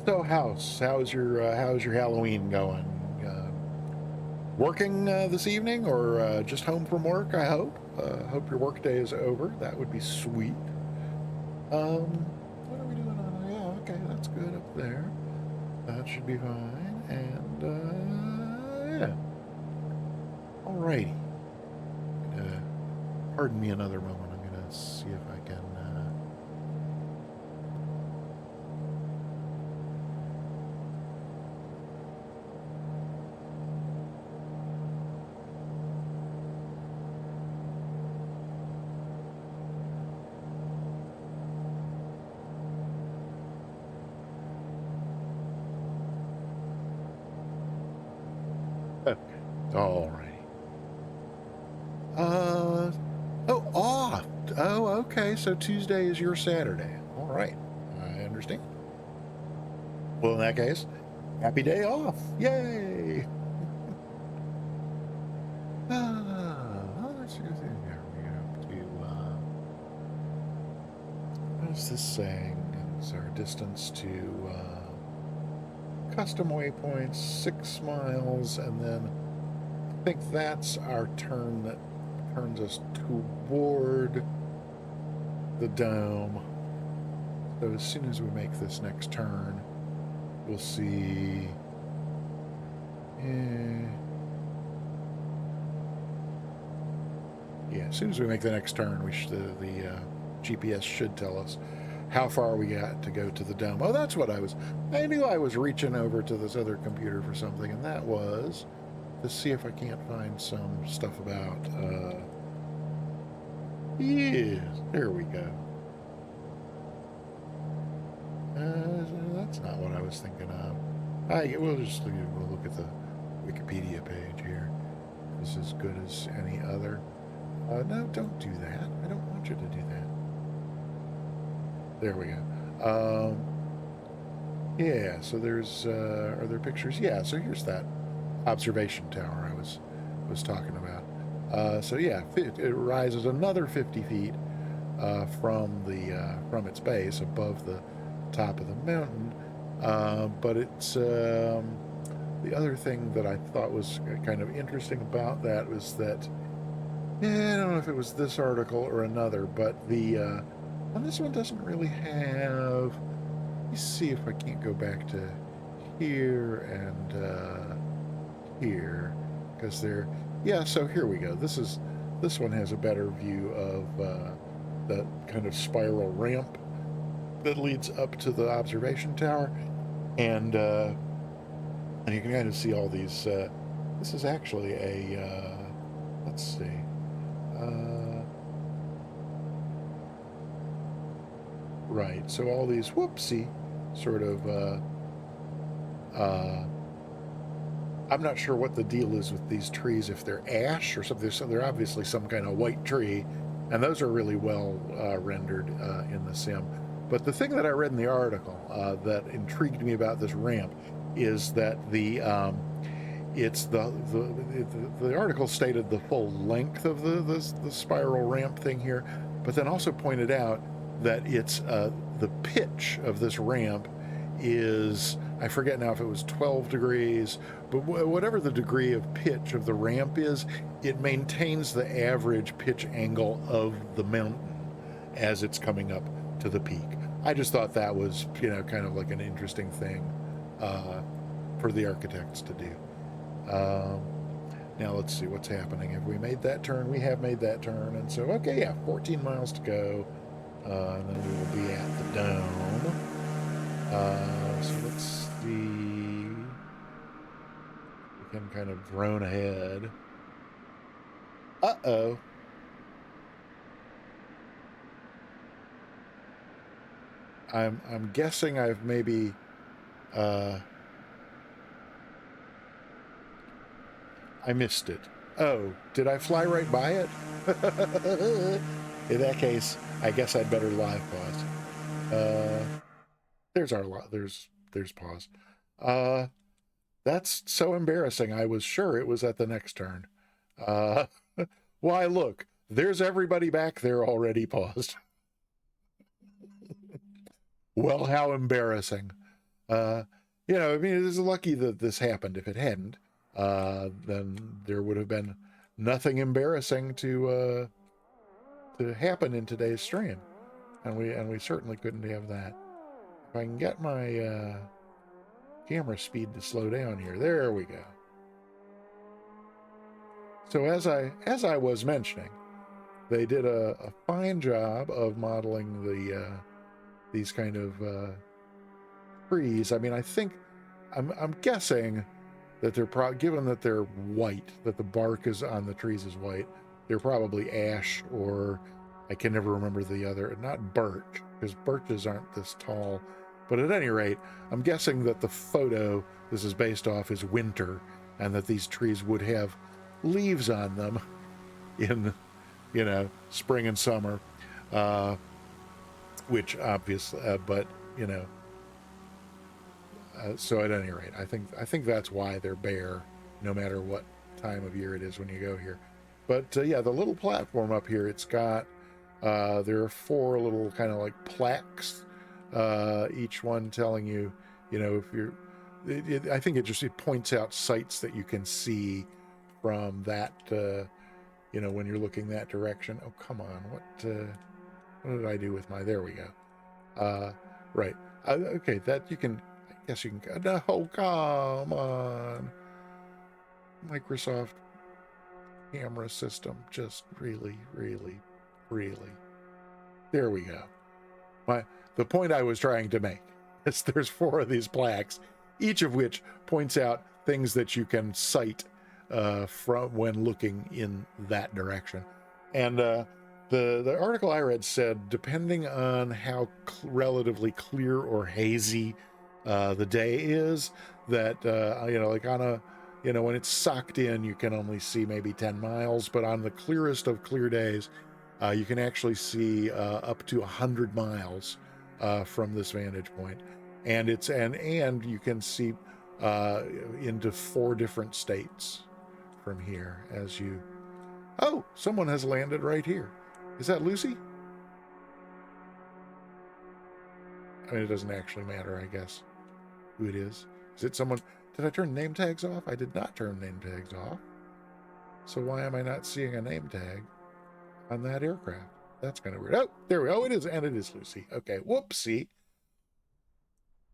So, House, how's your Halloween going? Working this evening, or just home from work? I hope. Hope your work day is over. That would be sweet. What are we doing on? Yeah, okay, that's good up there. That should be fine. And yeah, alrighty. Pardon me another moment. I'm gonna see if I can. Okay, alrighty. Uh, oh, off. Oh, okay. So Tuesday is your Saturday. All right, I understand. Well, in that case, happy day off. Yay! Let's see here. We have to, what is this saying? It's our distance to custom waypoints, 6 miles, and then I think that's our turn that turns us toward the dome. So as soon as we make this next turn, we'll see. Yeah, as soon as we make the next turn, the GPS should tell us how far we got to go to the dome. Oh, that's what I knew I was reaching over to this other computer for something, and that was to see if I can't find some stuff about, yeah, there we go. That's not what I was thinking of. We'll look at the Wikipedia page here. This is as good as any other. No, don't do that. I don't want you to do that. There we go. Yeah, so there's, are there pictures? Yeah, so here's that observation tower I was talking about. So yeah, it rises another 50 feet from its base above the top of the mountain. But it's the other thing that I thought was kind of interesting about that was that, yeah, I don't know if it was this article or another, but and this one doesn't really have. Let me see if I can't go back to here and here, because they're, yeah. So here we go. This one has a better view of the kind of spiral ramp that leads up to the observation tower, and you can kind of see all these. This is actually a. Let's see. Right. So all these whoopsie sort of. I'm not sure what the deal is with these trees. If they're ash or something, so they're obviously some kind of white tree, and those are really well rendered in the sim. But the thing that I read in the article that intrigued me about this ramp is that it's the article stated the full length of the spiral ramp thing here, but then also pointed out that it's the pitch of this ramp is, I forget now if it was 12 degrees, but whatever the degree of pitch of the ramp is, it maintains the average pitch angle of the mountain as it's coming up to the peak. I just thought that was, kind of like an interesting thing for the architects to do. Now let's see what's happening. Have we made that turn? We have made that turn, and so, okay, yeah, 14 miles to go, and then we will be at the dome. So let's see. We can kind of drone ahead. Uh-oh. I'm guessing I've maybe I missed it. Oh, did I fly right by it? In that case, I guess I'd better live pause. There's our there's pause. Uh, that's so embarrassing. I was sure it was at the next turn. Uh, why look, there's everybody back there already paused. Well, how embarrassing. Uh, I mean, it's lucky that this happened. If it hadn't, then there would have been nothing embarrassing to happen in today's stream, and we certainly couldn't have that. If I can get my camera speed to slow down here, there we go. So as I was mentioning, they did a fine job of modeling these kind of trees. I mean, I'm guessing that they're given that they're white, that the bark is on the trees is white. They're probably ash, or I can never remember the other, not birch, because birches aren't this tall. But at any rate, I'm guessing that the photo this is based off is winter, and that these trees would have leaves on them in, spring and summer, which obviously, but so at any rate, I think that's why they're bare, no matter what time of year it is when you go here. But yeah, the little platform up here, it's got there are 4 little kind of like plaques, each one telling you, if you're. I think it points out sites that you can see from that, when you're looking that direction. Oh, come on, what did I do with my? There we go. Right. Okay, that you can. I guess you can. No, come on. Microsoft camera system, just really. There we go. The point I was trying to make is there's 4 of these plaques, each of which points out things that you can cite from when looking in that direction. And the article I read said, depending on how relatively clear or hazy the day is, that like on a when it's socked in, you can only see maybe 10 miles, but on the clearest of clear days, you can actually see up to 100 miles from this vantage point, and and you can see into 4 different states from here as you. Oh, someone has landed right here. Is that Lucy? I mean, it doesn't actually matter, I guess, who it is. Is it someone? Did I turn name tags off? I did not turn name tags off. So why am I not seeing a name tag on that aircraft? That's kind of weird. Oh, there we go. Oh, it is, and it is Lucy. Okay, whoopsie.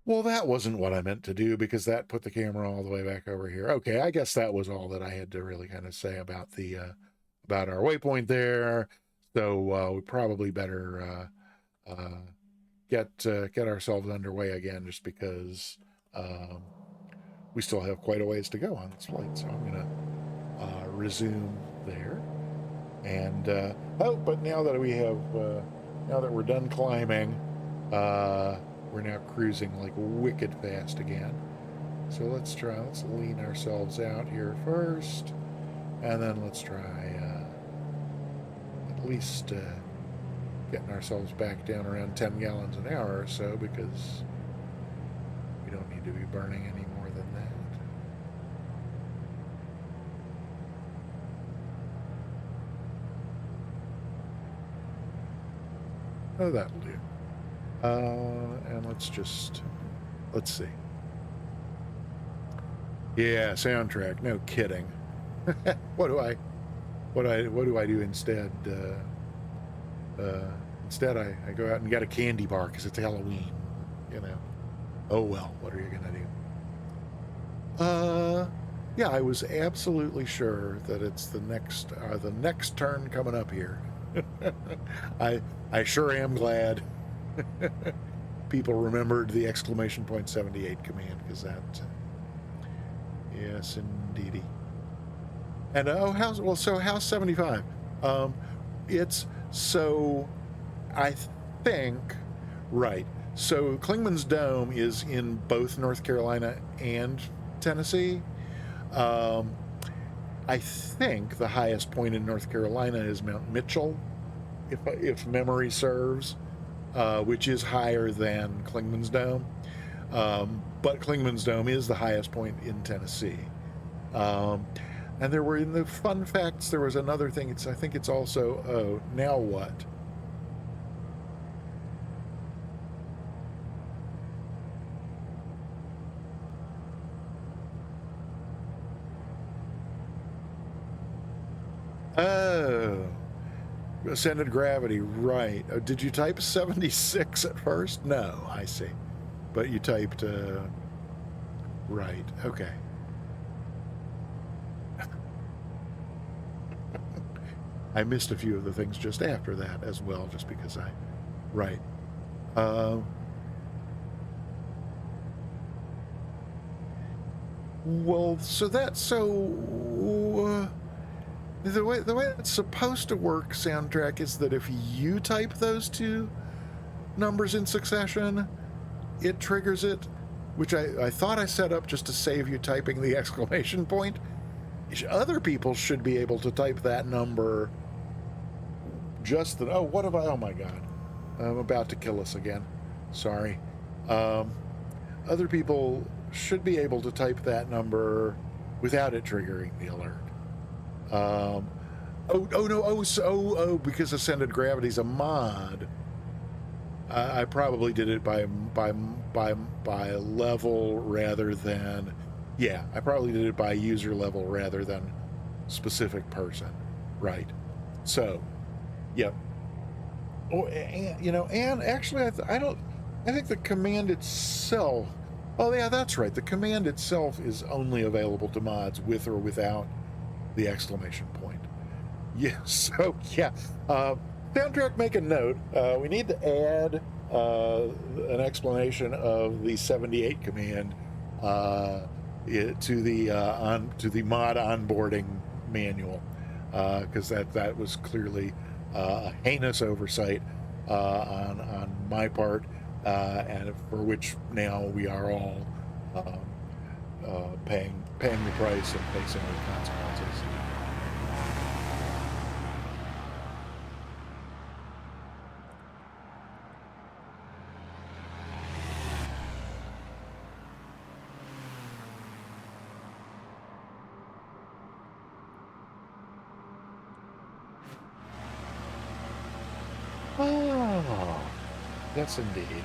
Well, that wasn't what I meant to do, because that put the camera all the way back over here. Okay, I guess that was all that I had to really kind of say about the about our waypoint there. So we probably better get ourselves underway again, just because we still have quite a ways to go on this flight. So I'm gonna resume there. And but now that we have now that we're done climbing, we're now cruising like wicked fast again. So let's lean ourselves out here first, and then let's try at least getting ourselves back down around 10 gallons an hour or so, because we don't need to be burning any more than that. Oh, that'll do. And let's see. Yeah, soundtrack. No kidding. What do I do instead? Instead, I go out and get a candy bar because it's Halloween. Oh well, what are you gonna do? Yeah, I was absolutely sure that it's the next turn coming up here. I sure am glad people remembered the exclamation point 78 command, because that, yes, indeedy. And how's 75? It's so, I think, right. So Klingman's Dome is in both North Carolina and Tennessee. Um, I think the highest point in North Carolina is Mount Mitchell, if memory serves, which is higher than Klingman's Dome. But Klingman's Dome is the highest point in Tennessee. And there were, in the fun facts, there was another thing. I think it's also, oh, now what? Oh, ascended gravity, right. Did you type 76 at first? No, I see. But you typed, right, okay. I missed a few of the things just after that as well, just because right. Well, the way it's supposed to work, Soundtrack, is that if you type those two numbers in succession, it triggers it, which I thought I set up just to save you typing the exclamation point. Other people should be able to type that number oh, what have I, oh my God, I'm about to kill us again. Sorry. Other people should be able to type that number without it triggering the alert. Because Ascended Gravity's a mod, I probably did it by level rather than, yeah, I probably did it by user level rather than specific person, right? So, yep. Oh, and actually, I think the command itself. Oh yeah, that's right. The command itself is only available to mods with or without the exclamation point. Yeah. So yeah. Soundtrack, make a note. We need to add an explanation of the 78 command to the mod onboarding manual, because that was clearly a heinous oversight on my part, and for which now we are all paying the price and facing the consequences. Oh, yes, indeed.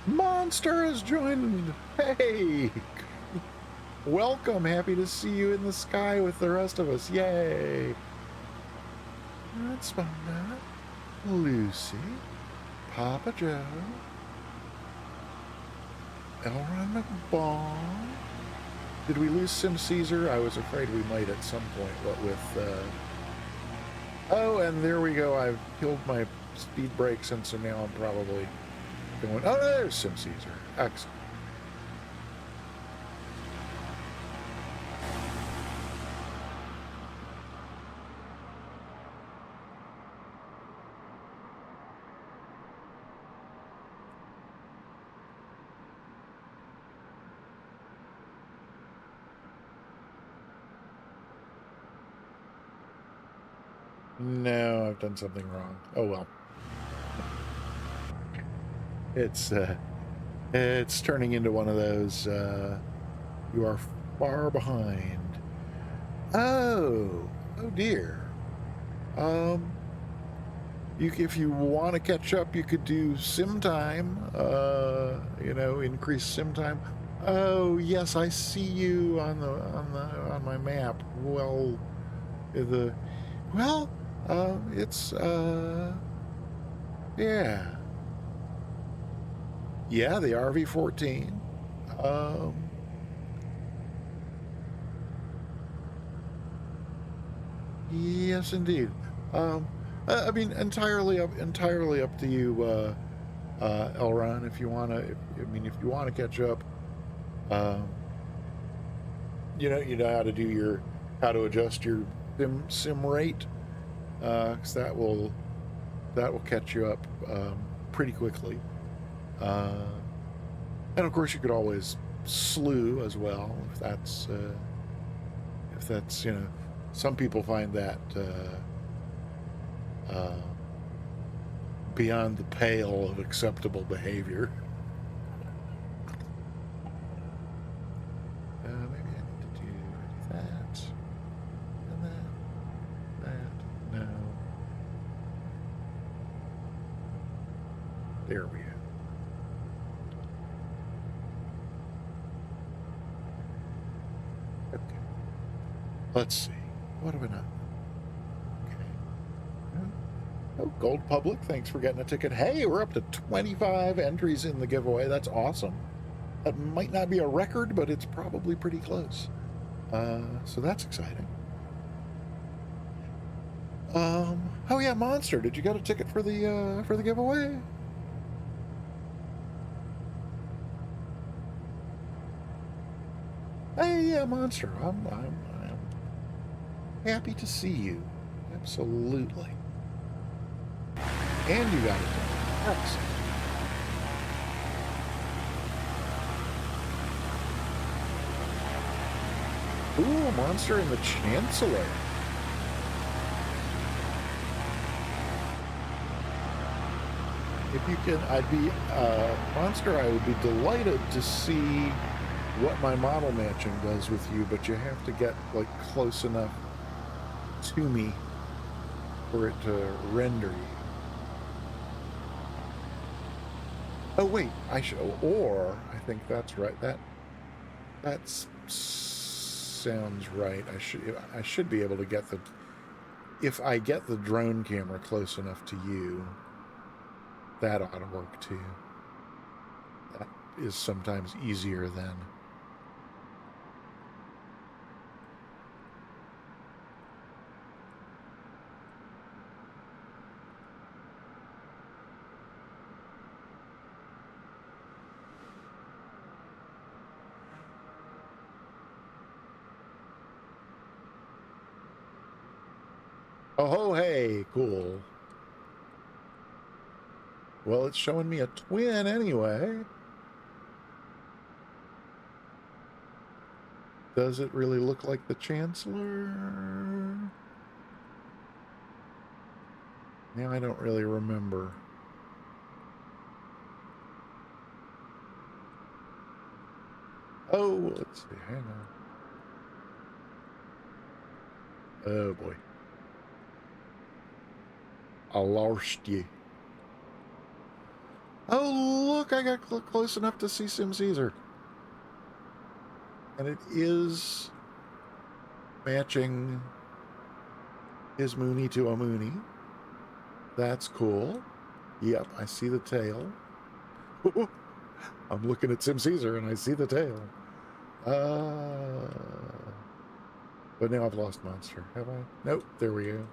Monster has joined. Hey, welcome. Happy to see you in the sky with the rest of us. Yay. That's fun. Lucy, Papa Joe, Elron McBong. Did we lose Sim Caesar? I was afraid we might at some point. What with? Oh, and there we go. I've killed my speed brakes, and so now I'm probably going. Oh, there's Sim Caesar. Excellent. No, I've done something wrong. Oh well. It's turning into one of those you are far behind. Oh dear. If you want to catch up, you could do sim time. Increase sim time. Oh yes, I see you on my map. Well, it's yeah. Yeah, the RV-14. Yes, indeed. I mean, entirely up to you, Elron. If you want to, if you want to catch up, you know how to do how to adjust your sim rate, because that will catch you up pretty quickly. And of course, you could always slew as well if that's some people find that beyond the pale of acceptable behavior. Maybe I need to do that and that. No. There we go. Okay. Let's see. What have we done? Okay. Oh, Gold Public, thanks for getting a ticket. Hey, we're up to 25 entries in the giveaway. That's awesome. That might not be a record, but it's probably pretty close. So that's exciting. Oh yeah, Monster, did you get a ticket for the giveaway? Hey, yeah, Monster, I'm happy to see you. Absolutely. And you got a ticket. Excellent. Ooh, Monster in the Chancellor. If you can, I'd be, Monster, I would be delighted to see what my model matching does with you, but you have to get, like, close enough to me for it to render you. Oh, wait, I think that's right. That sounds right. I should be able to get if I get the drone camera close enough to you, that ought to work too. That is sometimes easier than. Oh, hey, cool. Well, it's showing me a twin anyway. Does it really look like the Chancellor? Now I don't really remember. Oh, let's see. Hang on. Oh, boy. I lost you. Oh, look, I got close enough to see Sim Caesar. And it is matching his Mooney to a Mooney. That's cool. Yep, I see the tail. I'm looking at Sim Caesar and I see the tail. But now I've lost Monster. Have I? Nope, there we go.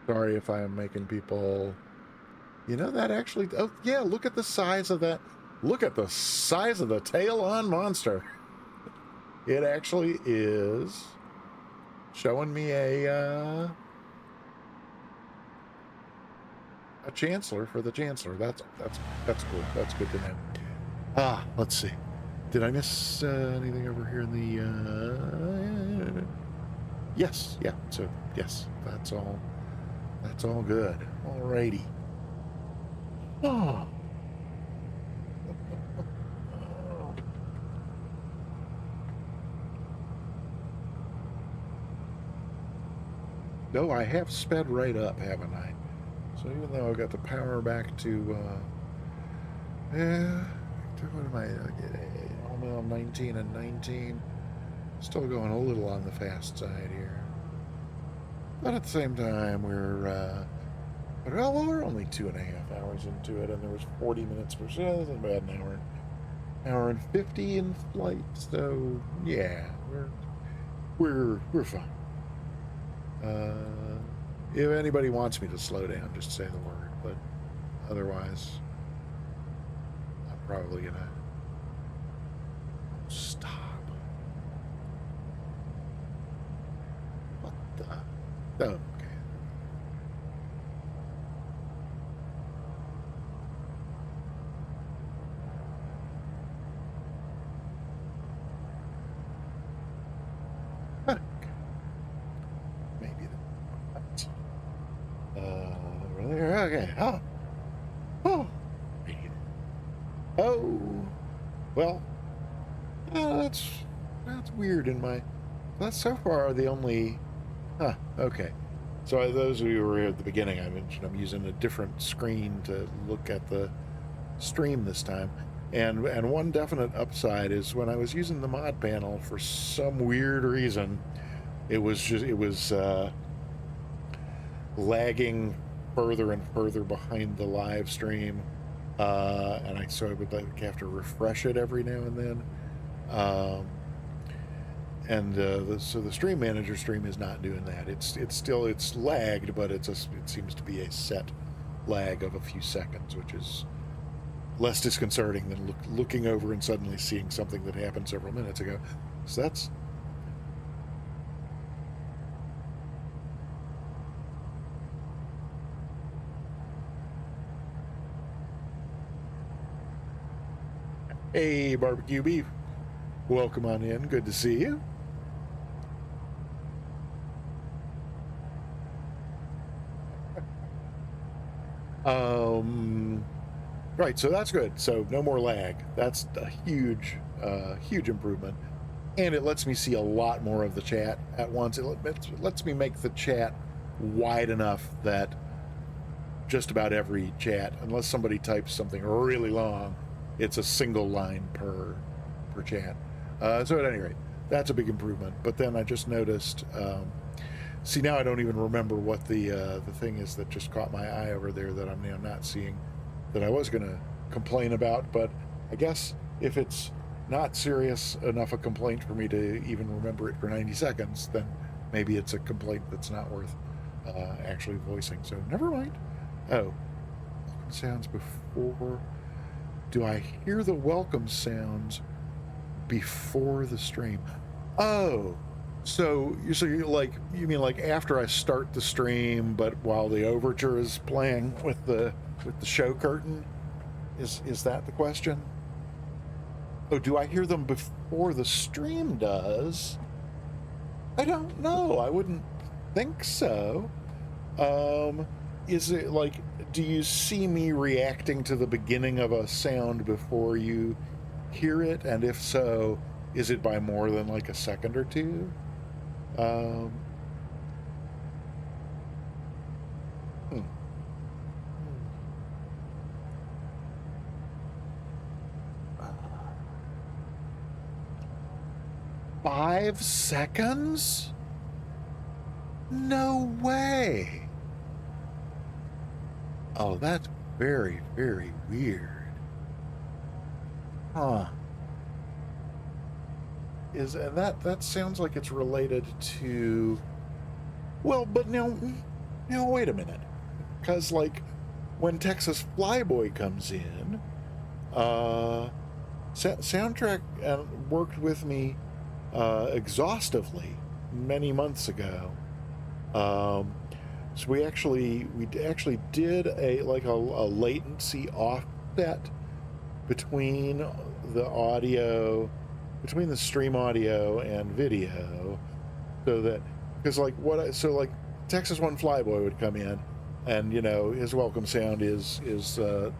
Sorry if I am making people... You know, that actually... Oh, yeah, look at the size of that. Look at the size of the tail on Monster. It actually is showing me a Chancellor for the Chancellor. That's cool. That's good to know. Let's see. Did I miss anything over here in the... Yes, yeah. So, yes, that's all good. Alrighty. Oh. No, I have sped right up, haven't I? So even though I've got the power back to, what am I, I'm on 19 and 19. Still going a little on the fast side here. But at the same time, we're only 2.5 hours into it, and there was 40 minutes per set, and about an hour and 50 in flight. So yeah, we're fine. If anybody wants me to slow down, just say the word. But otherwise, I'm probably gonna Oh, okay. Huh, maybe that's over there. Okay. Oh, oh. Well, that's weird. In my that's so far the only. Huh. Okay. So those of you who were here at the beginning, I mentioned I'm using a different screen to look at the stream this time. And one definite upside is when I was using the mod panel for some weird reason, it was lagging further and further behind the live stream, and I would like have to refresh it every now and then. So the stream manager stream is not doing that. It's lagged, but it seems to be a set lag of a few seconds, which is less disconcerting than looking over and suddenly seeing something that happened several minutes ago. So that's Hey, Barbecue Beef. Welcome on in. Good to see you. Right, so that's good. So no more lag. That's a huge improvement. And it lets me see a lot more of the chat at once. It lets me make the chat wide enough that just about every chat, unless somebody types something really long, it's a single line per chat. So at any rate, that's a big improvement. But then I just noticed, see, now I don't even remember what the thing is that just caught my eye over there that I'm now not seeing, that I was going to complain about. But I guess if it's not serious enough a complaint for me to even remember it for 90 seconds, then maybe it's a complaint that's not worth actually voicing. So never mind. Oh, sounds before. Do I hear the welcome sounds before the stream? Oh, so you mean like after I start the stream, but while the overture is playing with the show curtain? Is that the question? Oh, do I hear them before the stream does? I don't know. I wouldn't think so. Is it like, do you see me reacting to the beginning of a sound before you hear it? And if so, is it by more than like a second or two? 5 seconds? No way. Oh, that's very, very weird. Huh. And that sounds like it's related to, well, but now wait a minute. Because like when Texas Flyboy comes in, Soundtrack worked with me exhaustively many months ago. So we actually did a latency offset between the audio, between the stream audio and video, so that, because like Texas One Flyboy would come in, and his welcome sound is the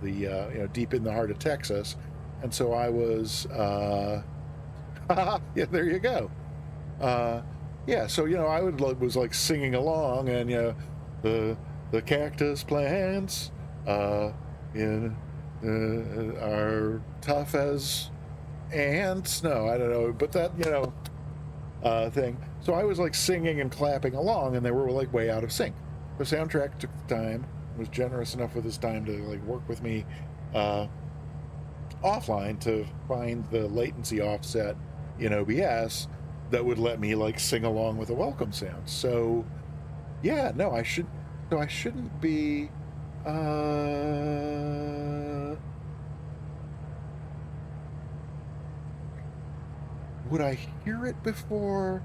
deep in the heart of Texas, and so I was yeah, there you go. Yeah, so I was like singing along, and the cactus plants in are tough as ants. No, I don't know, but that thing. So I was like singing and clapping along, and they were like way out of sync. The Soundtrack took the time, was generous enough with his time to like work with me offline to find the latency offset in OBS that would let me like sing along with a welcome sound. So yeah, no, I shouldn't be would I hear it before?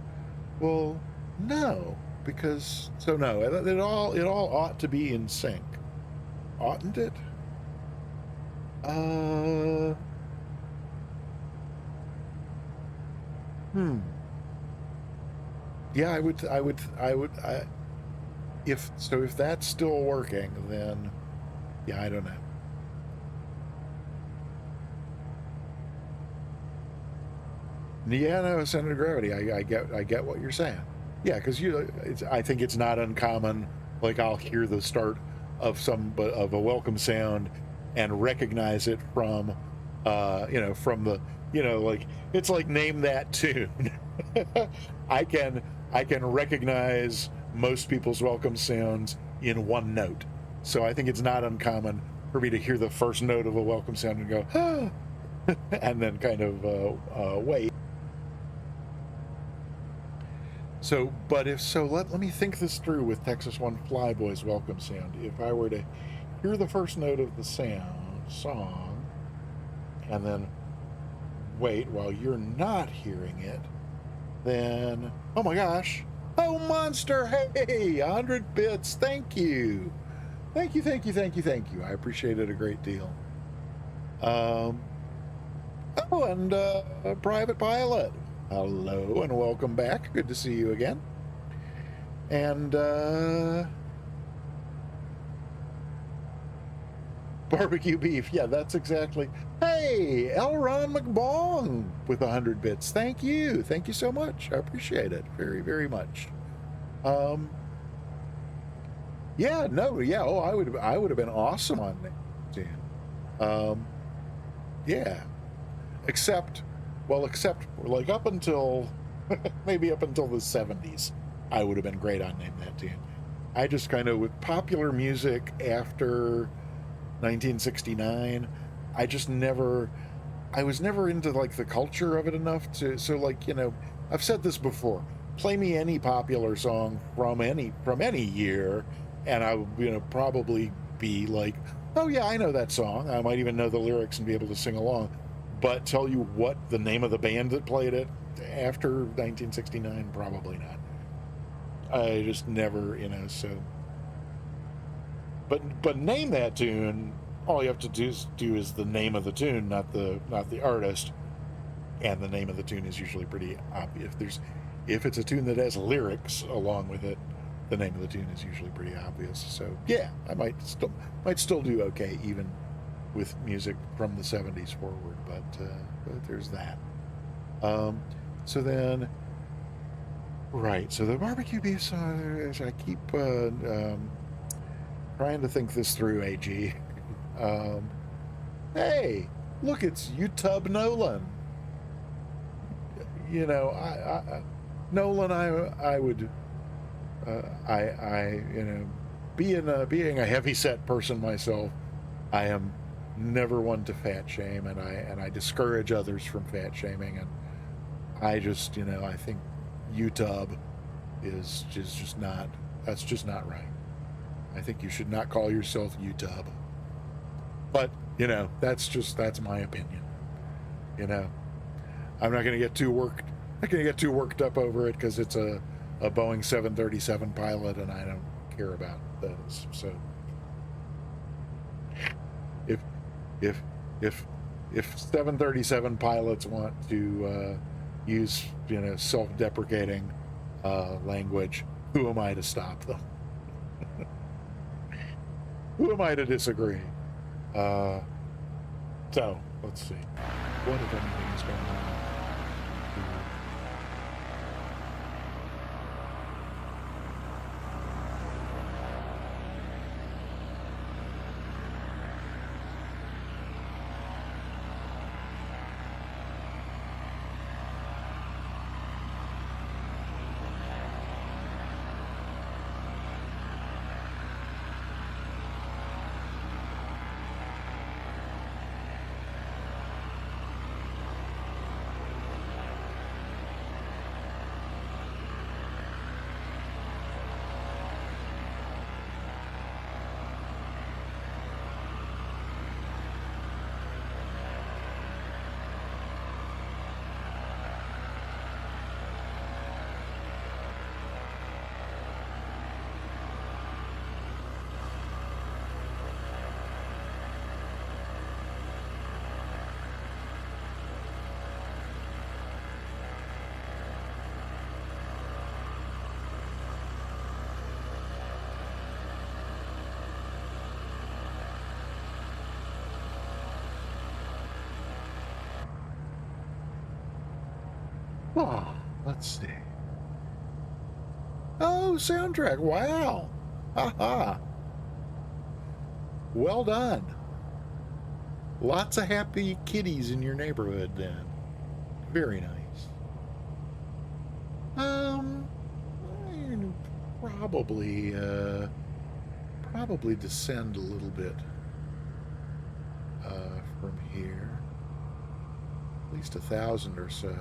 Well, no, because so no, it all ought to be in sync, oughtn't it? Uh, hmm. Yeah, if that's still working, then yeah, I don't know. Yeah, no, center of gravity. I get what you're saying. Yeah, because I think it's not uncommon. Like I'll hear the start of a welcome sound and recognize it from, from the, like it's like name that tune. I can I can recognize most people's welcome sounds in one note. So I think it's not uncommon for me to hear the first note of a welcome sound and go, ah, and then kind of wait. So, but if so, let me think this through with Texas One Flyboy's welcome sound. If I were to hear the first note of the song, and then wait while you're not hearing it, then, oh my gosh, oh monster, hey, 100 bits, thank you. Thank you, thank you, thank you, thank you. I appreciate it a great deal. Oh, and Private Pilot, hello and welcome back. Good to see you again. And barbecue beef, yeah, that's exactly. Hey, L. Ron McBong with 100 bits. Thank you so much. I appreciate it very, very much. Yeah, no, yeah. Oh, I would have been awesome on that. Yeah. Except like up until maybe up until the 70s, I would have been great on Name That Tune. I just kind of, with popular music after 1969, I was never into like the culture of it enough to, so like, I've said this before, play me any popular song from any year and I would, probably be like, oh yeah, I know that song. I might even know the lyrics and be able to sing along. But tell you what the name of the band that played it after 1969, probably not. I just never, so. But Name That Tune, all you have to do is the name of the tune, not the artist, and the name of the tune is usually pretty obvious. If it's a tune that has lyrics along with it, the name of the tune is usually pretty obvious. So yeah, I might still do okay even with music from the 70s forward, but there's that. So then, right, so the barbecue beef song, I keep trying to think this through, AG. Hey, look, it's YouTube Nolan. Nolan, I would, being a heavy-set person myself, I am never one to fat shame, and I discourage others from fat shaming, and I just, I think YouTube is just not, that's just not right. I think you should not call yourself YouTube. But, that's my opinion. I'm not going to get too worked up over it because it's a Boeing 737 pilot and I don't care about those. So if 737 pilots want to use, self-deprecating language, who am I to stop them? Who am I to disagree? So let's see. What if anything is going on? Oh, let's see. Oh, soundtrack. Wow. Haha. Well done. Lots of happy kitties in your neighborhood then. Very nice. Probably, probably descend a little bit from here. At least 1,000 or so.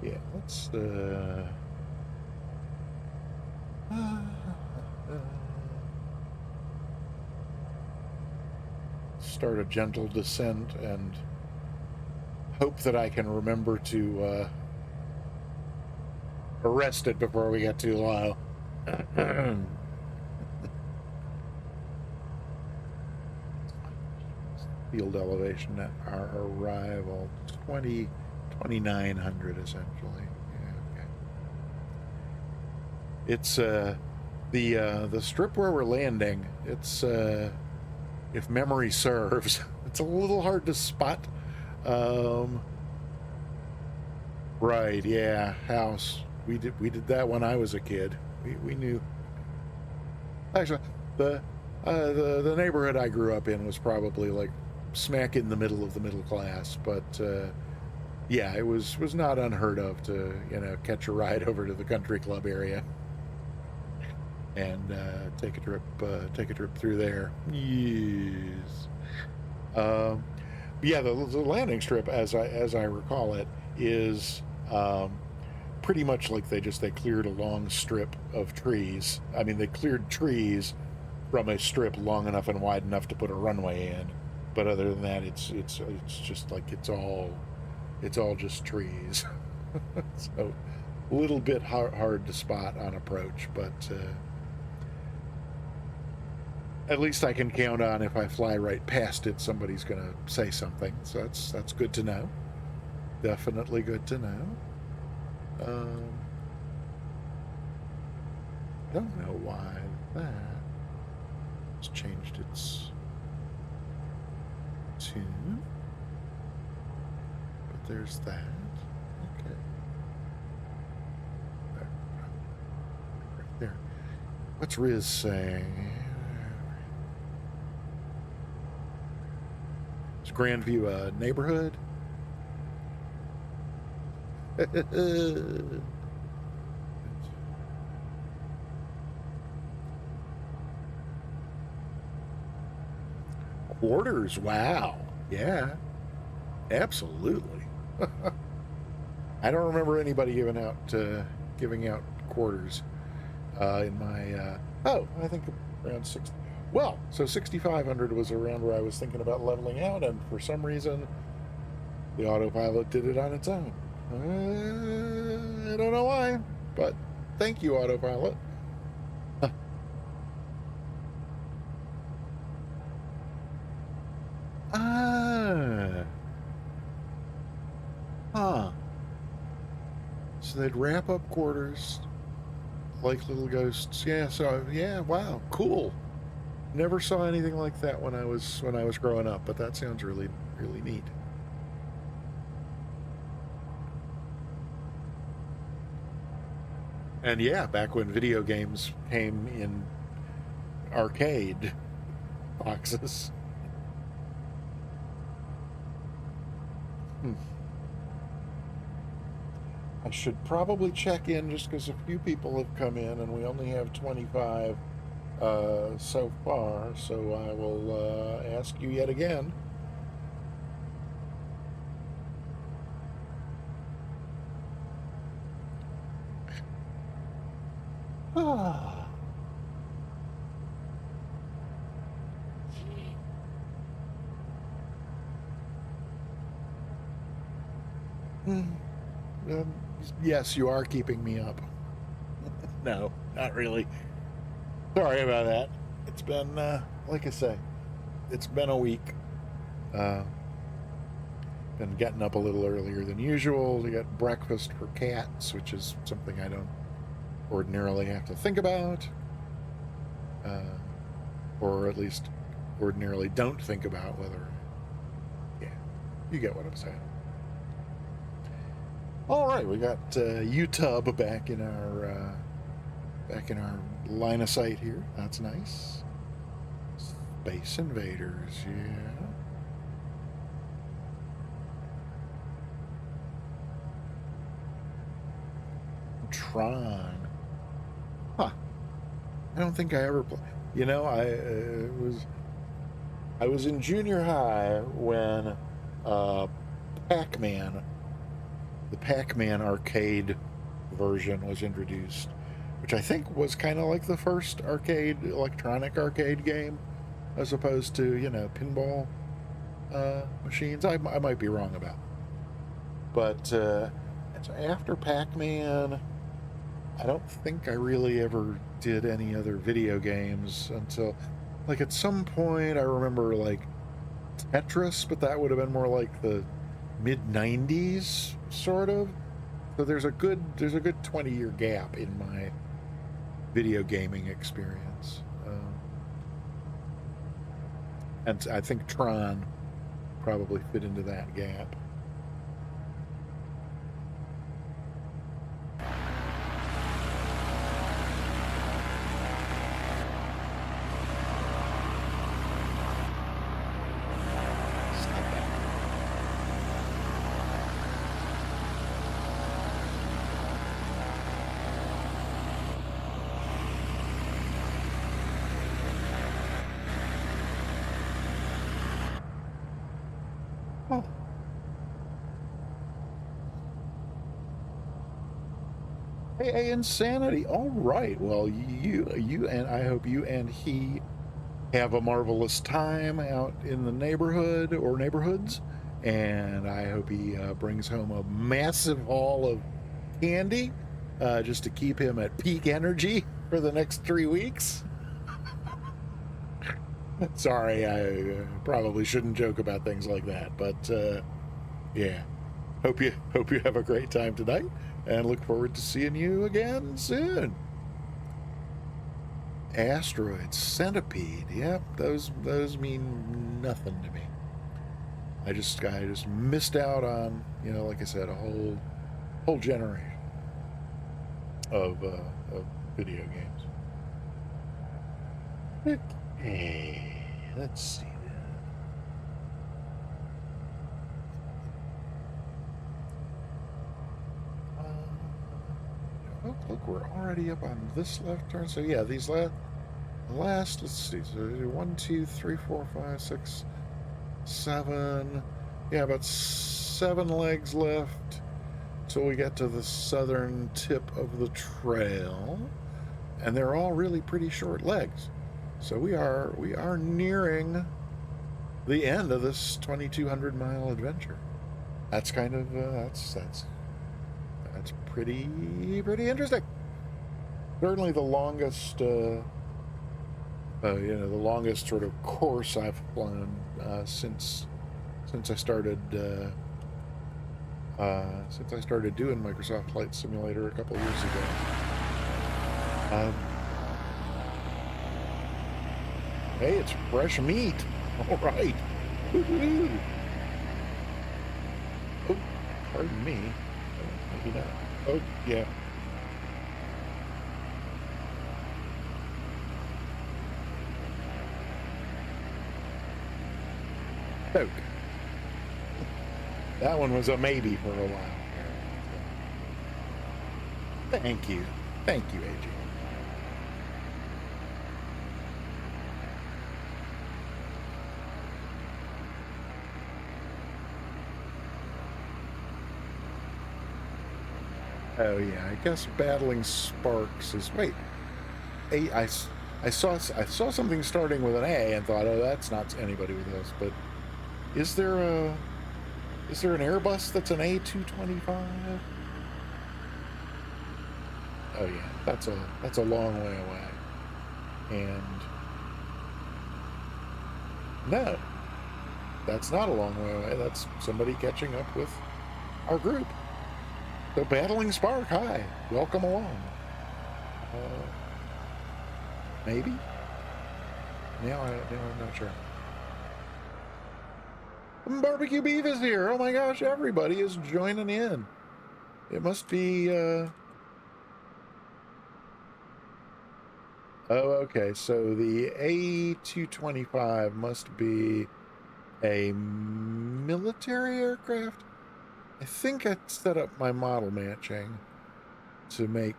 Yeah, let's start a gentle descent and hope that I can remember to arrest it before we get too low. Field elevation at our arrival, 2,900 essentially. Yeah, okay. It's the strip where we're landing. It's if memory serves, it's a little hard to spot. Right, yeah, house. We did that when I was a kid. We knew. Actually, the neighborhood I grew up in was probably like smack in the middle of the middle class, but yeah, it was not unheard of to catch a ride over to the country club area and take a trip through there. Yes. Yeah, the landing strip, as I recall it, is pretty much like they cleared a long strip of trees. I mean, they cleared trees from a strip long enough and wide enough to put a runway in, but other than that, it's just like it's all just trees. So a little bit hard to spot on approach, but at least I can count on if I fly right past it, somebody's gonna say something. So that's good to know. Definitely good to know. Don't know why it's changed its tune, but there's that. Okay, right there. What's Riz saying? Is Grandview a neighborhood? Quarters, wow. Yeah, absolutely. I don't remember anybody giving out quarters in my I think around 60. Well, so 6,500 was around where I was thinking about leveling out, and for some reason the autopilot did it on its own. I don't know why, but thank you, autopilot. Huh. So they'd wrap up quarters like little ghosts. Yeah, so yeah, wow, cool. Never saw anything like that when I was growing up, but that sounds really, really neat. And yeah, back when video games came in arcade boxes. I should probably check in just because a few people have come in and we only have 25 so far, so I will ask you yet again. Yes, you are keeping me up. No, not really. Sorry about that. It's been, like I say, it's been a week. Been been getting up a little earlier than usual to get breakfast for cats, which is something I don't ordinarily have to think about, or at least ordinarily don't think about whether, yeah, you get what I'm saying. All right, we got UTub back in our line of sight here. That's nice. Space Invaders, yeah. Tron. Huh. I don't think I ever played. You know, I was in junior high when Pac-Man, the Pac-Man arcade version was introduced, which I think was kind of like the first electronic arcade game, as opposed to, you know, pinball machines. I might be wrong about it. But so after Pac-Man, I don't think I really ever did any other video games until, like, at some point I remember, like, Tetris, but that would have been more like the mid-90s, sort of. So there's a good 20-year gap in my video gaming experience. And I think Tron probably fit into that gap. Oh. Hey, Insanity. All right. Well, you and I hope you and he have a marvelous time out in the neighborhood or neighborhoods, and I hope he brings home a massive haul of candy just to keep him at peak energy for the next 3 weeks. Sorry, I probably shouldn't joke about things like that, but yeah. Hope you have a great time tonight, and look forward to seeing you again soon. Asteroid Centipede, yep, those mean nothing to me. I just missed out on, you know, like I said, a whole generation of video games. Okay, let's see. Look, we're already up on this left turn. So yeah, these last, let's see. So 1, 2, 3, 4, 5, 6, 7. Yeah, about 7 legs left till we get to the southern tip of the trail, and they're all really pretty short legs. So we are nearing the end of this 2,200 mile adventure. That's kind of that's pretty interesting. Certainly the longest, the longest sort of course I've flown since I started doing Microsoft Flight Simulator a couple years ago. Hey, it's fresh meat. All right. Woo-hoo. Oh, pardon me. Maybe not. Oh, yeah. Coke. That one was a maybe for a while. Thank you. Thank you, AJ. Oh yeah, I guess battling sparks is. Wait, I saw something starting with an A and thought, oh, that's not anybody with this. But is there an Airbus that's an A225? Oh yeah, that's a long way away. And no, That's not a long way away. That's somebody catching up with our group. So Battling Spark, hi. Welcome along. Maybe? Now I'm not sure. Barbecue Beef is here. Oh my gosh, everybody is joining in. It must be, oh, okay. So the A225 must be a military aircraft. I think I set up my model matching to make,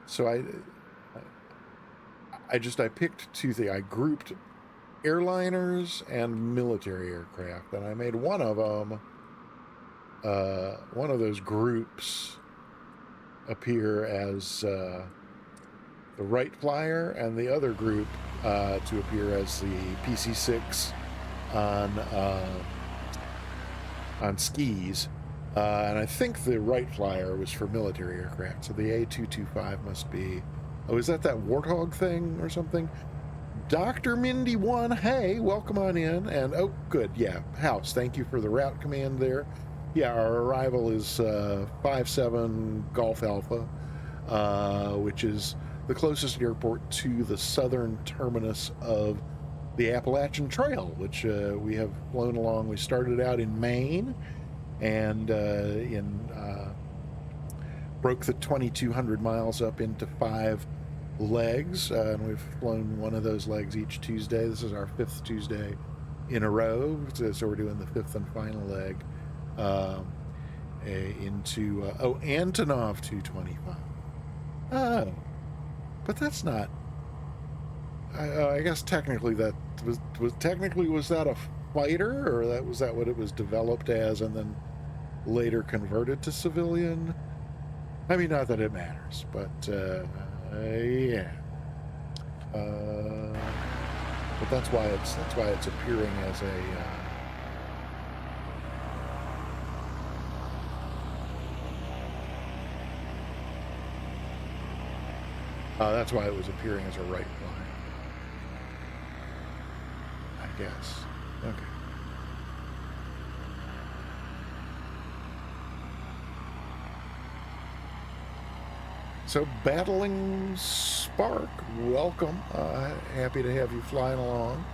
so I picked two things. I grouped airliners and military aircraft, and I made one of them, one of those groups appear as the Wright Flyer, and the other group to appear as the PC-6 on skis. And I think the Wright Flyer was for military aircraft, so the A225 must be... Oh, is that Warthog thing or something? Dr. Mindy 1, hey, welcome on in. And, oh, good, yeah, House, thank you for the route command there. Yeah, our arrival is 57 Golf Alpha, which is the closest airport to the southern terminus of the Appalachian Trail, which we have flown along. We started out in Maine, and broke the 2,200 miles up into 5 legs, and we've flown one of those legs each Tuesday. This is our 5th Tuesday in a row, so we're doing the 5th and final leg into Antonov 225. Oh, but that's not... I guess technically that was that a fighter, or was that what it was developed as and then later converted to civilian? I mean, not that it matters, but yeah. But that's why it's appearing as a that's why it was appearing as a Wright Flyer, I guess. Okay. So Battling Spark, welcome. Happy to have you flying along.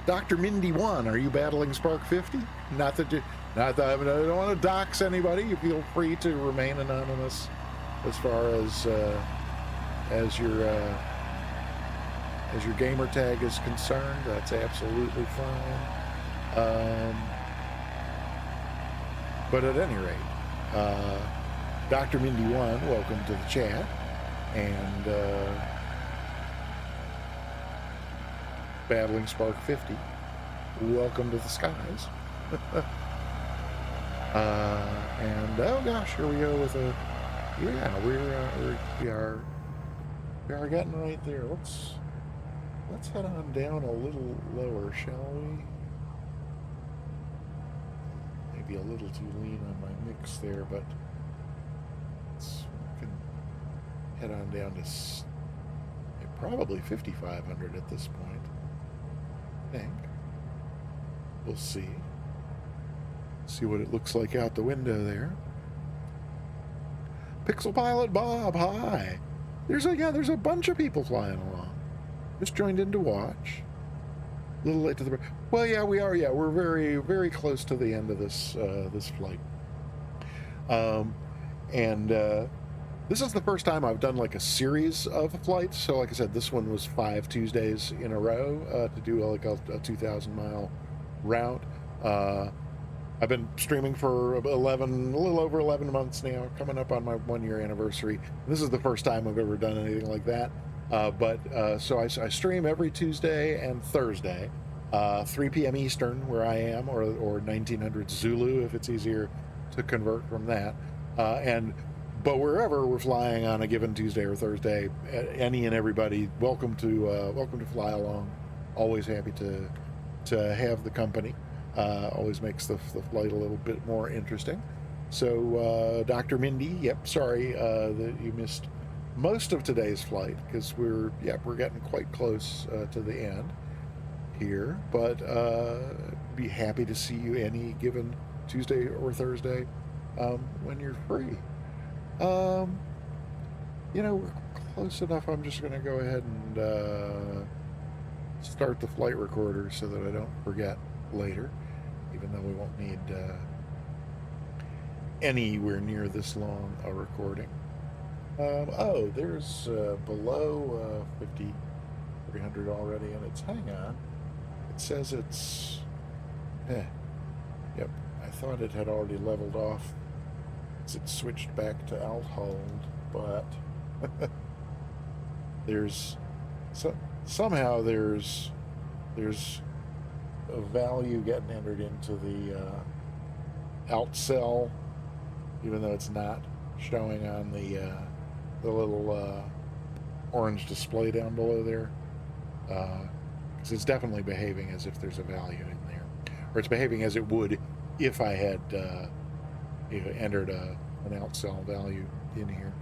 Dr. Mindy 1, are you Battling Spark 50? Not that I don't want to dox anybody. You feel free to remain anonymous as far as your gamer tag is concerned. That's absolutely fine. But at any rate, Dr. Mindy 1, welcome to the chat, and Battling Spark 50, welcome to the skies. And oh gosh, here we go with a... Yeah, we are getting right there. Let's head on down a little lower, shall we? Maybe a little too lean on my mix there, but we can head on down to probably 5,500 at this point. I think. We'll see. See what it looks like out the window there. Pixel Pilot Bob, hi. There's a bunch of people flying along. Just joined in to watch. A little late to the... Well, yeah, we are. Yeah, we're very, very close to the end of this this flight. This is the first time I've done like a series of flights. So, like I said, this one was 5 Tuesdays in a row to do like a 2,000-mile route. I've been streaming for a little over 11 months now, coming up on my 1-year anniversary. This is the first time I've ever done anything like that. So I stream every Tuesday and Thursday, 3 p.m. Eastern, where I am, or 1900 Zulu, if it's easier to convert from that. But wherever we're flying on a given Tuesday or Thursday, any and everybody, welcome to fly along. Always happy to have the company. Always makes the flight a little bit more interesting. So, Dr. Mindy, yep, sorry that you missed most of today's flight, because we're getting quite close to the end. here, but be happy to see you any given Tuesday or Thursday when you're free. Um, we're close enough. I'm just going to go ahead and start the flight recorder so that I don't forget later, even though we won't need anywhere near this long a recording. Oh, there's below 5,300 already, and it's, hang on, it says it's, yep, I thought it had already leveled off as it switched back to alt hold, but there's, somehow there's a value getting entered into the alt cell, even though it's not showing on the little orange display down below there, because it's definitely behaving as if there's a value in there, or it's behaving as it would if I had entered an alt cell value in here.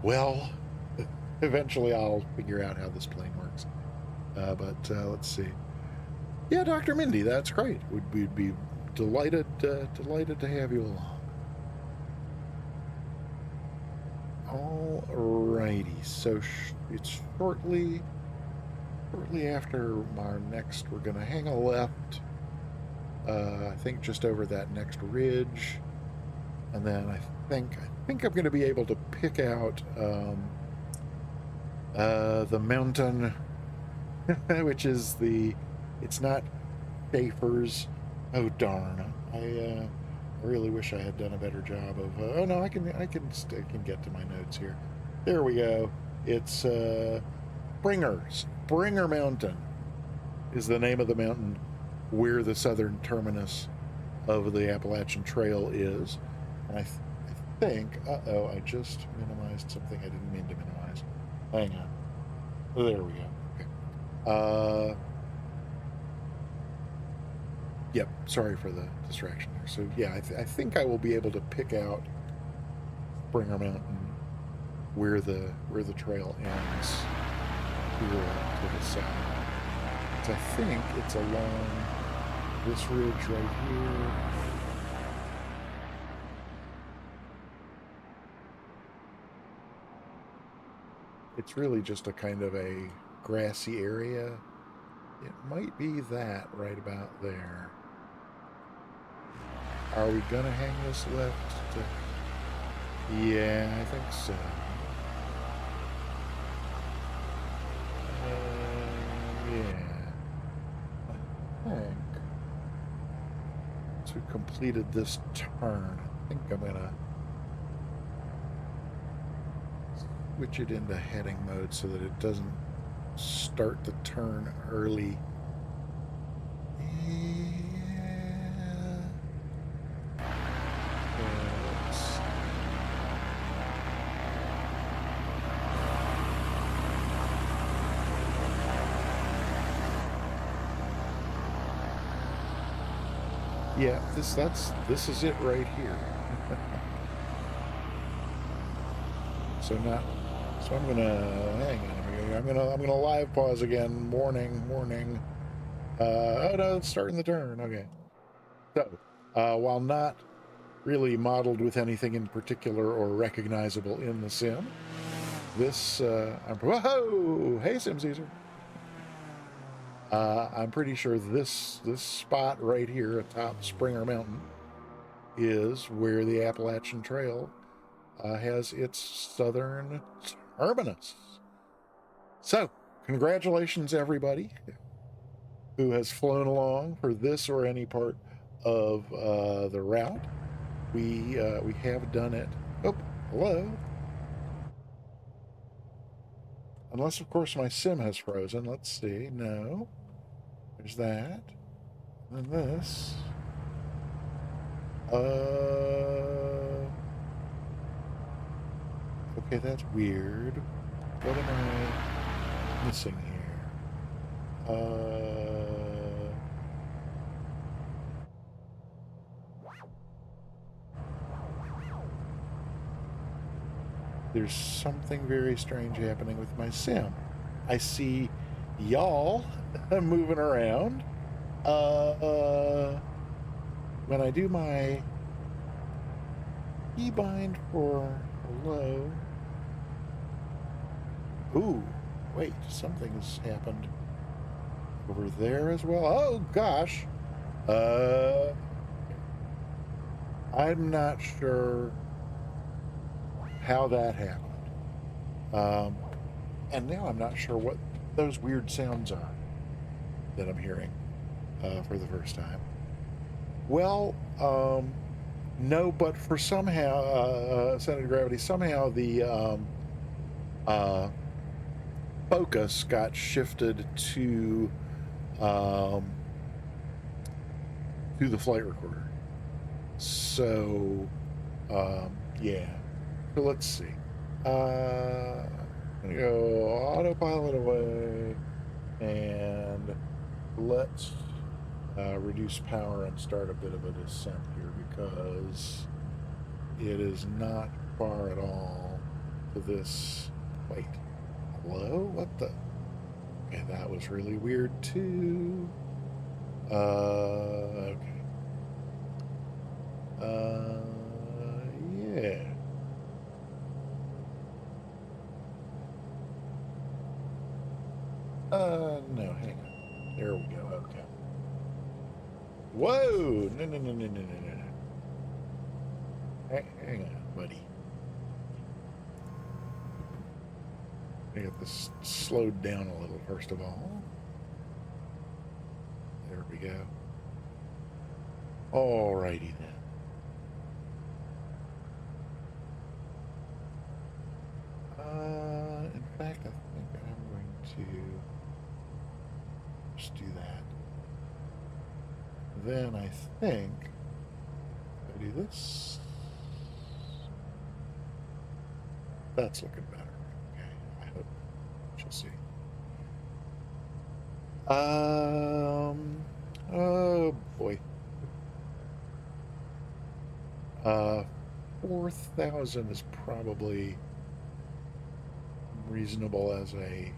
Well, eventually I'll figure out how this plane works. But let's see. Yeah, Dr. Mindy, that's great. We'd be delighted to have you along. Alrighty, so it's shortly after our next. We're gonna hang a left. I think just over that next ridge, and then I think I'm gonna be able to pick out the mountain, which is it's not Schaefer's. Oh darn! I really wish I had done a better job of. Oh no, I can get to my notes here. There we go. It's Springer Mountain is the name of the mountain where the southern terminus of the Appalachian Trail is. And I think. I just minimized something I didn't mean to minimize. Hang on. There we go. Okay. Yep, sorry for the distraction there. So yeah, I think I will be able to pick out Springer Mountain where the trail ends here to the south. So I think it's along this ridge right here. It's really just a kind of a grassy area. It might be that right about there. Are we gonna hang this left? Yeah, I think so. Yeah. I think. Once we've completed this turn, I think I'm gonna switch it into heading mode so that it doesn't start the turn early. Yeah, this is it right here. So I'm gonna hang on. I'm gonna live pause again. Morning. Oh no, it's starting the turn. Okay. So, while not really modeled with anything in particular or recognizable in the sim, this whoa! Hey, Sim Caesar. I'm pretty sure this spot right here atop Springer Mountain is where the Appalachian Trail has its southern terminus. So, congratulations, everybody who has flown along for this or any part of the route. We have done it. Oh, hello. Unless, of course, my sim has frozen. Let's see. No. There's that. And this. Okay, that's weird. What am I missing here? There's something very strange happening with my sim. I see y'all moving around. When I do my keybind for hello. Ooh, wait, something has happened over there as well. Oh gosh. I'm not sure how that happened. And now I'm not sure what those weird sounds are that I'm hearing for the first time. Well, no, but for somehow, Center of Gravity, somehow the focus got shifted um, to the flight recorder. So, yeah. So let's see. I'm gonna go autopilot away, and let's reduce power and start a bit of a descent here, because it is not far at all to this. Wait, hello? What the? Okay, that was really weird too. Okay. Yeah. No, hang on. There we go. Okay. Whoa! No, no, no, no, no, no, no, no. Hang on, buddy. I got this slowed down a little, first of all. There we go. Alrighty then. In fact, I think I'm going to just do that. Then I think I do this. That's looking better. Okay, I hope. She'll see. Oh boy. 4,000 is probably reasonable as a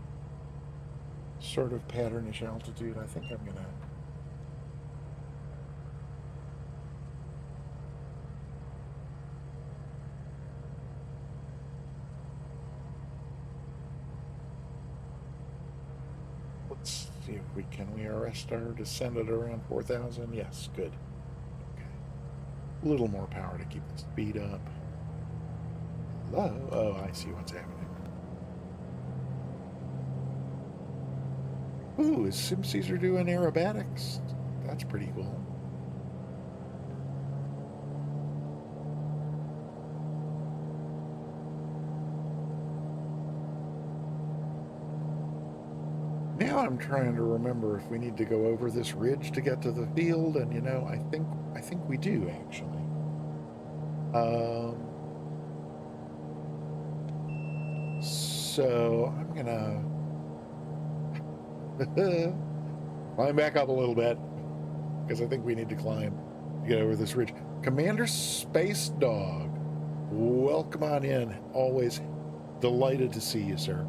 sort of patternish altitude. I think I'm gonna. Let's see if can we arrest our descent at around 4,000? Yes, good. Okay. A little more power to keep the speed up. Hello? Oh, I see what's happening. Ooh, is Sim Caesar doing aerobatics? That's pretty cool. Now I'm trying to remember if we need to go over this ridge to get to the field, and I think we do actually. So I'm gonna climb back up a little bit, because I think we need to climb to get over this ridge. Commander Space Dog, welcome on in. Always delighted to see you, sir.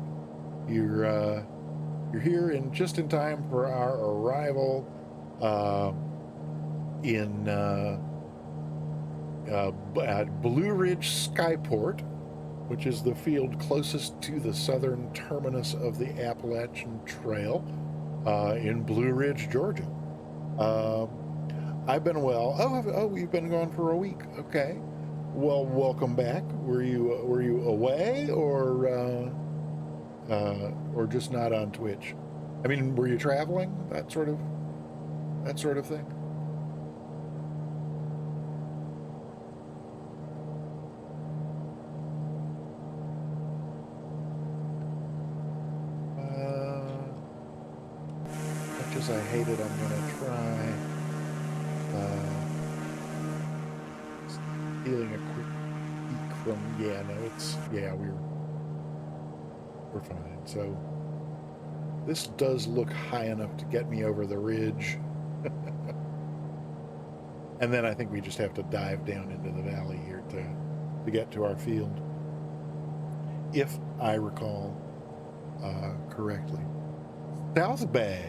You're here just in time for our arrival at Blue Ridge Skyport, which is the field closest to the southern terminus of the Appalachian Trail in Blue Ridge, Georgia. I've been well. Oh, you've been gone for a week. Okay. Well, welcome back. Were you away, or just not on Twitch? I mean, were you traveling? That sort of thing. Much as I hate it, I'm gonna try stealing a quick peek from. Yeah, no, we're fine. So this does look high enough to get me over the ridge. And then I think we just have to dive down into the valley here to get to our field, if I recall correctly. South Bay.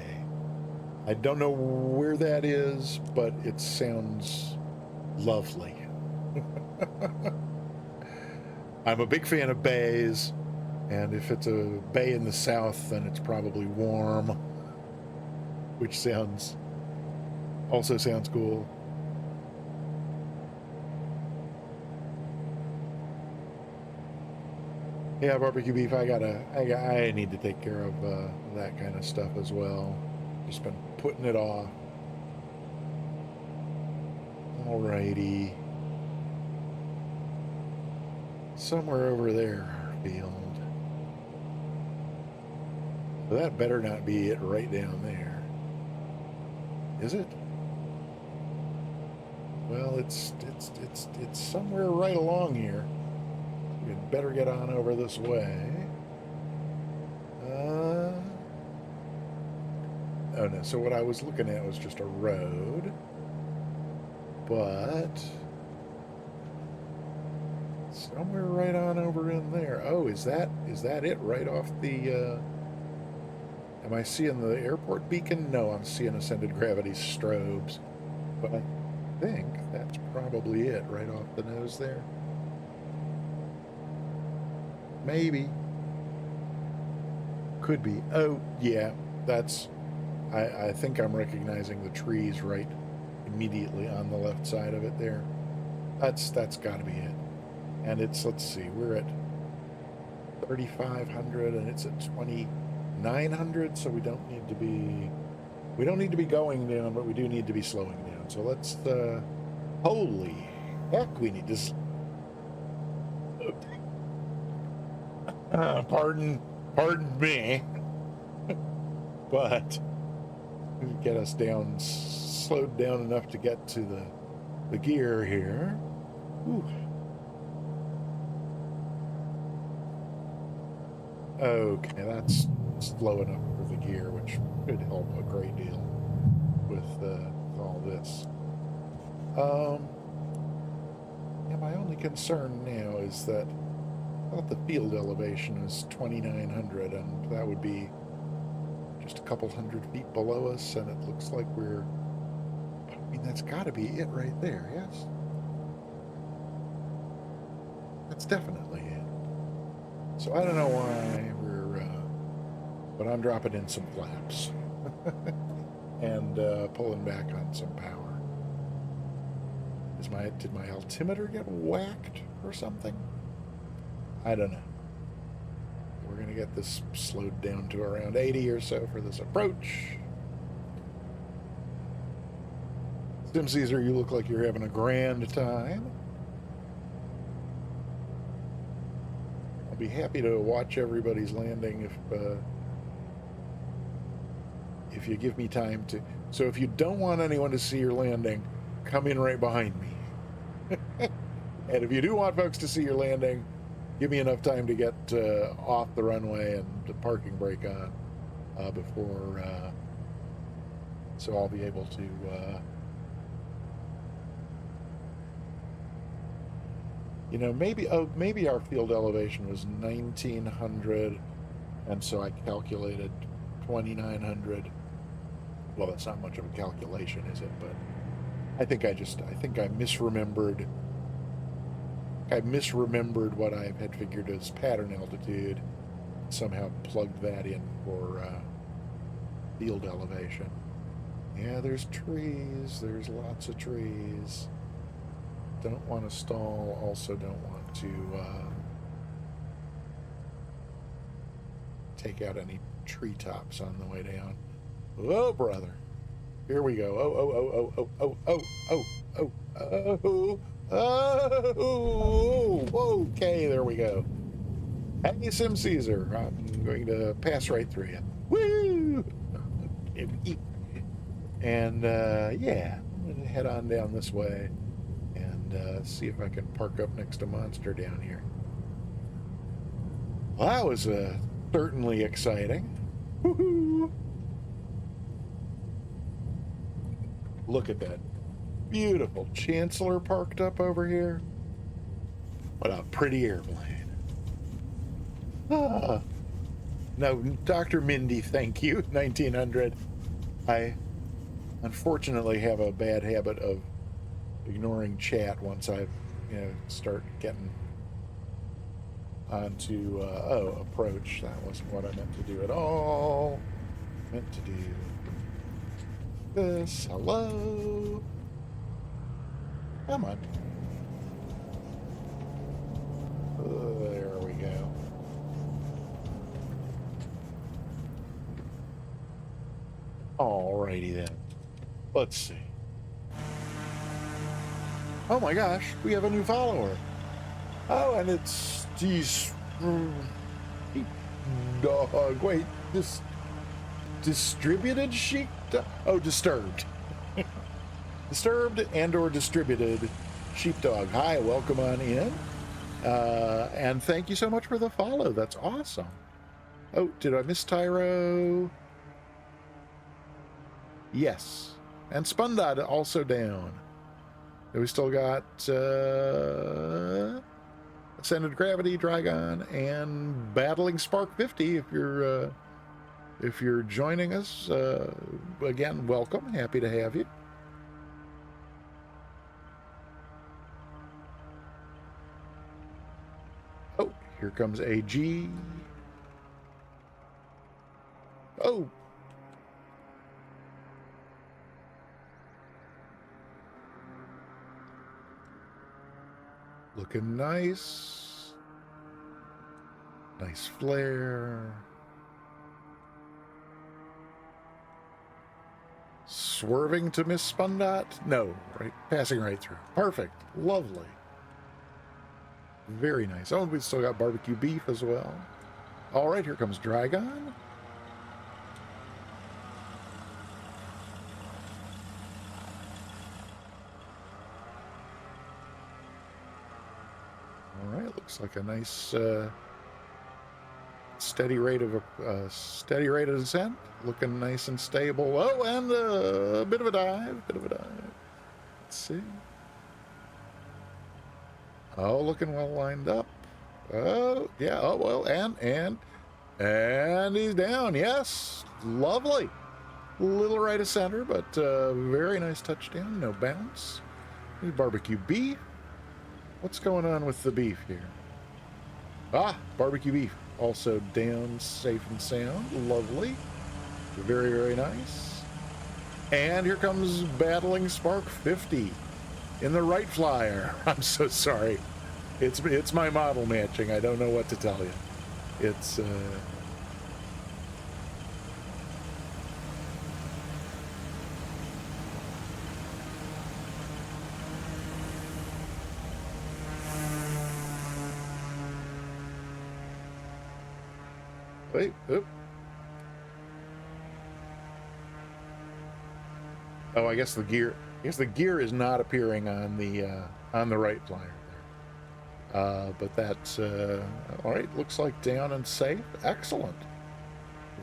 I don't know where that is, but it sounds lovely. I'm a big fan of bays, and if it's a bay in the south, then it's probably warm, which also sounds cool. Yeah, barbecue beef. I need to take care of that kind of stuff as well. Just been putting it off. Alrighty. Somewhere over there, our field. But that better not be it right down there. Is it? Well, it's somewhere right along here. We'd better get on over this way. Oh no, so what I was looking at was just a road. But somewhere right on over in there. Oh, is that it right off the am I seeing the airport beacon? No, I'm seeing ascended gravity strobes. But I think that's probably it right off the nose there. Maybe. Could be. Oh, yeah, that's I think I'm recognizing the trees right immediately on the left side of it there. That's got to be it. And it's, let's see, we're at 3,500 and it's at 2,900, so we don't need to be going down, but we do need to be slowing down. So let's holy heck, we need to pardon me, but get us down, slowed down enough to get to the gear here. Whew. Okay, that's slow enough for the gear, which could help a great deal with all this. Yeah, my only concern now is that I thought the field elevation is 2,900, and that would be just a couple hundred feet below us, and it looks like I mean, that's got to be it right there, yes? That's definitely it. So I don't know why but I'm dropping in some flaps and pulling back on some power. Did my altimeter get whacked or something? I don't know. We're going to get this slowed down to around 80 or so for this approach. Sim Caesar, you look like you're having a grand time. I'll be happy to watch everybody's landing if you give me time to. So if you don't want anyone to see your landing, come in right behind me. And if you do want folks to see your landing, give me enough time to get off the runway and the parking brake on before, so I'll be able to maybe our field elevation was 1,900, and so I calculated 2,900. Well, that's not much of a calculation, is it? But I think I misremembered. I misremembered what I had figured as pattern altitude. Somehow plugged that in for field elevation. Yeah, there's trees. There's lots of trees. Don't want to stall. Also don't want to take out any treetops on the way down. Oh, brother. Here we go. Oh, okay, there we go. Hey, Sim Caesar, I'm going to pass right through you. Woo! And, yeah, I'm going to head on down this way and see if I can park up next to Monster down here. Well, that was certainly exciting. Woohoo! Look at that beautiful Chancellor parked up over here. What a pretty airplane. Ah. No, Dr. Mindy, thank you. 1900. I unfortunately have a bad habit of ignoring chat once I, start getting onto, approach. That wasn't what I meant to do at all. Meant to do this. Hello. Come on. There we go. Alrighty then. Let's see. Oh my gosh, we have a new follower. Oh, and it's these dog. Wait, this distributed sheep. Oh, disturbed. Disturbed and/or distributed sheepdog. Hi, welcome on in. And thank you so much for the follow. That's awesome. Oh, did I miss Tyro? Yes. And Spundot also down. We still got Ascended Gravity, Dragon, and Battling Spark 50. If you're joining us, again, welcome. Happy to have you. Oh, here comes AG. Oh. Looking nice. Nice flare. Swerving to miss Spundot? No, right, passing right through. Perfect. Lovely. Very nice. Oh, we still got barbecue beef as well. All right, here comes Dragon. All right, looks like a nice steady rate of ascent. Looking nice and stable. Oh, and a bit of a dive. Let's see. Oh, looking well lined up. Oh, yeah. Oh, well, and he's down. Yes, lovely. Little right of center, but very nice touchdown. No bounce. New barbecue beef. What's going on with the beef here? Ah, barbecue beef. Also down, safe and sound. Lovely. Very, very nice. And here comes Battling Spark 50 in the right flyer. I'm so sorry. It's my model matching. I don't know what to tell you. It's wait, oop. Oh, I guess the gear is not appearing on the right flyer there. But that's all right. Looks like down and safe. Excellent.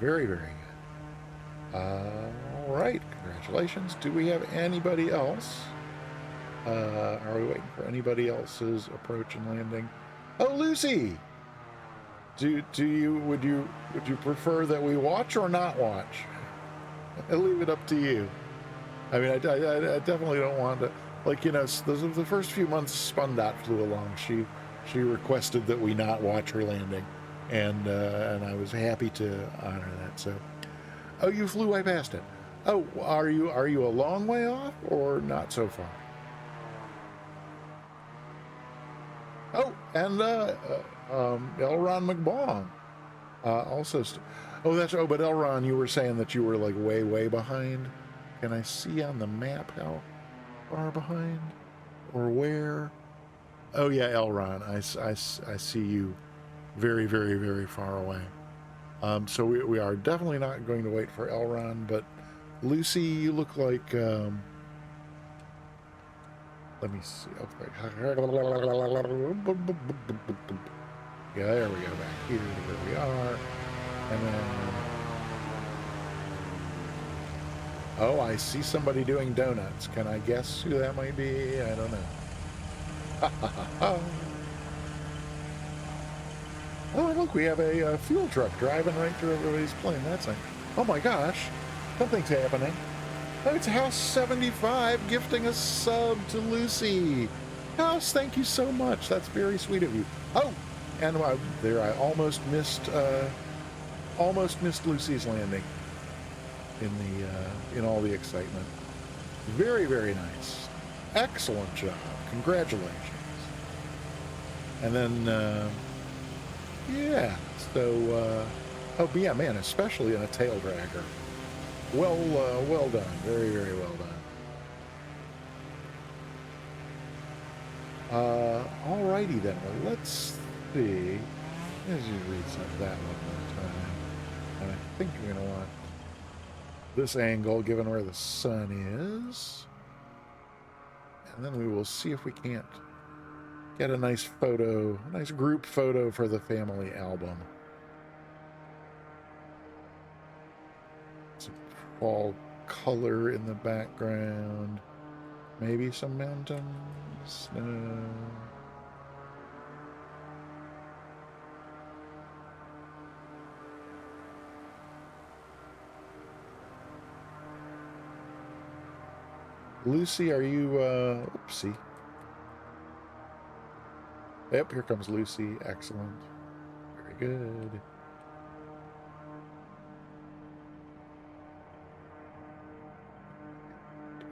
Very, very good. All right. Congratulations. Do we have anybody else? Are we waiting for anybody else's approach and landing? Oh, Lucy. Would you prefer that we watch or not watch? I leave it up to you. I mean, I definitely don't want to, like, you know, the first few months Spundot flew along. She requested that we not watch her landing, and I was happy to honor that. So, oh, you flew way past it. Oh, are you a long way off or not so far? Oh, and Elron McBong also. But Elron, you were saying that you were like way behind. Can I see on the map how far behind or where? Oh yeah, Elron, I see you very, very, very far away. So we are definitely not going to wait for Elron, but Lucy, you look like, let me see. Okay. Yeah, there we go, back here where we are. And then, oh, I see somebody doing donuts. Can I guess who that might be? I don't know. Oh, look, we have a fuel truck driving right through everybody's plane. That's nice. Oh my gosh, something's happening. Oh, it's House 75 gifting a sub to Lucy. House, thank you so much. That's very sweet of you. Oh, and there I almost missed Lucy's landing in all the excitement. Very, very nice. Excellent job. Congratulations. And then, yeah, so, oh, yeah, man, especially in a tail dragger. Well done. Very, very well done. Alrighty then. Well, let's see. Let's just read some of that one more time. And I think you're going to want this angle, given where the sun is. And then we will see if we can't get a nice photo, a nice group photo for the family album. Some fall color in the background. Maybe some mountains. No. Lucy, are you, oopsie. Yep, here comes Lucy. Excellent. Very good.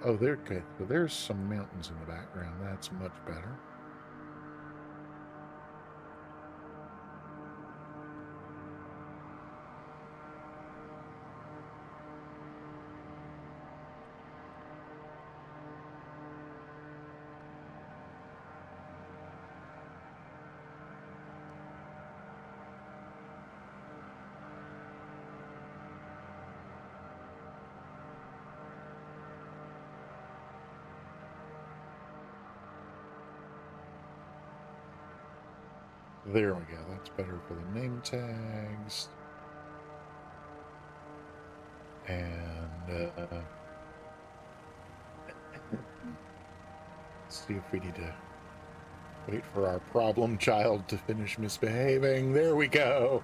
Oh, there, okay. So there's some mountains in the background. That's much better. There we go. That's better for the name tags. And see if we need to wait for our problem child to finish misbehaving. There we go.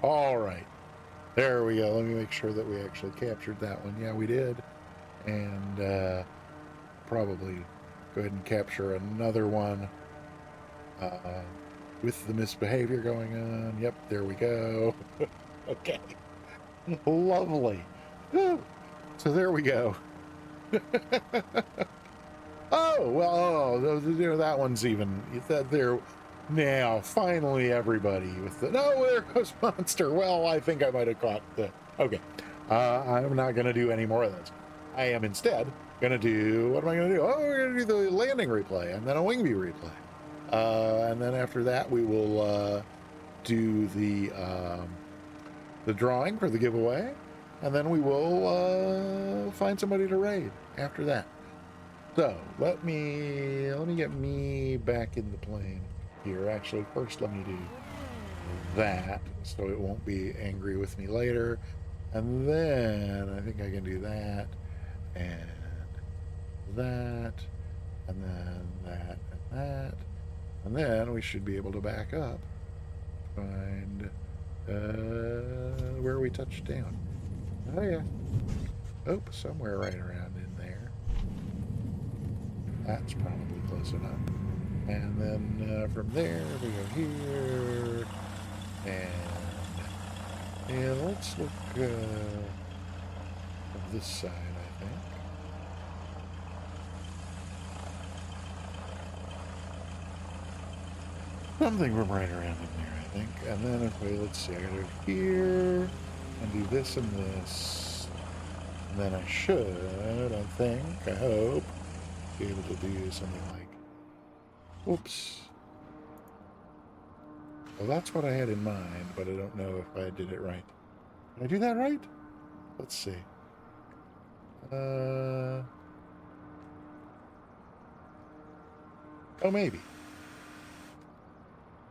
All right. There we go. Let me make sure that we actually captured that one. Yeah, we did. And probably go ahead and capture another one with the misbehavior going on. Yep, there we go. Okay. Lovely. Woo. So there we go. Oh, well, that one's even, there. Now, finally, everybody with the, no, there goes Monster. Well, I think I might have caught the, okay. I'm not going to do any more of this. I am instead going to do, what am I going to do? Oh, we're going to do the landing replay and then a wing view replay. And then after that, we will do the drawing for the giveaway, and then we will find somebody to raid after that. So let me get me back in the plane here. Actually, first let me do that so it won't be angry with me later, and then I think I can do that and that and then that and that. And then we should be able to back up, find where we touched down. Oh yeah. Oh, somewhere right around in there. That's probably close enough. And then from there we go here. And yeah, let's look from this side, I think. Something from right around in there, I think. And then if we, let's see, I gotta go here and do this and this. And then I should, I think, I hope, be able to do something like, whoops. Well, that's what I had in mind, but I don't know if I did it right. Did I do that right? Let's see. Oh, maybe.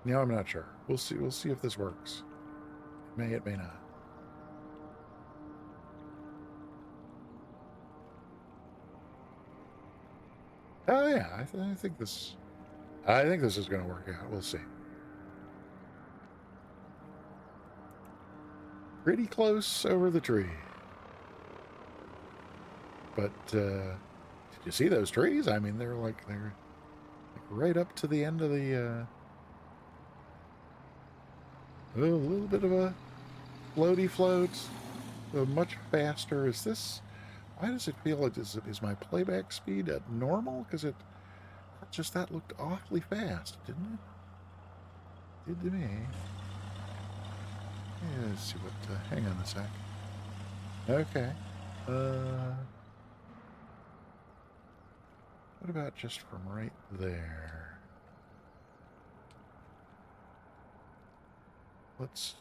No, I'm not sure. We'll see. We'll see if this works. It may, it may not. Oh yeah, I think this is going to work out. We'll see. pretty close over the tree. But did you see those trees? I mean, they're like right up to the end of the a little bit of a floaty float. Much faster. Is this? Why does it feel like is my playback speed at normal? Because that looked awfully fast, didn't it? Did to me. Yeah, let's see what. Hang on a sec. Okay. What about just from right there? Let's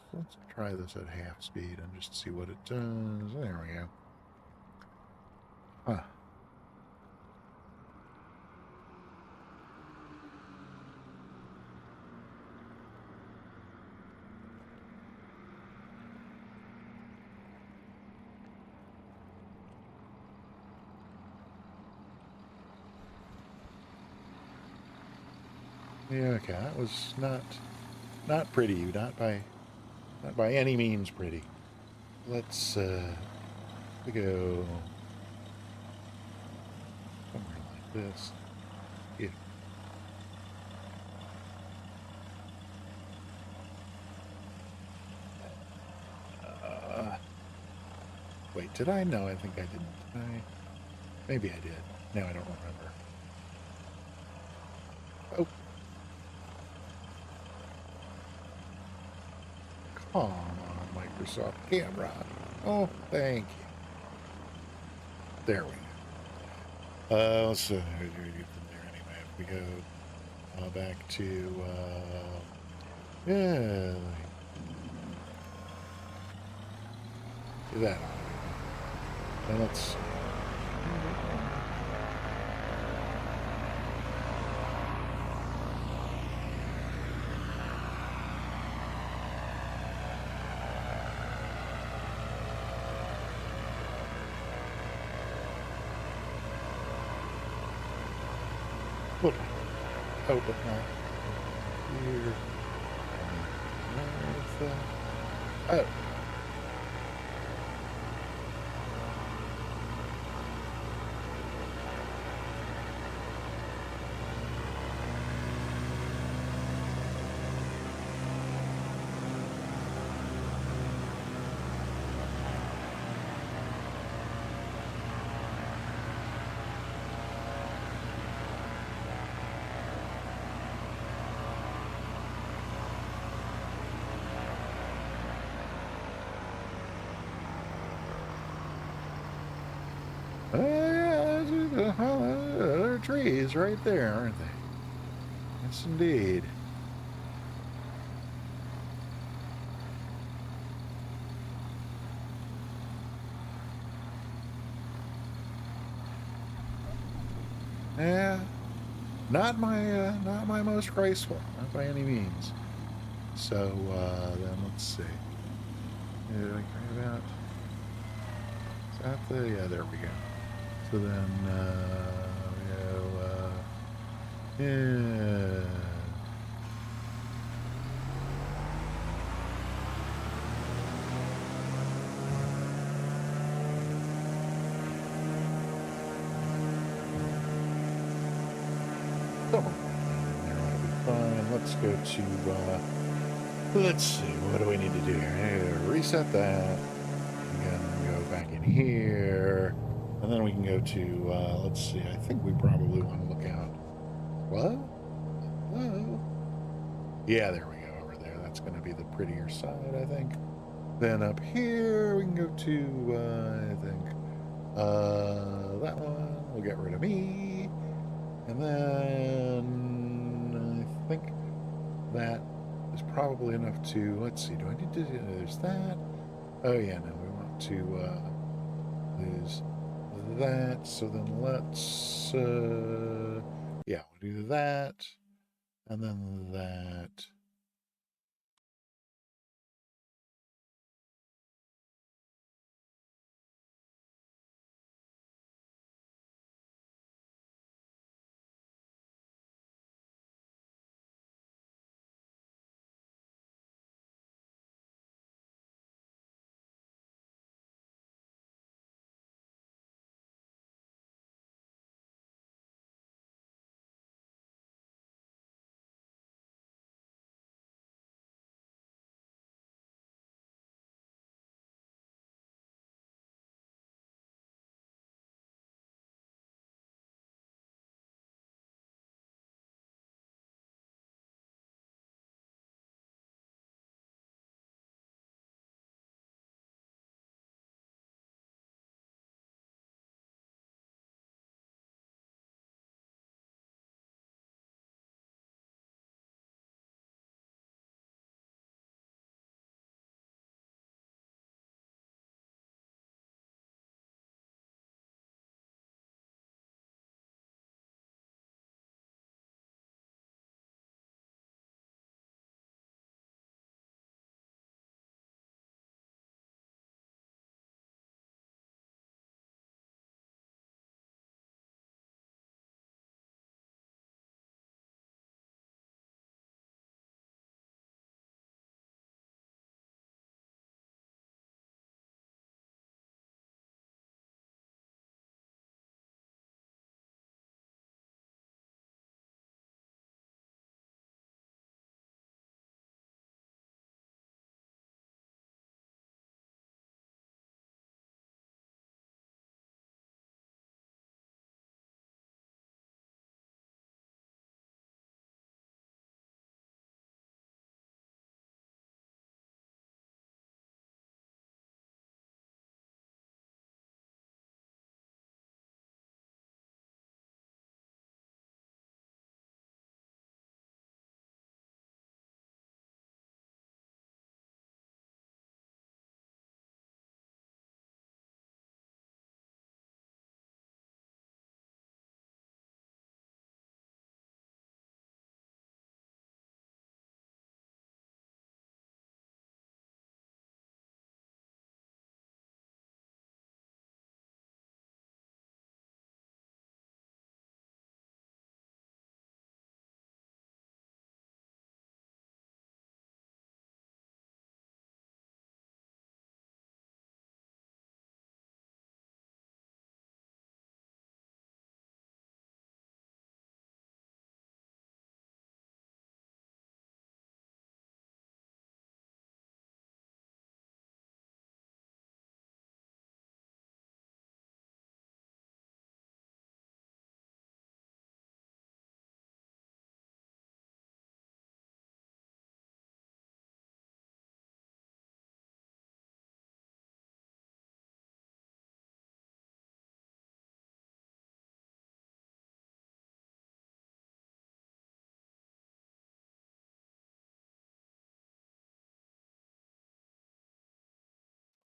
try this at half speed and just see what it does. There we go. Huh. Yeah, okay, that was not pretty, not by any means pretty. Let's go somewhere like this. Yeah. Wait, did I? No, I think I didn't. Did I? Maybe I did. No, I don't remember. Oh, come on, Microsoft Camera. Oh, thank you. There we go. So we get from there anyway. If we go back to yeah, do that. And let's. What? Oh, but not here. North, oh. Yeah, there are trees right there, aren't they? Yes, indeed. Yeah, not my most graceful, not by any means. So then let's see. Like right about. Is that the? Yeah, there we go. So then we go. Yeah. Somewhere there ought to be fine. Let's go to. Let's see. What do we need to do here? Reset that. Again, go back in here. And then we can go to, let's see, I think we probably want to look out. What? Hello? Yeah, there we go, over there. That's going to be the prettier side, I think. Then up here, we can go to, I think, that one. We'll get rid of me. And then I think that is probably enough to, let's see, do I need to, there's that. Oh, yeah, no, we want to, lose that. So then let's, yeah, we'll do that. And then that.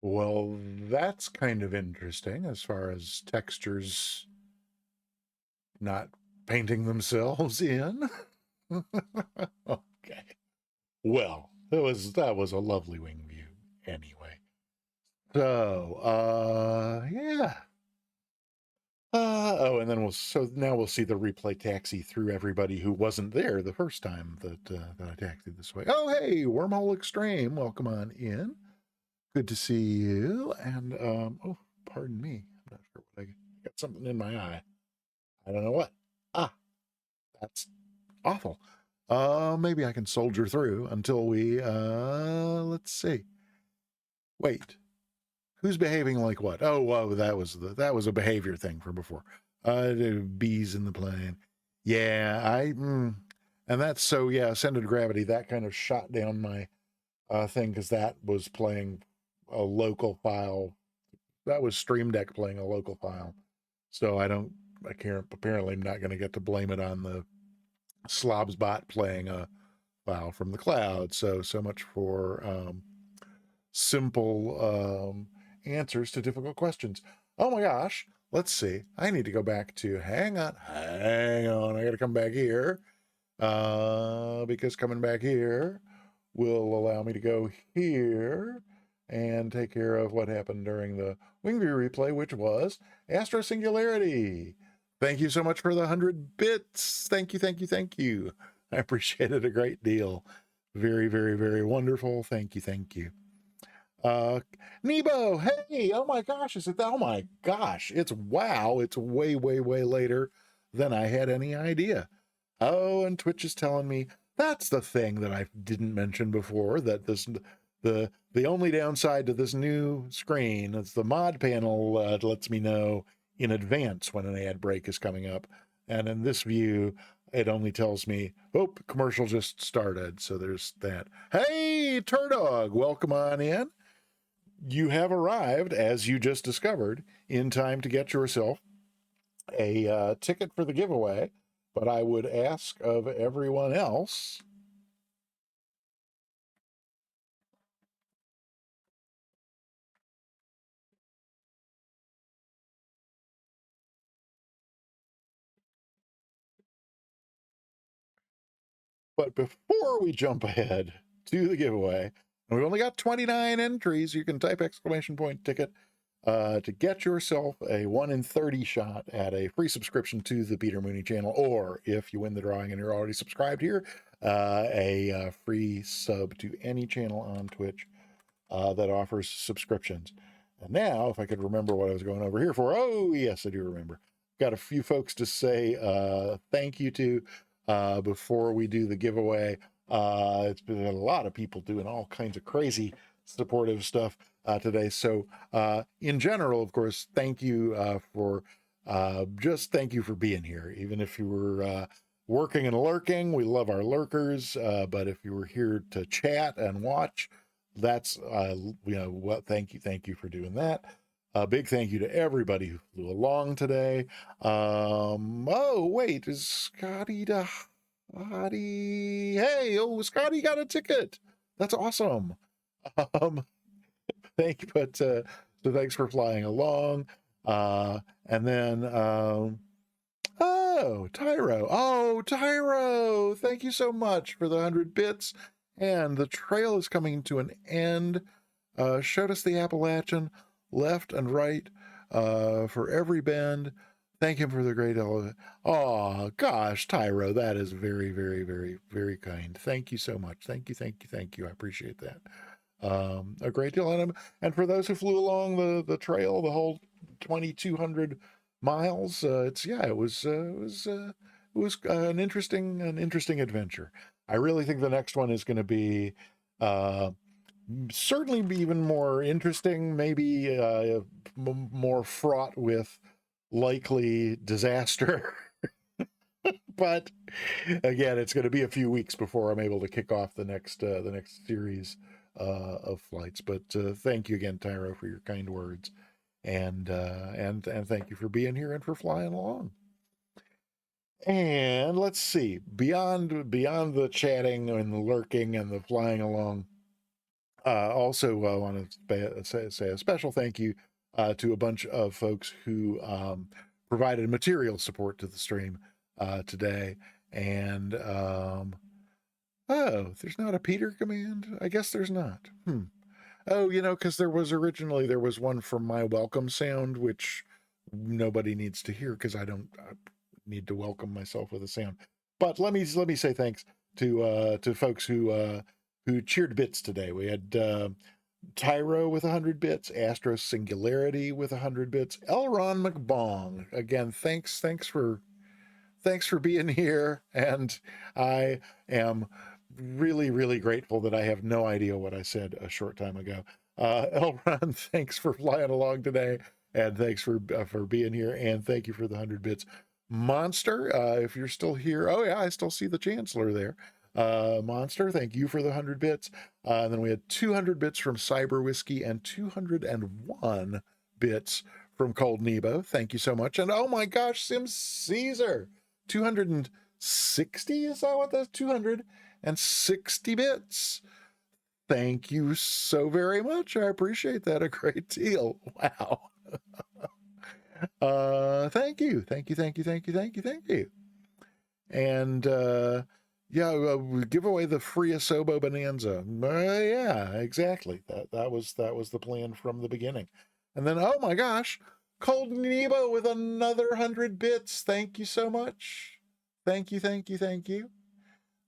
Well, that's kind of interesting as far as textures not painting themselves in. Okay. Well, that was a lovely wing view anyway. So, yeah. Oh, and then now we'll see the replay taxi through everybody who wasn't there the first time that I taxied this way. Oh, hey, Wormhole Extreme, welcome on in. Good to see you. And oh, pardon me, I'm not sure what I got something in my eye. I don't know what. Ah, that's awful. Maybe I can soldier through until we let's see. Wait, who's behaving like what? Oh, whoa, that was a behavior thing from before. Bees in the plane. Yeah, and that's so yeah. Ascended gravity that kind of shot down my thing because that was playing a local file. That was Stream Deck playing a local file. So I can't. Apparently, I'm not going to get to blame it on the Slobsbot playing a file from the cloud. So much for simple answers to difficult questions. Oh my gosh, let's see. I need to go back to hang on. I got to come back here because coming back here will allow me to go here and take care of what happened during the Wingview replay, which was Astro Singularity. Thank you so much for the 100 bits. Thank you, thank you, thank you. I appreciate it a great deal. Very, very, very wonderful. Thank you, thank you. Nebo, hey, oh my gosh, is it that? Oh my gosh, it's wow, it's way, way, way later than I had any idea. Oh, and Twitch is telling me that's the thing that I didn't mention before, that the only downside to this new screen is the mod panel lets me know in advance when an ad break is coming up. And in this view, it only tells me, oh, commercial just started. So there's that. Hey, Turdog, welcome on in. You have arrived, as you just discovered, in time to get yourself a ticket for the giveaway. But I would ask of everyone else. But before we jump ahead to the giveaway, and we've only got 29 entries, you can type exclamation point ticket to get yourself a 1 in 30 shot at a free subscription to the Peter Mooney channel, or if you win the drawing and you're already subscribed here, a free sub to any channel on Twitch that offers subscriptions. And now, if I could remember what I was going over here for, oh, yes, I do remember. Got a few folks to say thank you to before we do the giveaway. It's been a lot of people doing all kinds of crazy supportive stuff today. So, in general, of course, thank you for just thank you for being here. Even if you were working and lurking, we love our lurkers. But if you were here to chat and watch, that's what thank you for doing that. A big thank you to everybody who flew along today. Oh wait, is Scotty hey, oh, Scotty got a ticket. That's awesome. um Thank you, but so thanks for flying along. And then Tyro, thank you so much for the 100 bits. And the trail is coming to an end. Showed us the Appalachian left and right for every bend. Thank him for the great elevator. Oh gosh, Tyro, that is very, very, very, very kind. Thank you so much. Thank you, thank you, thank you. I appreciate that a great deal. And for those who flew along the trail, the whole 2,200 miles, it was an interesting adventure. I really think the next one is going to be uh, certainly be even more interesting, maybe more fraught with likely disaster. But again, it's going to be a few weeks before I'm able to kick off the next series of flights. But thank you again, Tyro, for your kind words, and thank you for being here and for flying along. And let's see, beyond the chatting and the lurking and the flying along, Also, I want to say a special thank you to a bunch of folks who provided material support to the stream today. And oh, there's not a Peter command? I guess there's not. Oh, because there was one for my welcome sound, which nobody needs to hear because I need to welcome myself with a sound. But let me say thanks to folks who cheered bits today. We had Tyro with 100 bits, Astro Singularity with 100 bits, Elron McBong. Again, thanks for being here, and I am really, really grateful that I have no idea what I said a short time ago. Elron, thanks for flying along today, and thanks for being here, and thank you for the 100 bits. Monster, if you're still here, oh yeah, I still see the Chancellor there. Monster, thank you for the 100 bits. And then we had 200 bits from Cyber Whiskey and 201 bits from Cold Nebo. Thank you so much. And oh my gosh, Sim Caesar, 260, is that what that's? 260 bits. Thank you so very much. I appreciate that a great deal. Wow. Thank you. And yeah, we give away the free Asobo Bonanza. Yeah, exactly. That was the plan from the beginning. And then, oh my gosh, Cold Nebo with another 100 bits. Thank you so much. Thank you.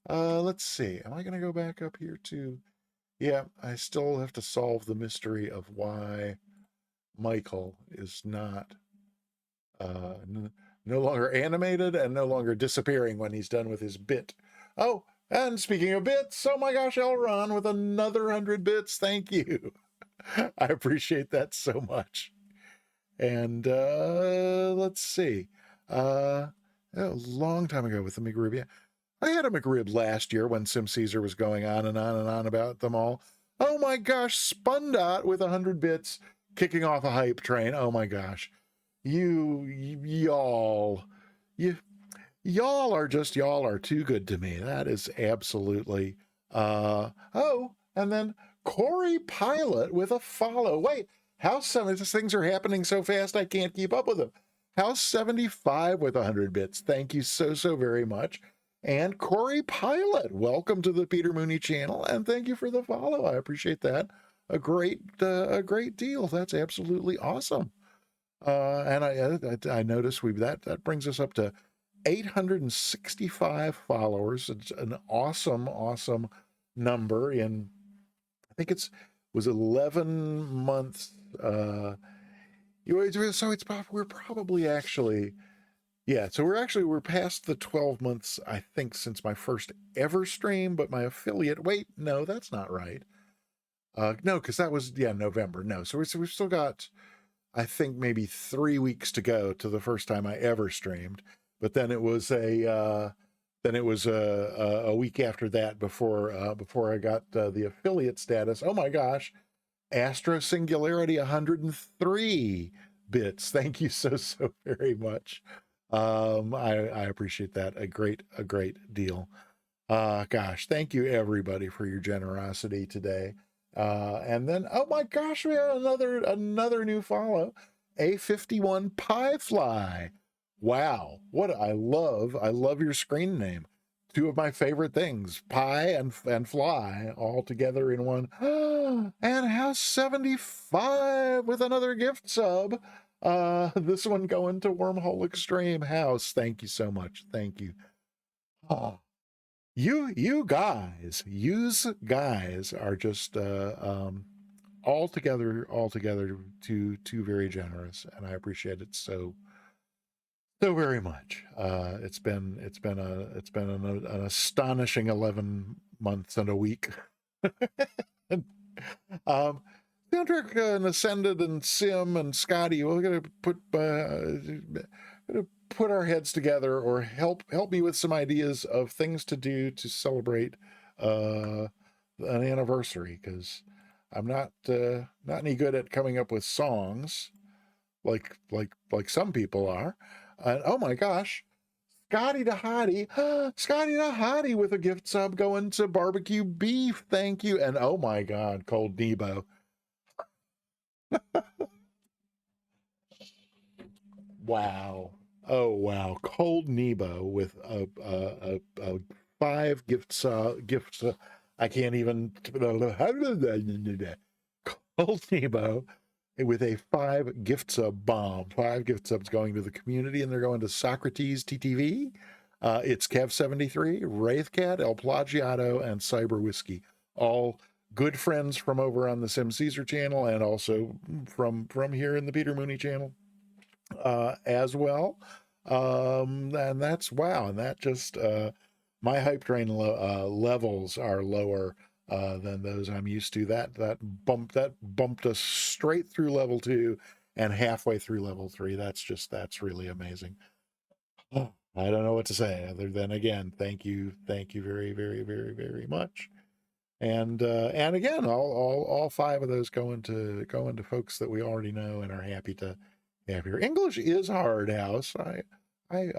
Let's see. Am I going to go back up here to? Yeah, I still have to solve the mystery of why Michael is not no longer animated and no longer disappearing when he's done with his bit. Oh, and speaking of bits, oh my gosh, Elron with another 100 bits. Thank you. I appreciate that so much. And let's see. A long time ago with the McRib. Yeah, I had a McRib last year when Sim Caesar was going on and on and on about them all. Oh my gosh, Spundot with 100 bits kicking off a hype train. Oh my gosh. Y'all are too good to me. That is absolutely oh, and then Corey Pilot with a follow. Wait, some of these things are happening so fast I can't keep up with them. House 75 with 100 bits. Thank you so very much. And Corey Pilot, welcome to the Peter Mooney channel, and thank you for the follow. I appreciate that a great deal. That's absolutely awesome. And I noticed that brings us up to 865 followers. It's an awesome number in, I think was 11 months. So we're probably actually, yeah. So we're past the 12 months, I think, since my first ever stream. But my affiliate, wait, no, that's not right. No, because that was November. No, so we've still got, I think, maybe 3 weeks to go to the first time I ever streamed. But then it was a week after that before I got the affiliate status. Oh my gosh, Astro Singularity 103 bits. Thank you so very much. I appreciate that a great deal. Gosh, thank you everybody for your generosity today. And then, oh my gosh, we have another new follow, A51 Piefly. Wow, what I love your screen name. Two of my favorite things, pie and fly, all together in one. And House 75 with another gift sub. This one going to Wormhole Extreme House. Thank you so much. Thank you. Oh, you guys are just altogether too very generous, and I appreciate it so very much. It's been an astonishing 11 months and a week. Soundtrack and Ascended and Sim and Scotty, we're gonna put our heads together, or help me with some ideas of things to do to celebrate an anniversary, because I'm not any good at coming up with songs like some people are. And oh my gosh, Scotty the Hottie, Scotty the Hottie with a gift sub going to barbecue beef. Thank you. And oh my God, Cold Nebo. Wow. Oh wow, Cold Nebo with a 5 gifts. I can't even. Cold Nebo with a 5 gift sub bomb. 5 gift subs going to the community, and they're going to Socrates TTV. It's Kev73, Wraithcat, El Plagiato, and Cyber Whiskey. All good friends from over on the Sim Caesar channel, and also from here in the Peter Mooney channel as well. And that's wow. And that just my hype train levels are lower than those I'm used to. That bumped us straight through level 2 and halfway through level 3. That's really amazing. I don't know what to say other than, again, thank you very, very, very, very much. And again, all 5 of those go into folks that we already know and are happy to have here. English is hard, House. I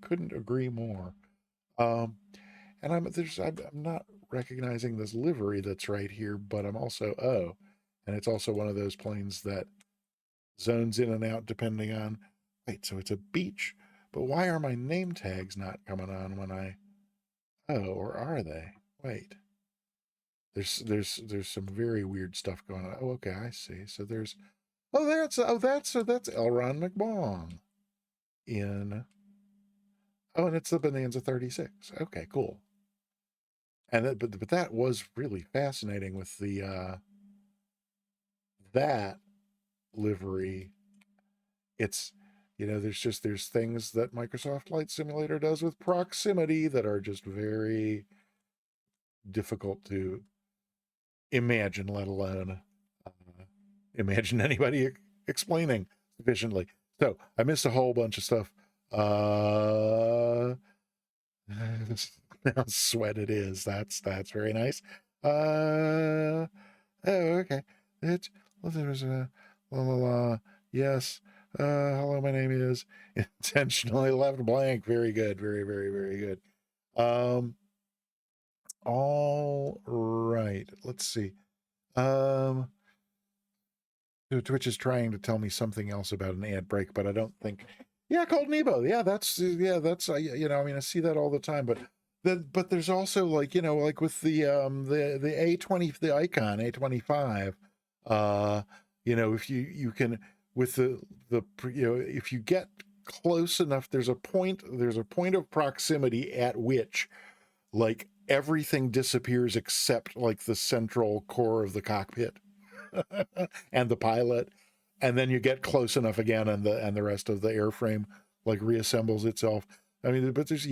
couldn't agree more. And I'm not recognizing this livery that's right here, but I'm also and it's also one of those planes that zones in and out depending on. Wait, so it's a beach, but why are my name tags not coming on when I? Or are they? Wait. There's some very weird stuff going on. Oh, okay, I see. So there's that's Elron McBong in and it's the Bonanza 36. Okay, cool. And that, but that was really fascinating with the that livery. It's there's things that Microsoft Flight Simulator does with proximity that are just very difficult to imagine, let alone imagine anybody explaining sufficiently. So I missed a whole bunch of stuff. Sweat it is. That's very nice. Oh, okay. It there's a la la la. Yes. Hello, my name is intentionally left blank. Very good. Very, very, very good. All right. Let's see. Twitch is trying to tell me something else about an ad break, but I don't think. Yeah, Cold Nebo. Yeah, that's I mean, I see that all the time, but there's also like with the A20, the Icon A25, if you can with the if you get close enough, there's a point of proximity at which like everything disappears except like the central core of the cockpit and the pilot, and then you get close enough again, and the rest of the airframe like reassembles itself. I mean, but there's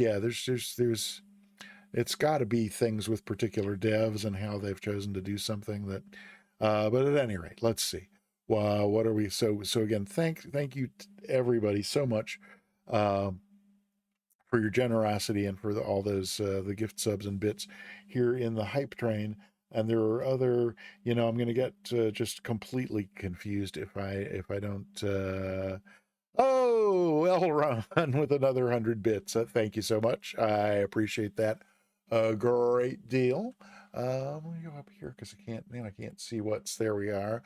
it's got to be things with particular devs and how they've chosen to do something that. But at any rate, let's see. What are we? So again, thank you everybody so much for your generosity and for all those the gift subs and bits here in the hype train. And there are other, I'm going to get just completely confused if I don't. Oh, Elron with another 100 bits. Thank you so much. I appreciate that a great deal. Let me go up here because I can't see what's there. We are.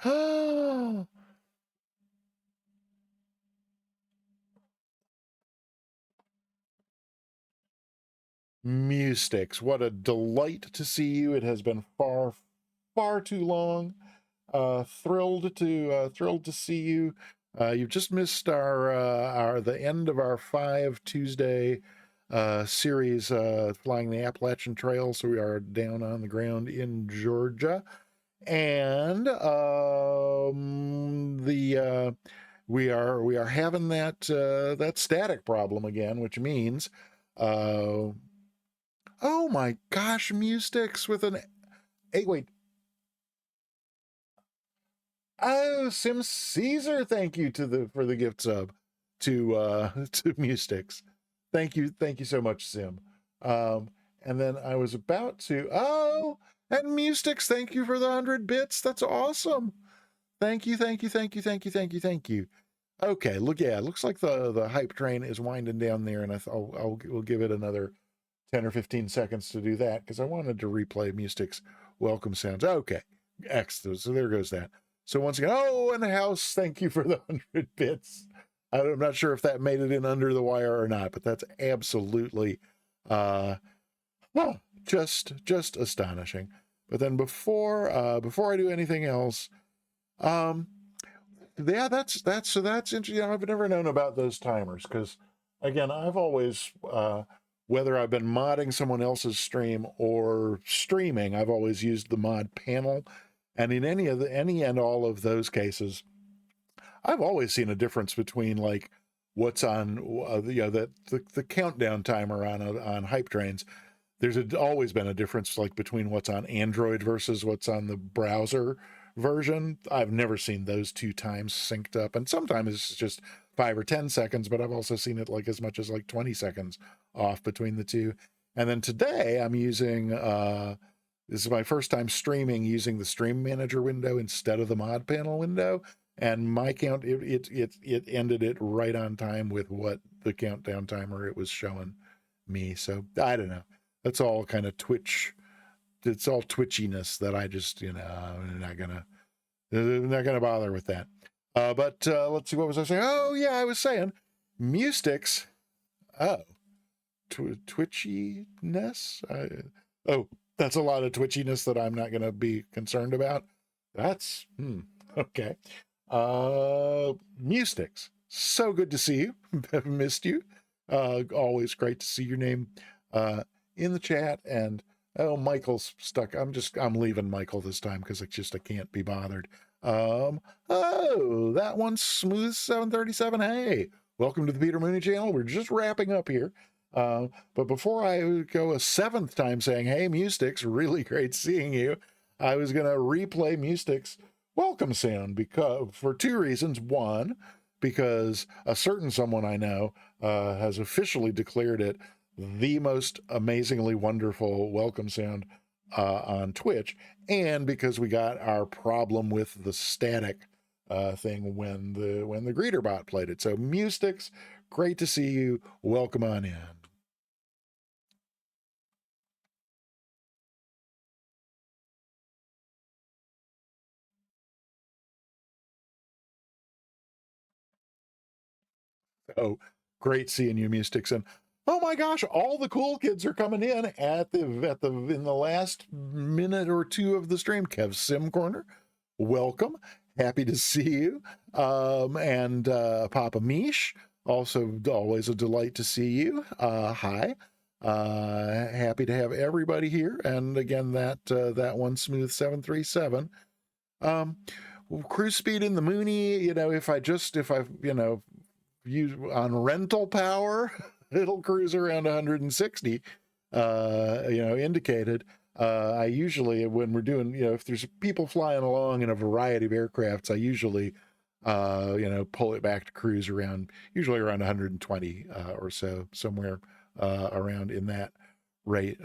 Mustix, what a delight to see you. It has been far too long. Thrilled to see you. You've just missed the end of our 5 Tuesday series flying the Appalachian Trail. So we are down on the ground in Georgia, and we are having that static problem again, which means oh my gosh, Mustix with an 8. Wait. Oh, Sim Caesar, thank you for the gift sub to to Mustix. Thank you so much, Sim. And then I was about to and Mustix, thank you for the 100 bits. That's awesome. Thank you. Okay, yeah, it looks like the hype train is winding down there, and we'll give it another 10 or 15 seconds to do that because I wanted to replay Mystic's welcome sounds. Okay, excellent. So there goes that. So once again, oh, in the house, thank you for the 100 bits. I'm not sure if that made it in under the wire or not, but that's absolutely uh well, just astonishing. But then before I do anything else, um yeah, that's interesting. You know, I've never known about those timers because, again, I've always, whether I've been modding someone else's stream or streaming, I've always used the mod panel, and in any and all of those cases, I've always seen a difference between like what's on, the countdown timer on hype trains. Always been a difference like between what's on Android versus what's on the browser version. I've never seen those two times synced up, and sometimes it's just 5 or 10 seconds, but I've also seen it like as much as like 20 seconds off between the two. And then today I'm using this is my first time streaming using the stream manager window instead of the mod panel window, and my count it ended it right on time with what the countdown timer it was showing me. So I don't know, that's all kind of it's all twitchiness that I just, I'm not gonna bother with that. But let's see, what was I saying? Oh yeah, I was saying Mustix. Oh, twitchiness. Oh, that's a lot of twitchiness that I'm not gonna be concerned about. That's okay. Mustix, so good to see you. I've missed you. Always great to see your name in the chat. And oh, Michael's stuck. I'm leaving Michael this time because I can't be bothered. Oh, that one's Smooth 737. Hey, welcome to the Peter Mooney channel. We're just wrapping up here. But before I go a seventh time saying, hey, Mustix, really great seeing you, I was going to replay Mustix welcome sound because for two reasons. One, because a certain someone I know has officially declared it the most amazingly wonderful welcome sound on Twitch, and because we got our problem with the static thing when the greeter bot played it. So Mustix, great to see you. Welcome on in. Oh, great seeing you, Mustix. And oh my gosh, all the cool kids are coming in in the last minute or two of the stream. Kev Sim Corner, welcome. Happy to see you. And Papa Mish, also always a delight to see you. Hi. Happy to have everybody here. And again, that one Smooth 737. Cruise speed in the Mooney, if I use on rental power, it'll cruise around 160, indicated. I usually, when we're doing, if there's people flying along in a variety of aircrafts, I usually, pull it back to cruise usually around 120 or so, somewhere around in that rate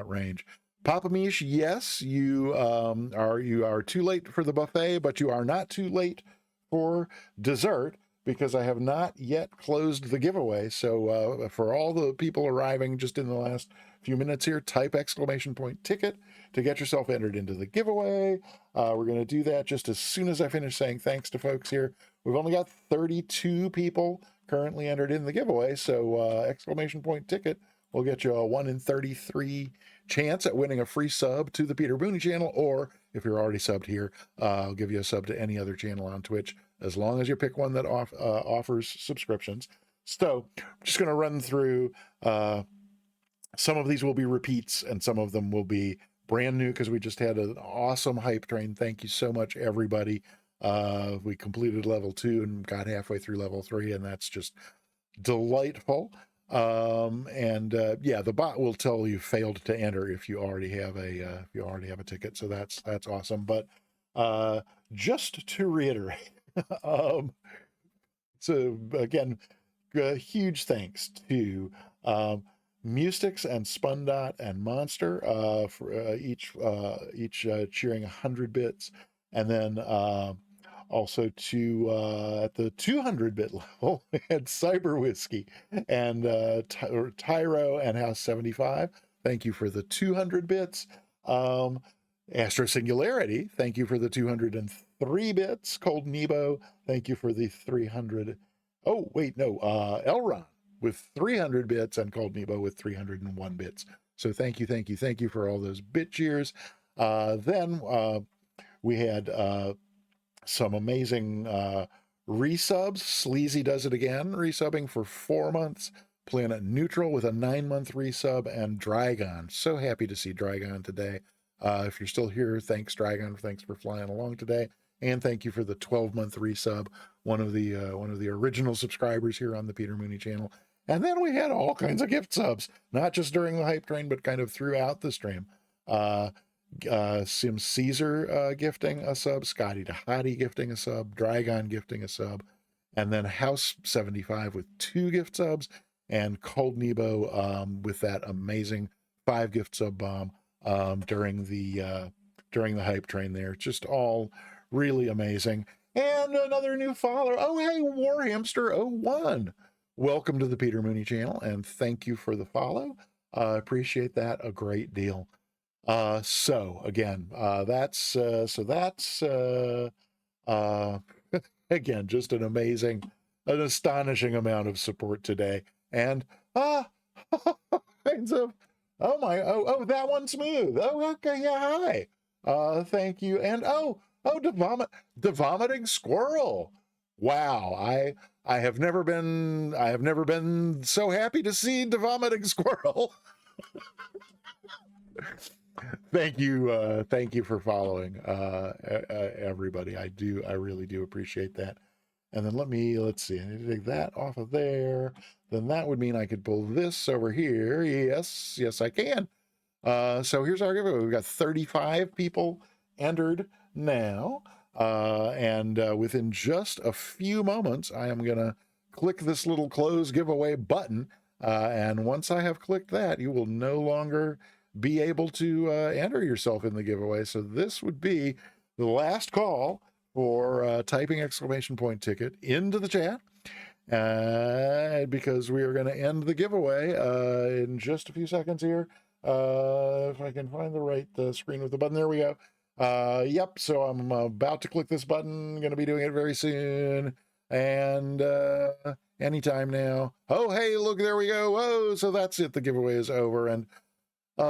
range. Papa Mish, yes, you are too late for the buffet, but you are not too late for dessert, because I have not yet closed the giveaway. So for all the people arriving just in the last few minutes here, type !ticket to get yourself entered into the giveaway. We're going to do that just as soon as I finish saying thanks to folks here. We've only got 32 people currently entered in the giveaway. So !ticket will get you a 1 in 33 chance at winning a free sub to the Peter Mooney channel. Or if you're already subbed here, I'll give you a sub to any other channel on Twitch, as long as you pick one that offers subscriptions. So I'm just going to run through. Some of these will be repeats, and some of them will be brand new because we just had an awesome hype train. Thank you so much, everybody. We completed level 2 and got halfway through level 3, and that's just delightful. The bot will tell you failed to enter if you already have a ticket. So that's awesome. But just to reiterate, so again, huge thanks to Mustix and Spundot and Monster for each cheering 100 bits, and then Also to at the 200-bit level, we had Cyber Whiskey and Tyro and House 75. Thank you for the 200 bits. Astro Singularity, thank you for the 203 bits. Cold Nebo, thank you for the 300. Oh, wait, no, Elron with 300 bits and Cold Nebo with 301 bits. So thank you for all those bit cheers. Then we had some amazing resubs. Sleazy does it again, resubbing for 4 months. Planet Neutral with a 9-month resub, and Dragon. So happy to see Dragon today. If you're still here, thanks, Dragon. Thanks for flying along today, and thank you for the 12-month resub. One of the original subscribers here on the Peter Mooney channel. And then we had all kinds of gift subs, not just during the hype train, but kind of throughout the stream. Sim Caesar gifting a sub, Scotty Dahati gifting a sub, Dragon gifting a sub, and then House 75 with 2 gift subs, and Cold Nebo with that amazing 5 gift sub bomb during the hype train there. Just all really amazing. And another new follower. Oh, hey, Warhamster01. Welcome to the Peter Mooney channel, and thank you for the follow. Appreciate that a great deal. So again, that's again, just an astonishing amount of support today. And kinds of, that one's smooth. Oh, okay, yeah, hi. Thank you. And vomiting squirrel. Wow, I have never been so happy to see the vomiting squirrel. Thank you for following, everybody. I really do appreciate that. And then let's see, I need to take that off of there. Then that would mean I could pull this over here. Yes, I can. So here's our giveaway. We've got 35 people entered now. And within just a few moments, I am gonna click this little close giveaway button. And once I have clicked that, you will no longer be able to enter yourself in the giveaway. So this would be the last call for typing exclamation point ticket into the chat, because we are going to end the giveaway in just a few seconds here. If I can find the right screen with the button. There we go. Yep, so I'm about to click this button. Going to be doing it very soon. And anytime now. Oh, hey, look, there we go. Oh, so that's it. The giveaway is over. And wait.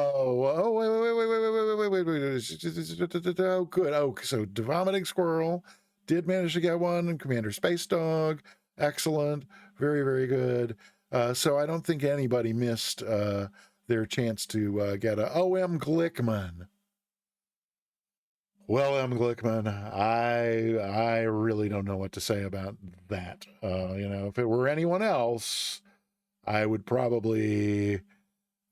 Oh, good. Oh, so the vomiting squirrel did manage to get one, and Commander Space Dog, excellent, very, very good. So I don't think anybody missed their chance to get a O.M. Glickman. Well, M. Glickman, I really don't know what to say about that. If it were anyone else, I would probably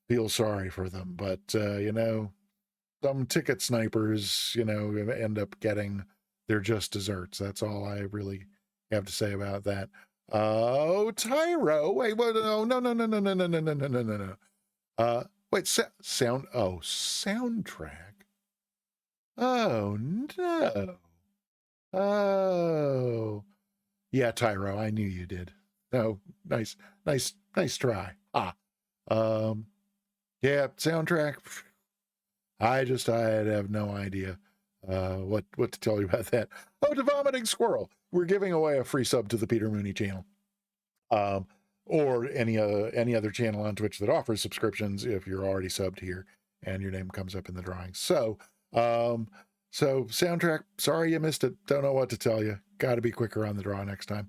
feel sorry for them, but some ticket snipers end up getting their just desserts. That's all I really have to say about that. Oh, Tyro, wait, what? Oh, no. Wait, soundtrack. Oh no. Oh yeah, Tyro, I knew you did. Oh, nice try. Yeah, soundtrack. I have no idea what to tell you about that. Oh, the vomiting squirrel. We're giving away a free sub to the Peter Mooney channel, or any other channel on Twitch that offers subscriptions if you're already subbed here and your name comes up in the drawing. So soundtrack. Sorry you missed it. Don't know what to tell you. Got to be quicker on the draw next time.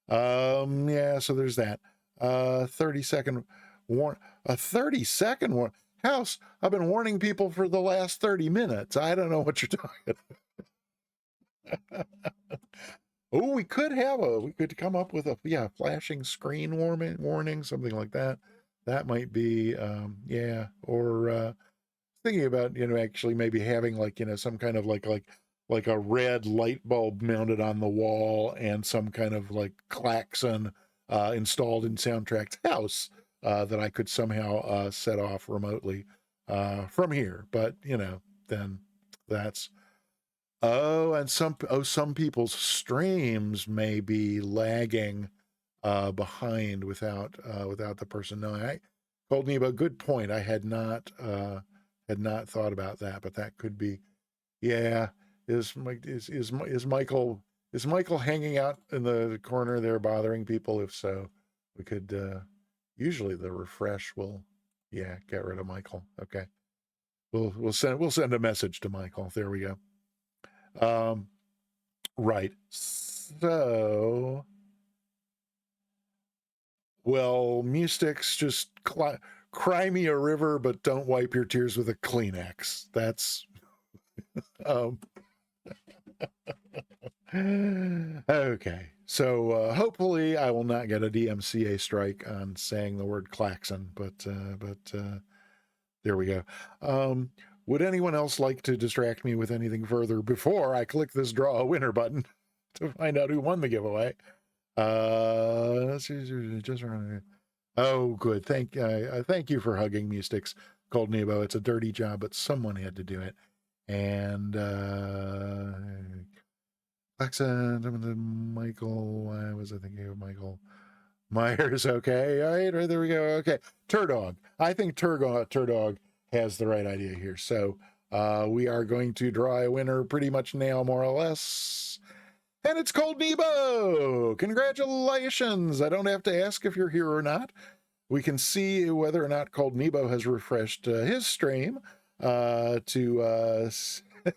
Yeah. So there's that. 30-second. A 30-second warn. House, I've been warning people for the last 30 minutes. I don't know what you're talking about. Oh, we could come up with a flashing screen warning, something like that. That might be or thinking about actually maybe having some kind of like a red light bulb mounted on the wall and some kind of klaxon installed in Soundtrack's house that I could somehow set off remotely from here. But then that's Oh, and some people's streams may be lagging behind without the person knowing. I told me about good point. I had not thought about that, but that could be. Yeah, is Michael hanging out in the corner there bothering people? If so, we could usually the refresh will, yeah, get rid of Michael. Okay. We'll send a message to Michael. There we go. Right. So, well, Mustix, just cry me a river, but don't wipe your tears with a Kleenex. That's um, okay. So hopefully I will not get a DMCA strike on saying the word klaxon, but there we go. Would anyone else like to distract me with anything further before I click this draw a winner button to find out who won the giveaway? Just oh, good. Thank you for hugging Mustix, called Nebo. It's a dirty job, but someone had to do it. And Alexa, Michael. Why was I thinking of Michael Myers? Okay, all right, there we go. Okay, Turdog. I think Turdog has the right idea here. So we are going to draw a winner pretty much now, more or less. And it's Cold Nebo. Congratulations. I don't have to ask if you're here or not. We can see whether or not Cold Nebo has refreshed his stream to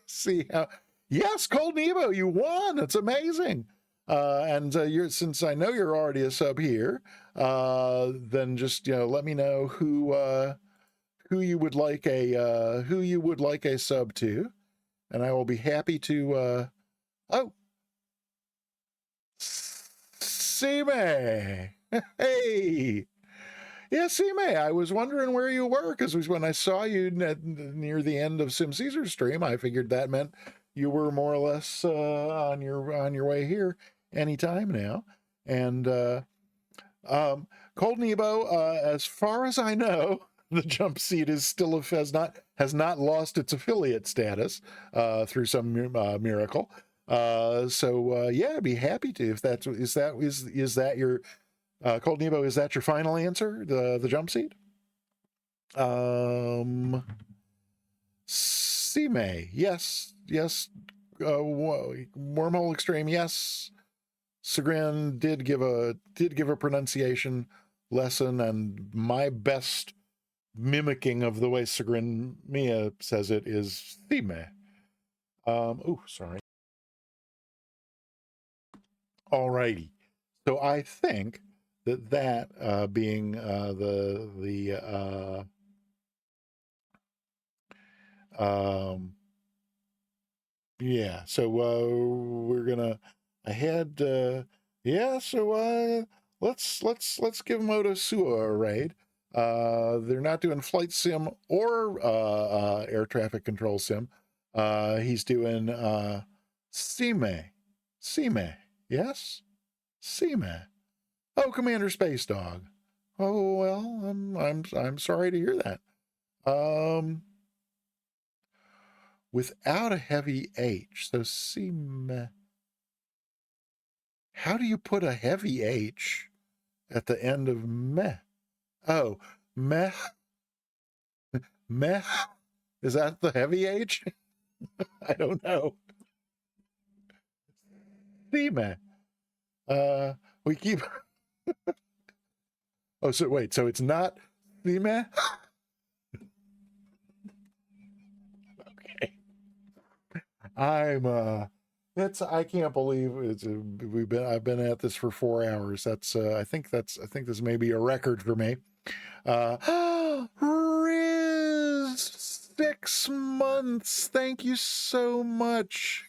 see how. Yes, Cold Nebo, you won. It's amazing. And since I know you're already a sub here, then just let me know who you would like a sub to, and I will be happy to. Oh, Sime. Hey. Yeah, Sime, I was wondering where you were because when I saw you near the end of Sim Caesar's stream, I figured that meant you were more or less on your way here anytime now. And Cold Nebo, as far as I know, the jump seat is still has not lost its affiliate status through some miracle. So yeah, I'd be happy to if is that your Cold Nebo, is that your final answer? The jump seat? Sime, yes, yes. Wormhole Extreme, yes. Sagran did give a pronunciation lesson, and my best mimicking of the way Sagran Mia says it is Sime. Oh, sorry. Alrighty. So I think that being the yeah, so we're gonna I had yeah, so let's give Moto Sua a raid. They're not doing flight sim or air traffic control sim. He's doing Sime. Sime. Yes? Sime. Oh, Commander Space Dog. Oh well, I'm sorry to hear that. Without a heavy H. So Sime. How do you put a heavy H at the end of meh? Oh, meh, meh. Is that the heavy H? I don't know. Theme. We keep. Oh, so wait. So it's not theme. Okay. I can't believe I've been at this for 4 hours. I think this may be a record for me. Riz, 6 months. Thank you so much.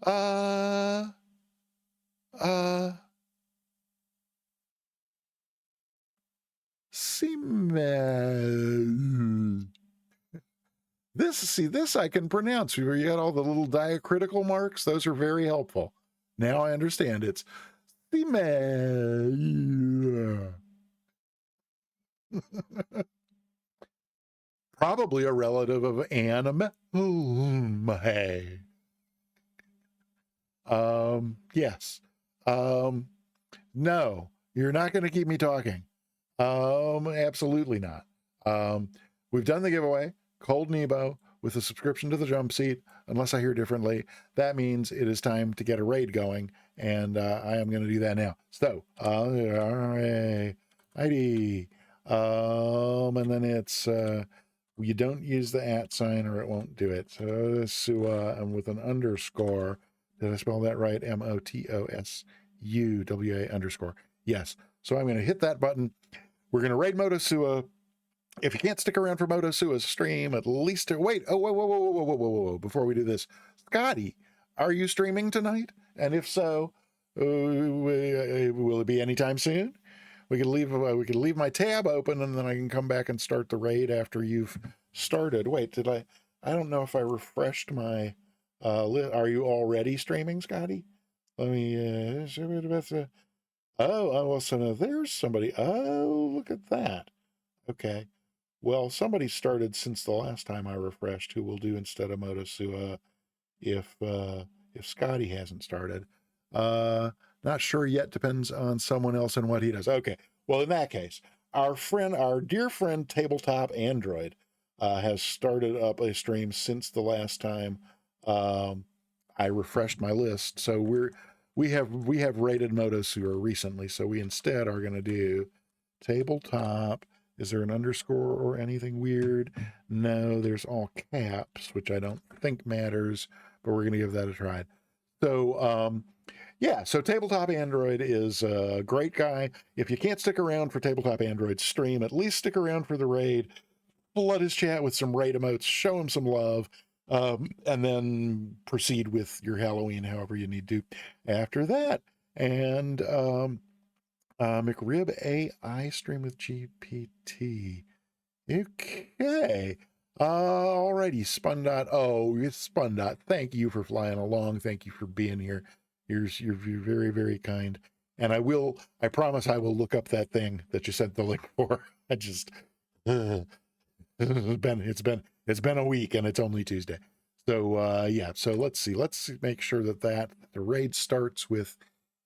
Uh, uh, Simen. This I can pronounce. Where you got all the little diacritical marks, those are very helpful. Now I understand. It's Simen. Probably a relative of anime. Hey. Yes. No, you're not going to keep me talking. Absolutely not. We've done the giveaway, Cold Nebo, with a subscription to the jump seat. Unless I hear differently, that means it is time to get a raid going, and I am going to do that now. So, ID, and then it's you don't use the @ sign or it won't do it. So, Sua, and with an underscore. Did I spell that right? MOTOSUWA underscore. Yes. So I'm going to hit that button. We're going to raid Motosua. If you can't stick around for Motosua's stream, at least wait. Oh, whoa. Before we do this, Scotty, are you streaming tonight? And if so, will it be anytime soon? We could leave my tab open, and then I can come back and start the raid after you've started. Wait, did I don't know if I refreshed my are you already streaming, Scotty? Let me well, so now there's somebody. Oh, look at that. Okay. Well, somebody started since the last time I refreshed who will do instead of Motosua if Scotty hasn't started. Not sure yet, depends on someone else and what he does. Okay. Well, in that case, our dear friend Tabletop Android has started up a stream since the last time I refreshed my list. So we have rated Motosua recently, so we instead are going to do Tabletop. Is there an underscore or anything weird? No, there's all caps, which I don't think matters, but we're going to give that a try. So, yeah, so Tabletop Android is a great guy. If you can't stick around for Tabletop Android's stream, at least stick around for the raid. Flood his chat with some raid emotes, show him some love, and then proceed with your Halloween however you need to after that. And McRib AI stream with GPT. Okay. Alrighty, Spundot. Oh, it's Spundot. Thank you for flying along. Thank you for being here. You're very, very kind. And I promise I will look up that thing that you sent the link for. I just it's been a week and it's only Tuesday. So yeah, so let's see. Let's make sure that the raid starts with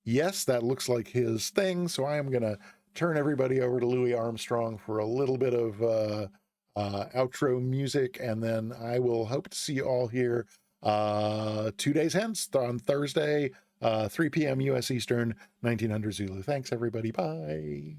yes, that looks like his thing. So I am gonna turn everybody over to Louis Armstrong for a little bit of outro music, and then I will hope to see you all here 2 days hence on Thursday, 3 p.m. US Eastern, 1900 Zulu. Thanks, everybody. Bye.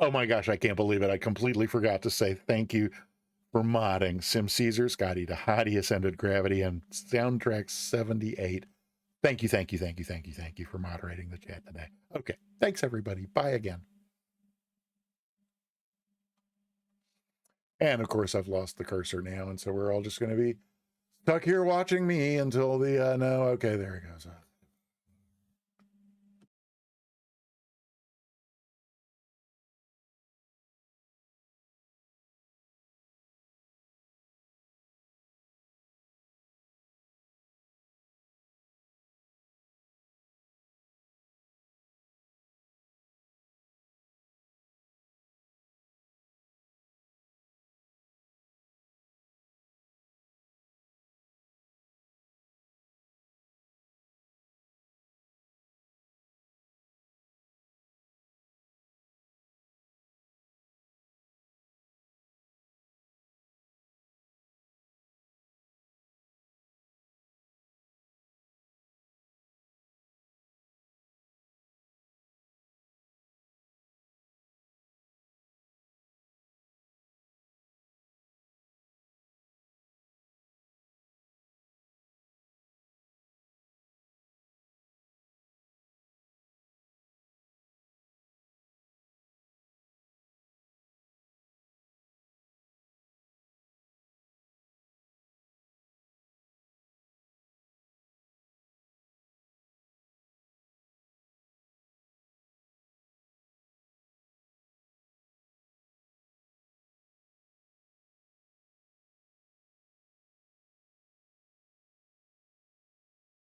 Oh my gosh, I can't believe it. I completely forgot to say thank you for modding Sim Caesar, Scotty Tahati, Ascended Gravity, and Soundtrack 78. Thank you for moderating the chat today. Okay, thanks everybody. Bye again. And of course, I've lost the cursor now, and so we're all just going to be stuck here watching me until the no. Okay, there it goes.